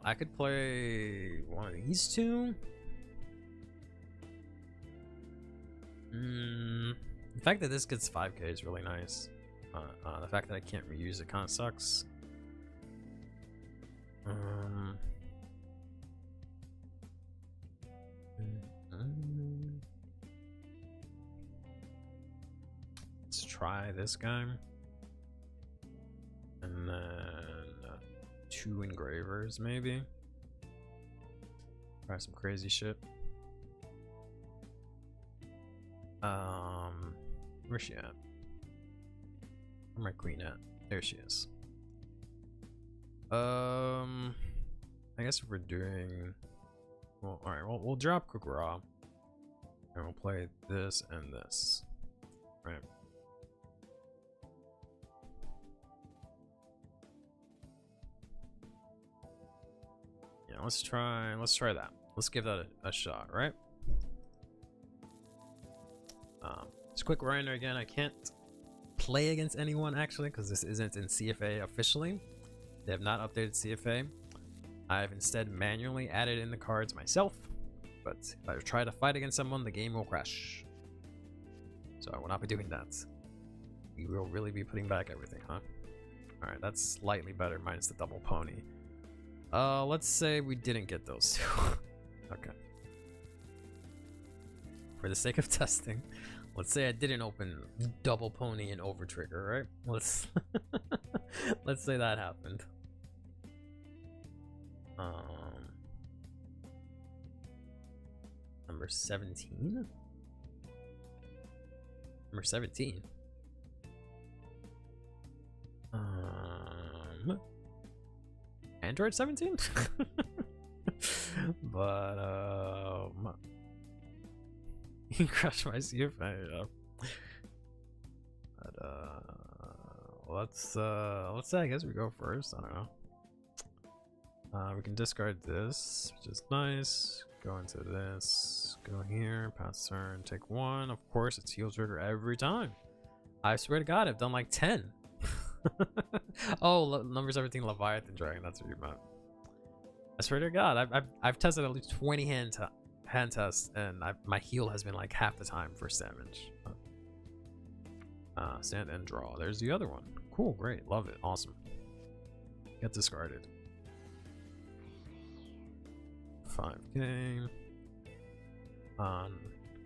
I could play one of these 2. The fact that this gets 5k is really nice. The fact that I can't reuse it kind of sucks. Let's try this guy. And then 2 engravers, maybe. Try some crazy shit. Where's she at? Where's my queen at? There she is. I guess if we're doing, well, all right. Well, we'll drop Kukura, and we'll play this and this, right? Yeah, let's try that. Let's give that a shot, right? Just quick reminder again, I can't play against anyone actually because this isn't in CFA officially. They have not updated CFA. I've instead manually added in the cards myself, but if I try to fight against someone, the game will crash. So I will not be doing that. We will really be putting back everything, huh? Alright, that's slightly better minus the double pony. Let's say we didn't get those two. Okay. For the sake of testing, let's say I didn't open double pony and over trigger, right? Let's let's say that happened. Number 17? Number 17. Android 17? But you crushed my CFA. But let's say I guess we go first. I don't know. We can discard this, which is nice. Go into this, go here, pass turn, take one. Of course, it's heal trigger every time. I swear to God, I've done like 10. Oh, number 17, Leviathan Dragon. That's what you meant. I swear to God, I've tested at least 20 hand tests, and my heal has been like half the time for damage. Stand and draw. There's the other one. Cool, great, love it, awesome. Get discarded. 5k.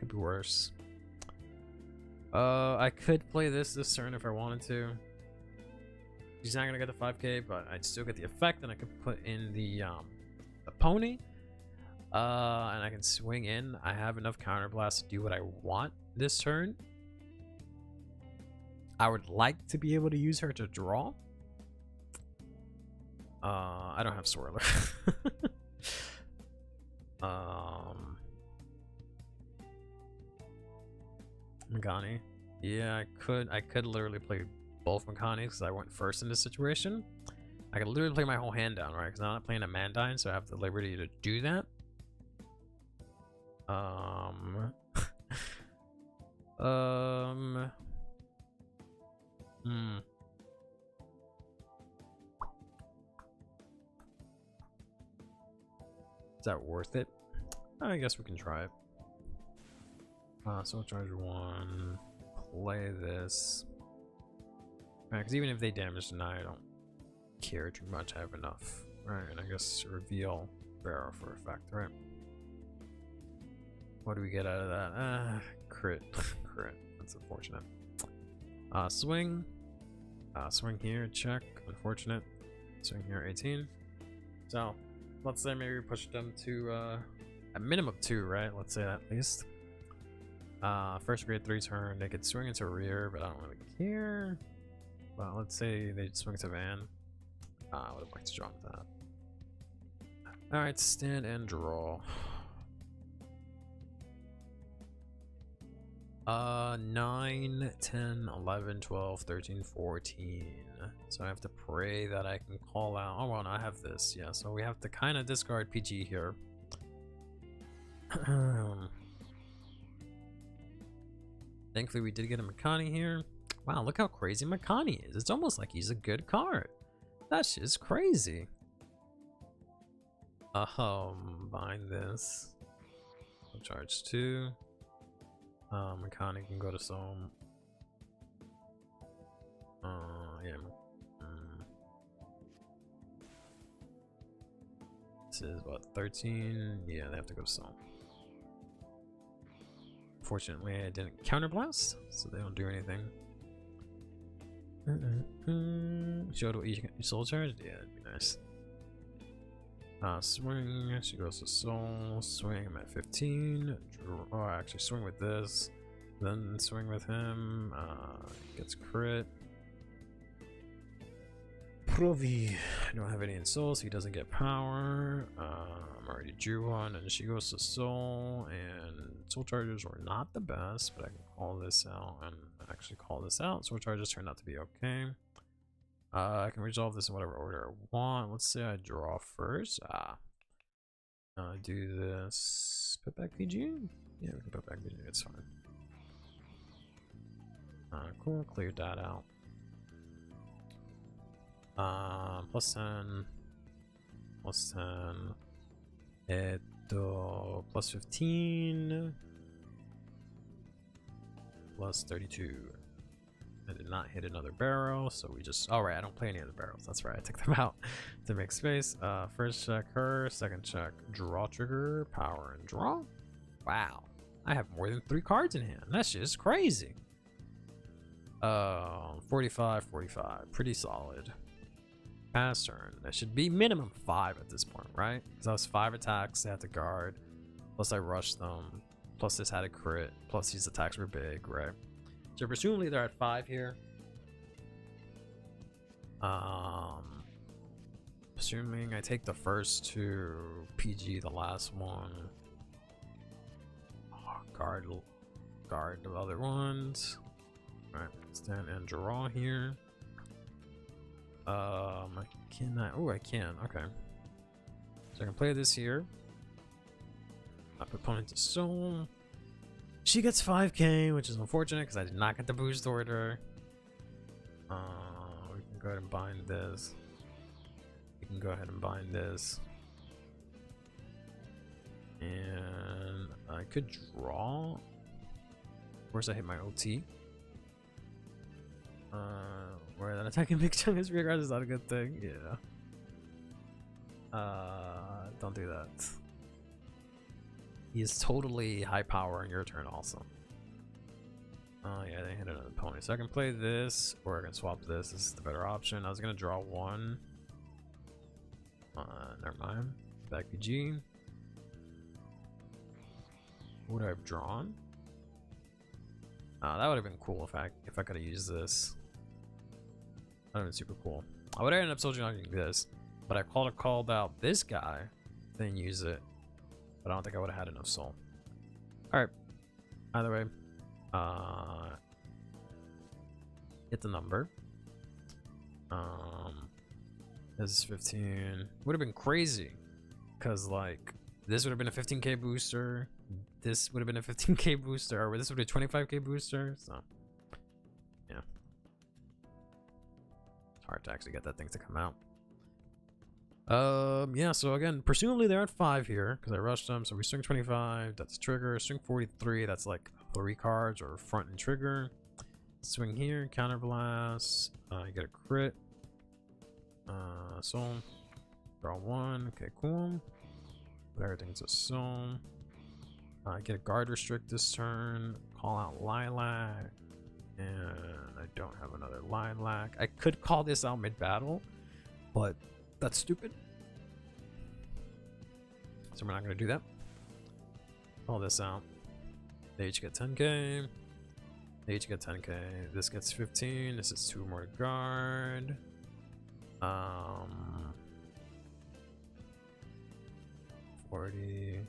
Could be worse. I could play this turn if I wanted to. He's not gonna get the 5k, but I'd still get the effect, and I could put in the pony. And I can swing in. I have enough counterblast to do what I want this turn. I would like to be able to use her to draw. I don't have Swirler. Magani. Yeah, I could literally play both Maganis because I went first in this situation. I could literally play my whole hand down, right? Because I'm not playing a Mandine, so I have the liberty to do that. Is that worth it? I guess we can try it. Soul Charger 1. Play this. Because even if they damage tonight, I don't care too much. I have enough. Right, and I guess reveal Baro for effect, right? What do we get out of that? Crit. Crit. That's unfortunate. Swing. Swing here, check. Unfortunate. Swing here, 18. So, let's say maybe we push them to a minimum 2, right? Let's say that at least. First grade 3 turn, they could swing into rear, but I don't really care. Well, let's say they swing to Van. I would have liked to draw into that. Alright, stand and draw. 9, 10, 11, 12, 13, 14. So I have to pray that I can call out. Oh, well, no, I have this. Yeah, so we have to kind of discard PG here. Thankfully, we did get a Makani here. Wow, look how crazy Makani is. It's almost like he's a good card. That shit's crazy. Bind this. I'll charge 2. Makani can go to some. Yeah. This is what, 13? Yeah, they have to go to some. Fortunately, I didn't counterblast, so they don't do anything. Showed what you soul charge? Yeah, that'd be nice. Swing, she goes to soul. Swing, I'm at 15. Oh, actually, swing with this. Then swing with him. Gets crit. Provi. I don't have any in soul, so he doesn't get power. I'm already drew one, and she goes to soul. And soul charges were not the best, but I can call this out and actually call this out. Soul charges turned out to be okay. I can resolve this in whatever order I want. Let's say I draw first. Do this. Put back PG? Yeah, we can put back PG. It's fine. Cool. Cleared that out. Plus 10. Plus 10. Plus 15. Plus 32. I did not hit another barrel, so we just... Oh, right, I don't play any other barrels. That's right, I took them out to make space. First check her, second check draw trigger, power and draw. Wow, I have more than 3 cards in hand. That's just crazy. 45, 45, pretty solid. Pass turn. That should be minimum 5 at this point, right? Because that was 5 attacks they had to guard. Plus I rushed them. Plus this had a crit. Plus these attacks were big, right? So presumably they're at 5 here. Assuming I take the first 2, PG the last one. Oh, guard the other ones. Alright, stand and draw here. Can I? Oh, I can. Okay. So I can play this here. Up opponent to soul. She gets 5k, which is unfortunate because I did not get the boost order. We can go ahead and bind this. We can go ahead and bind this. And I could draw. Of course, I hit my OT. Where that attacking big chunk is rear guard is not a good thing. Yeah. Don't do that. He is totally high power in your turn also. Yeah, they hit another pony. So I can play this, or I can swap this. This is the better option. I was gonna draw 1. Never mind. Back PG. What would I have drawn? That would have been cool if I could have used this. That would have been super cool. I would have ended up soldier knocking this, but I called out this guy, then use it. But I don't think I would have had enough soul. Alright. Either way. Hit the number. This is 15. Would have been crazy. Because, like, this would have been a 15k booster. This would have been a 15k booster. Or this would be a 25k booster. So, yeah. It's hard to actually get that thing to come out. Yeah, so again, presumably they're at 5 here because I rushed them. So we swing 25, that's trigger. Swing 43, that's like 3 cards or front and trigger. Swing here, counter blast. You get a crit. Soul. Draw 1. Okay, cool. Put everything to soul. Get a guard restrict this turn. Call out Lilac. And I don't have another Lilac. I could call this out mid-battle, but that's stupid. So we're not going to do that. Call this out. They each get 10k. They each get 10k. This gets 15. This is 2 more to guard. 40.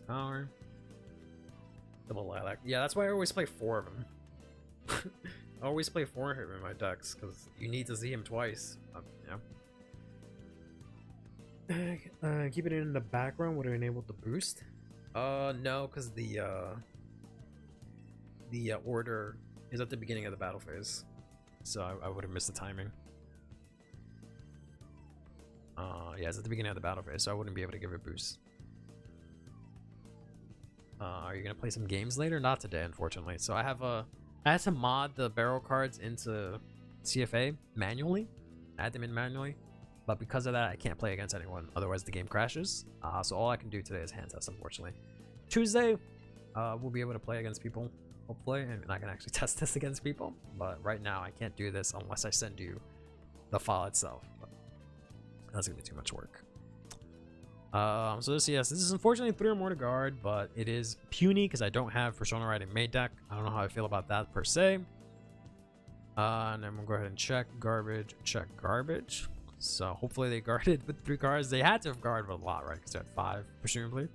Power. Double Lilac. Yeah, that's why I always play 4 of them. I always play 4 of him in my decks because you need to see him twice. Yeah. Keep it in the background would have enabled the boost. No, because the order is at the beginning of the battle phase, so I would have missed the timing. Yeah, it's at the beginning of the battle phase, so I wouldn't be able to give it a boost. Are you gonna play some games later? Not today, unfortunately. So I had to mod the barrel cards into CFA manually. Add them in manually. But because of that, I can't play against anyone. Otherwise, the game crashes. So all I can do today is hand test, unfortunately. Tuesday, we'll be able to play against people, hopefully. And I can actually test this against people. But right now, I can't do this unless I send you the file itself. But that's going to be too much work. So this is unfortunately 3 or more to guard, but it is puny because I don't have Persona Riding main deck. I don't know how I feel about that per se. And then we'll go ahead and check garbage, check garbage. So hopefully they guarded with 3 cards. They had to have guarded with a lot, right? Because they had 5, presumably.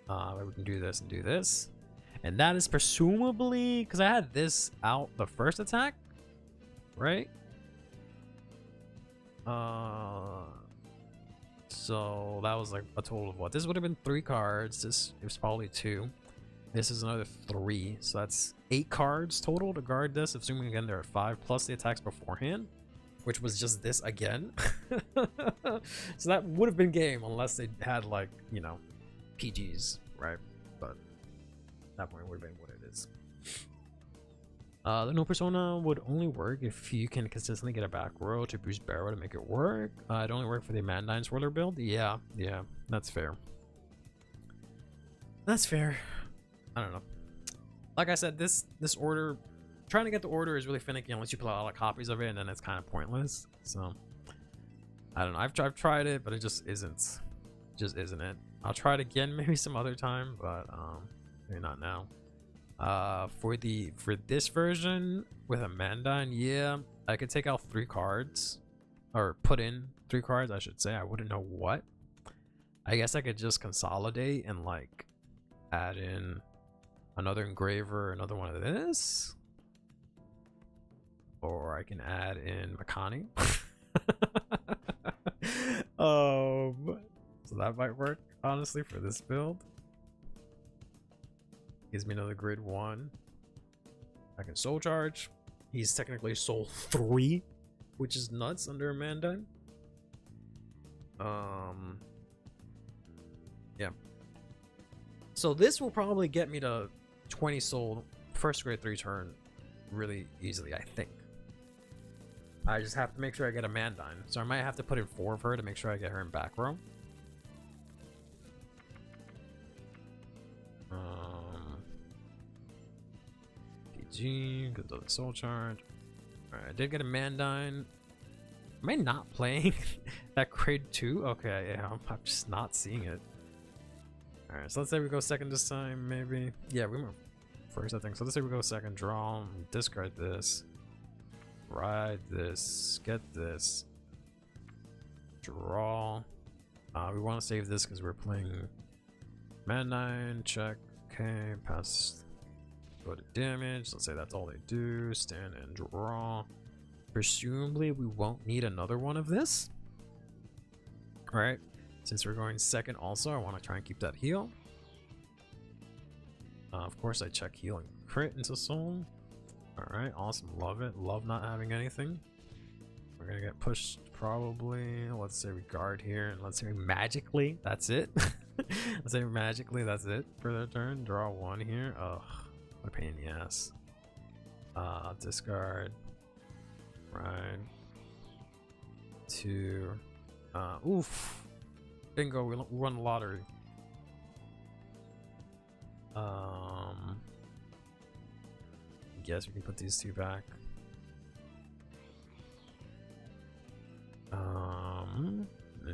We can do this and do this. And that is presumably because I had this out the first attack, right? So that was like a total of what? This would have been 3 cards. This it was probably 2. This is another 3. So that's 8 cards total to guard this. Assuming again there are 5 plus the attacks beforehand, which was just this again. So that would have been game unless they had like, you know, PGs, right? But at that point it would have been what it is. The no persona would only work if you can consistently get a back row to boost Baro to make it work. It only work for the Amandine Swirler build. Yeah, that's fair. That's fair. I don't know. Like I said, this order, trying to get the order is really finicky unless you put a lot of copies of it, and then it's kind of pointless. So I don't know. I've tried it, but it just isn't it. I'll try it again maybe some other time, but maybe not now. For this version with Amandine, yeah, I could take out 3 cards, or put in 3 cards, I should say. I wouldn't know what. I guess I could just consolidate and like add in another engraver, another one of this, or I can add in Makani. So that might work honestly for this build. Gives me another grid 1. I can soul charge. He's technically soul 3, which is nuts under Amandine. Yeah. So this will probably get me to 20 soul first grade 3 turn really easily, I think. I just have to make sure I get Amandine. So I might have to put in 4 of her to make sure I get her in back row. PG, good the soul charge. Alright, I did get Amandine. Am I not playing that grade 2? Okay, yeah, I'm just not seeing it. Alright, so let's say we go second this time, maybe. Yeah, we went first, I think. So let's say we go second, draw, discard this, ride this, get this, draw. We want to save this because we're playing Amandine, check, okay, pass, go to damage. Let's say that's all they do, stand and draw. Presumably we won't need another one of this. Alright, since we're going second also, I want to try and keep that heal. Of course I check heal and crit into soul. Alright, awesome, love it. Love not having anything. We're gonna get pushed probably. Let's say we guard here, and let's say magically, that's it. Let's say magically, that's it for their turn. Draw 1 here. Ugh, what a pain in the ass. Discard. Right. 2. Oof. Bingo, we won the lottery. Guess we can put these 2 back. And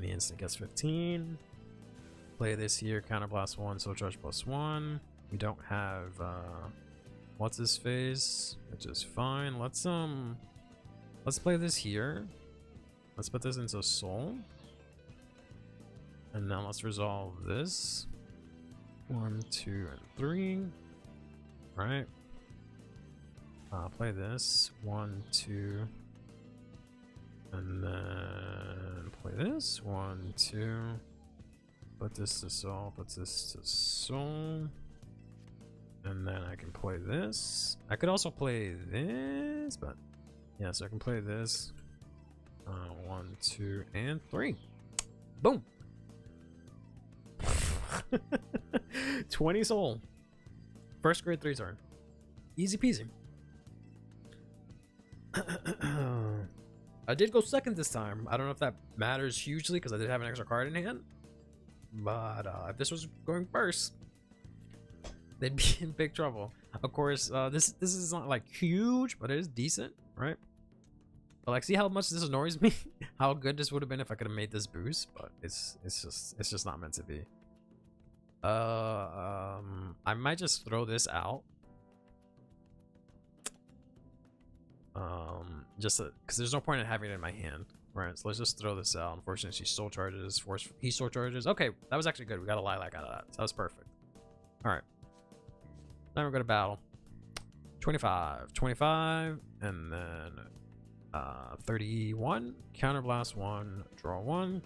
the instant gets 15. Play this here, counterblast 1, soul charge +1. We don't have what's his face, which is fine. Let's play this here. Let's put this into soul. And now let's resolve this. 1, 2, and 3. Right. Play this. 1, 2. And then play this. 1, 2. Put this to soul. Put this to soul. And then I can play this. I could also play this, but yeah, so I can play this. 1, 2, and 3. Boom. 20 soul. First grade 3 turn. Easy peasy. I did go second this time. I don't know if that matters hugely because I did have an extra card in hand. But if this was going first, they'd be in big trouble. Of course, this is not like huge, but it is decent, right? But like, see how much this annoys me? How good this would have been if I could have made this boost, but it's just not meant to be. I might just throw this out. Just because there's no point in having it in my hand, right? So let's just throw this out. Unfortunately, she soul charges, he soul charges. Okay, that was actually good. We got a lilac out of that. So that was perfect. All right. Now we're going to battle. 25, and then 31. Counterblast 1, draw 1.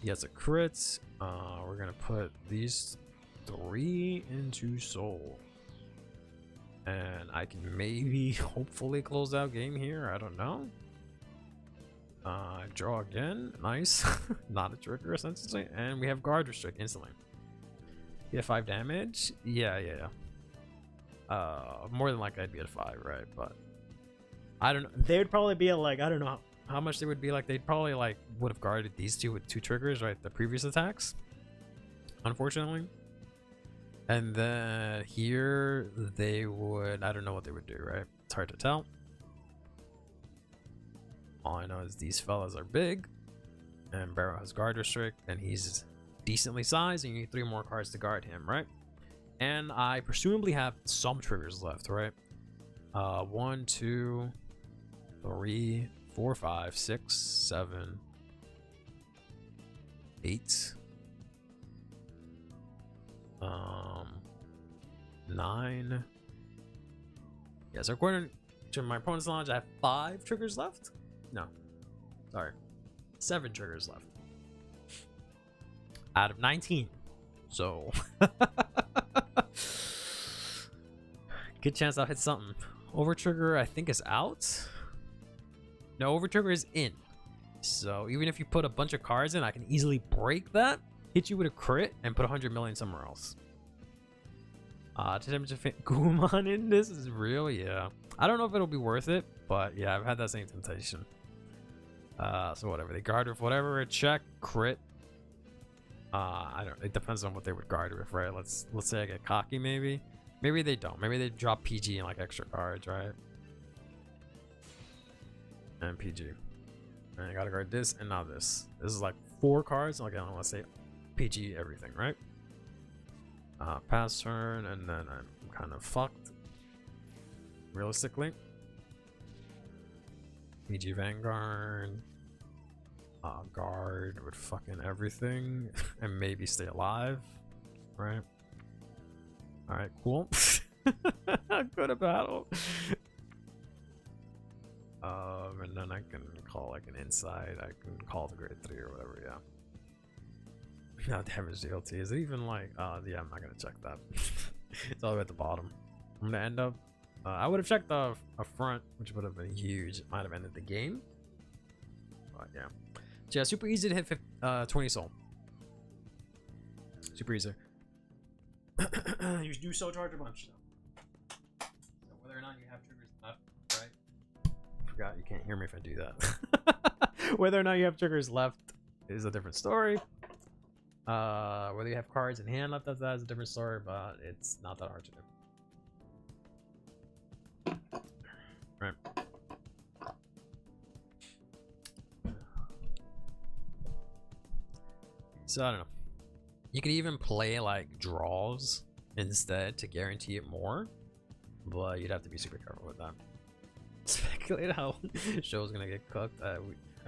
He has a crit. We're gonna put these 3 into soul, and I can maybe hopefully close out game here. I don't know. Draw again. Nice. Not a trigger essentially, and we have guard restrict instantly. Yeah, 5 damage. Yeah. More than likely I'd be at 5, right? But I don't know. They'd probably be at like, I don't know how much they would be like. They'd probably like would have guarded these two with 2 triggers, right? The previous attacks, unfortunately. And then here they would, I don't know what they would do, right? It's hard to tell. All I know is these fellas are big, and Baro has guard restrict, and he's decently sized, and you need 3 more cards to guard him, right? And I presumably have some triggers left, right? 1, 2, 3, 4, 5, 6, 7, 8, 9. Yeah, so according to my opponent's knowledge, I have 5 triggers left. No, sorry, 7 triggers left out of 19. So good chance I'll hit something. Over trigger I think is out. No, over trigger is in. So even if you put a bunch of cards in, I can easily break that, hit you with a crit, and put 100 million somewhere else. Gumon in this is real, yeah. I don't know if it'll be worth it, but yeah, I've had that same temptation. So whatever, they guard with whatever, check, crit. I don't. It depends on what they would guard with, right? Let's say I get cocky, maybe. Maybe they don't. Maybe they drop PG and like extra cards, right? And PG. And I gotta guard this and now this. This is like 4 cards. Okay, let's say PG everything, right? Pass turn, and then I'm kind of fucked. Realistically. PG Vanguard. Guard with fucking everything. And maybe stay alive. Right? Alright, cool. Go to battle. And then I can call like an inside. I can call the grade 3 or whatever, yeah. Now damage DLT. Is it even like yeah, I'm not gonna check that. It's all the way at the bottom. I'm gonna end up I would have checked a front, which would have been huge. It might have ended the game. But yeah. So yeah, super easy to hit 20 soul. Super easy. You do so charge a bunch. So whether or not you have triggers left, right? Forgot you can't hear me if I do that. Whether or not you have triggers left is a different story. Whether you have cards in hand left after that is a different story, but it's not that hard to do. Right. So I don't know. You could even play like draws instead to guarantee it more, but you'd have to be super careful with that. Speculate how show's gonna get cooked. I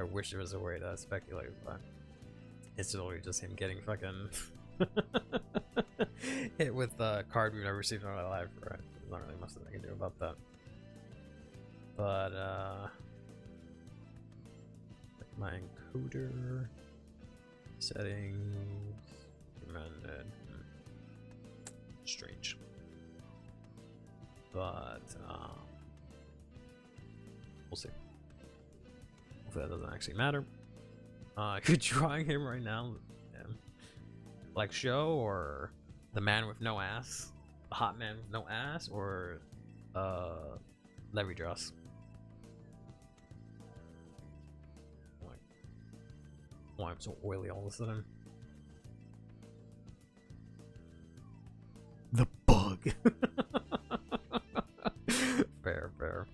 wish there was a way to speculate, but it's literally just him getting fucking hit with a card we've never seen in our life, right? There's not really much that I can do about that. But my encoder settings recommended. Strange. But we'll see. Hopefully that doesn't actually matter. You're drawing him right now. Yeah. Like show or the man with no ass, the hot man with no ass, or Levy Dross. Like, why I'm so oily all of a sudden. The bug. Fair, fair.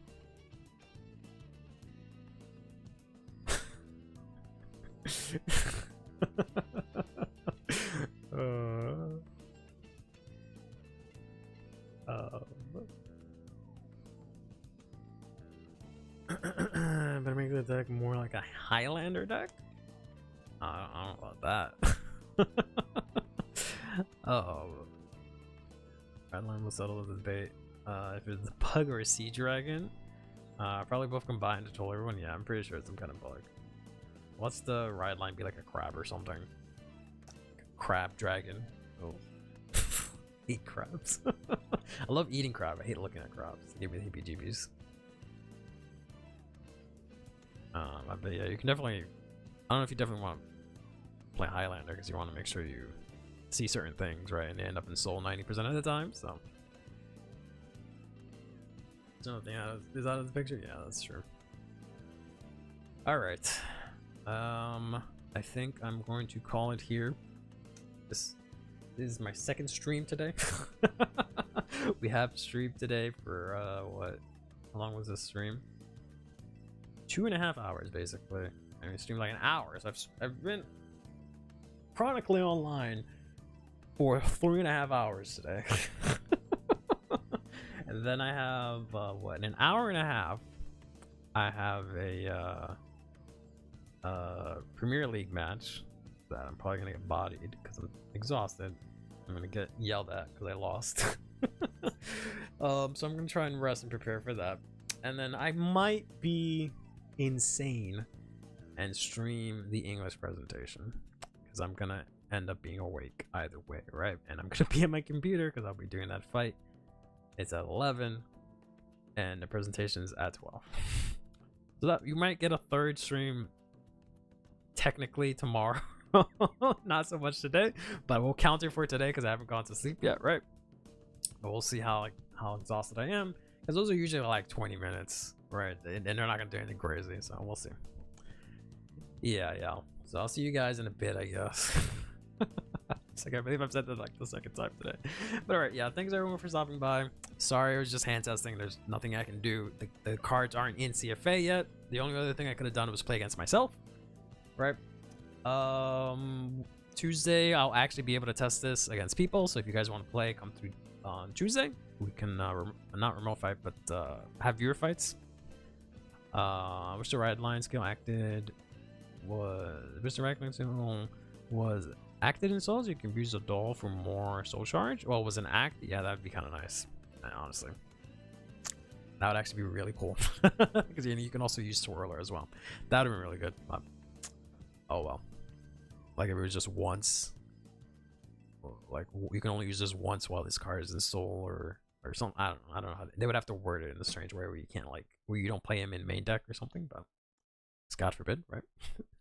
Better make the deck more like a Highlander deck. I don't know about that. Oh, Redline will settle the debate. If it's a bug or a sea dragon, probably both combined to troll everyone. Yeah, I'm pretty sure it's some kind of bug. What's the ride line be, like a crab or something? Crab dragon. Oh. Eat crabs. I love eating crab. I hate looking at crabs. They give me the heebie-jeebies. But yeah, you can definitely. I don't know if you definitely want to play Highlander because you want to make sure you see certain things, right? And they end up in soul 90% of the time. So Nothing is out of the picture. Yeah, that's true. All right. I think I'm going to call it here. This is my second stream today. We have streamed today for what? How long was this stream? 2.5 hours, basically. I mean, streamed like an hour. So I've been chronically online for 3.5 hours today. And then I have what? In an hour and a half, I have a Premier League match that I'm probably gonna get bodied because I'm exhausted. I'm gonna get yelled at because I lost. So I'm gonna try and rest and prepare for that, and then I might be insane and stream the English presentation because I'm gonna end up being awake either way, right? And I'm gonna be at my computer because I'll be doing that fight. It's at 11 and the presentation is at 12. So that you might get a third stream technically tomorrow. Not so much today, but we'll count it for today because I haven't gone to sleep yet, right? But we'll see how exhausted I am, because those are usually like 20 minutes, right? And they're not gonna do anything crazy, so we'll see. Yeah. So I'll see you guys in a bit, I guess. It's like I believe I've said that like the second time today. But all right, yeah, thanks everyone for stopping by. Sorry, it was just hand testing. There's nothing I can do. The cards aren't in CFA yet. The only other thing I could have done was play against myself, right? Tuesday I'll actually be able to test this against people, so if you guys want to play, come through on Tuesday. We can not remote fight, but have viewer fights. Wish the Ride line skill acted was acted in Souls. You can use a doll for more soul charge. Well, was an act? Yeah, that'd be kind of nice, honestly. That would actually be really cool. Because you can also use Twirler as well. That would be really good. But, oh well. Like if it was just once, like you can only use this once while this card is in soul or something. I don't know how they would have to word it in a strange way where you can't, like, where you don't play him in main deck or something, but it's God forbid, right?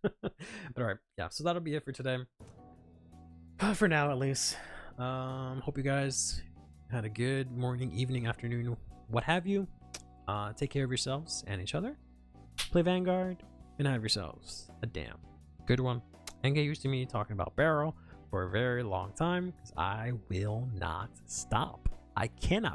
But all right, yeah, so that'll be it for today. For now, at least. Hope you guys had a good morning, evening, afternoon, what have you. Take care of yourselves and each other. Play Vanguard and have yourselves a damn good one. And get used to me talking about Baro for a very long time, because I will not stop. I cannot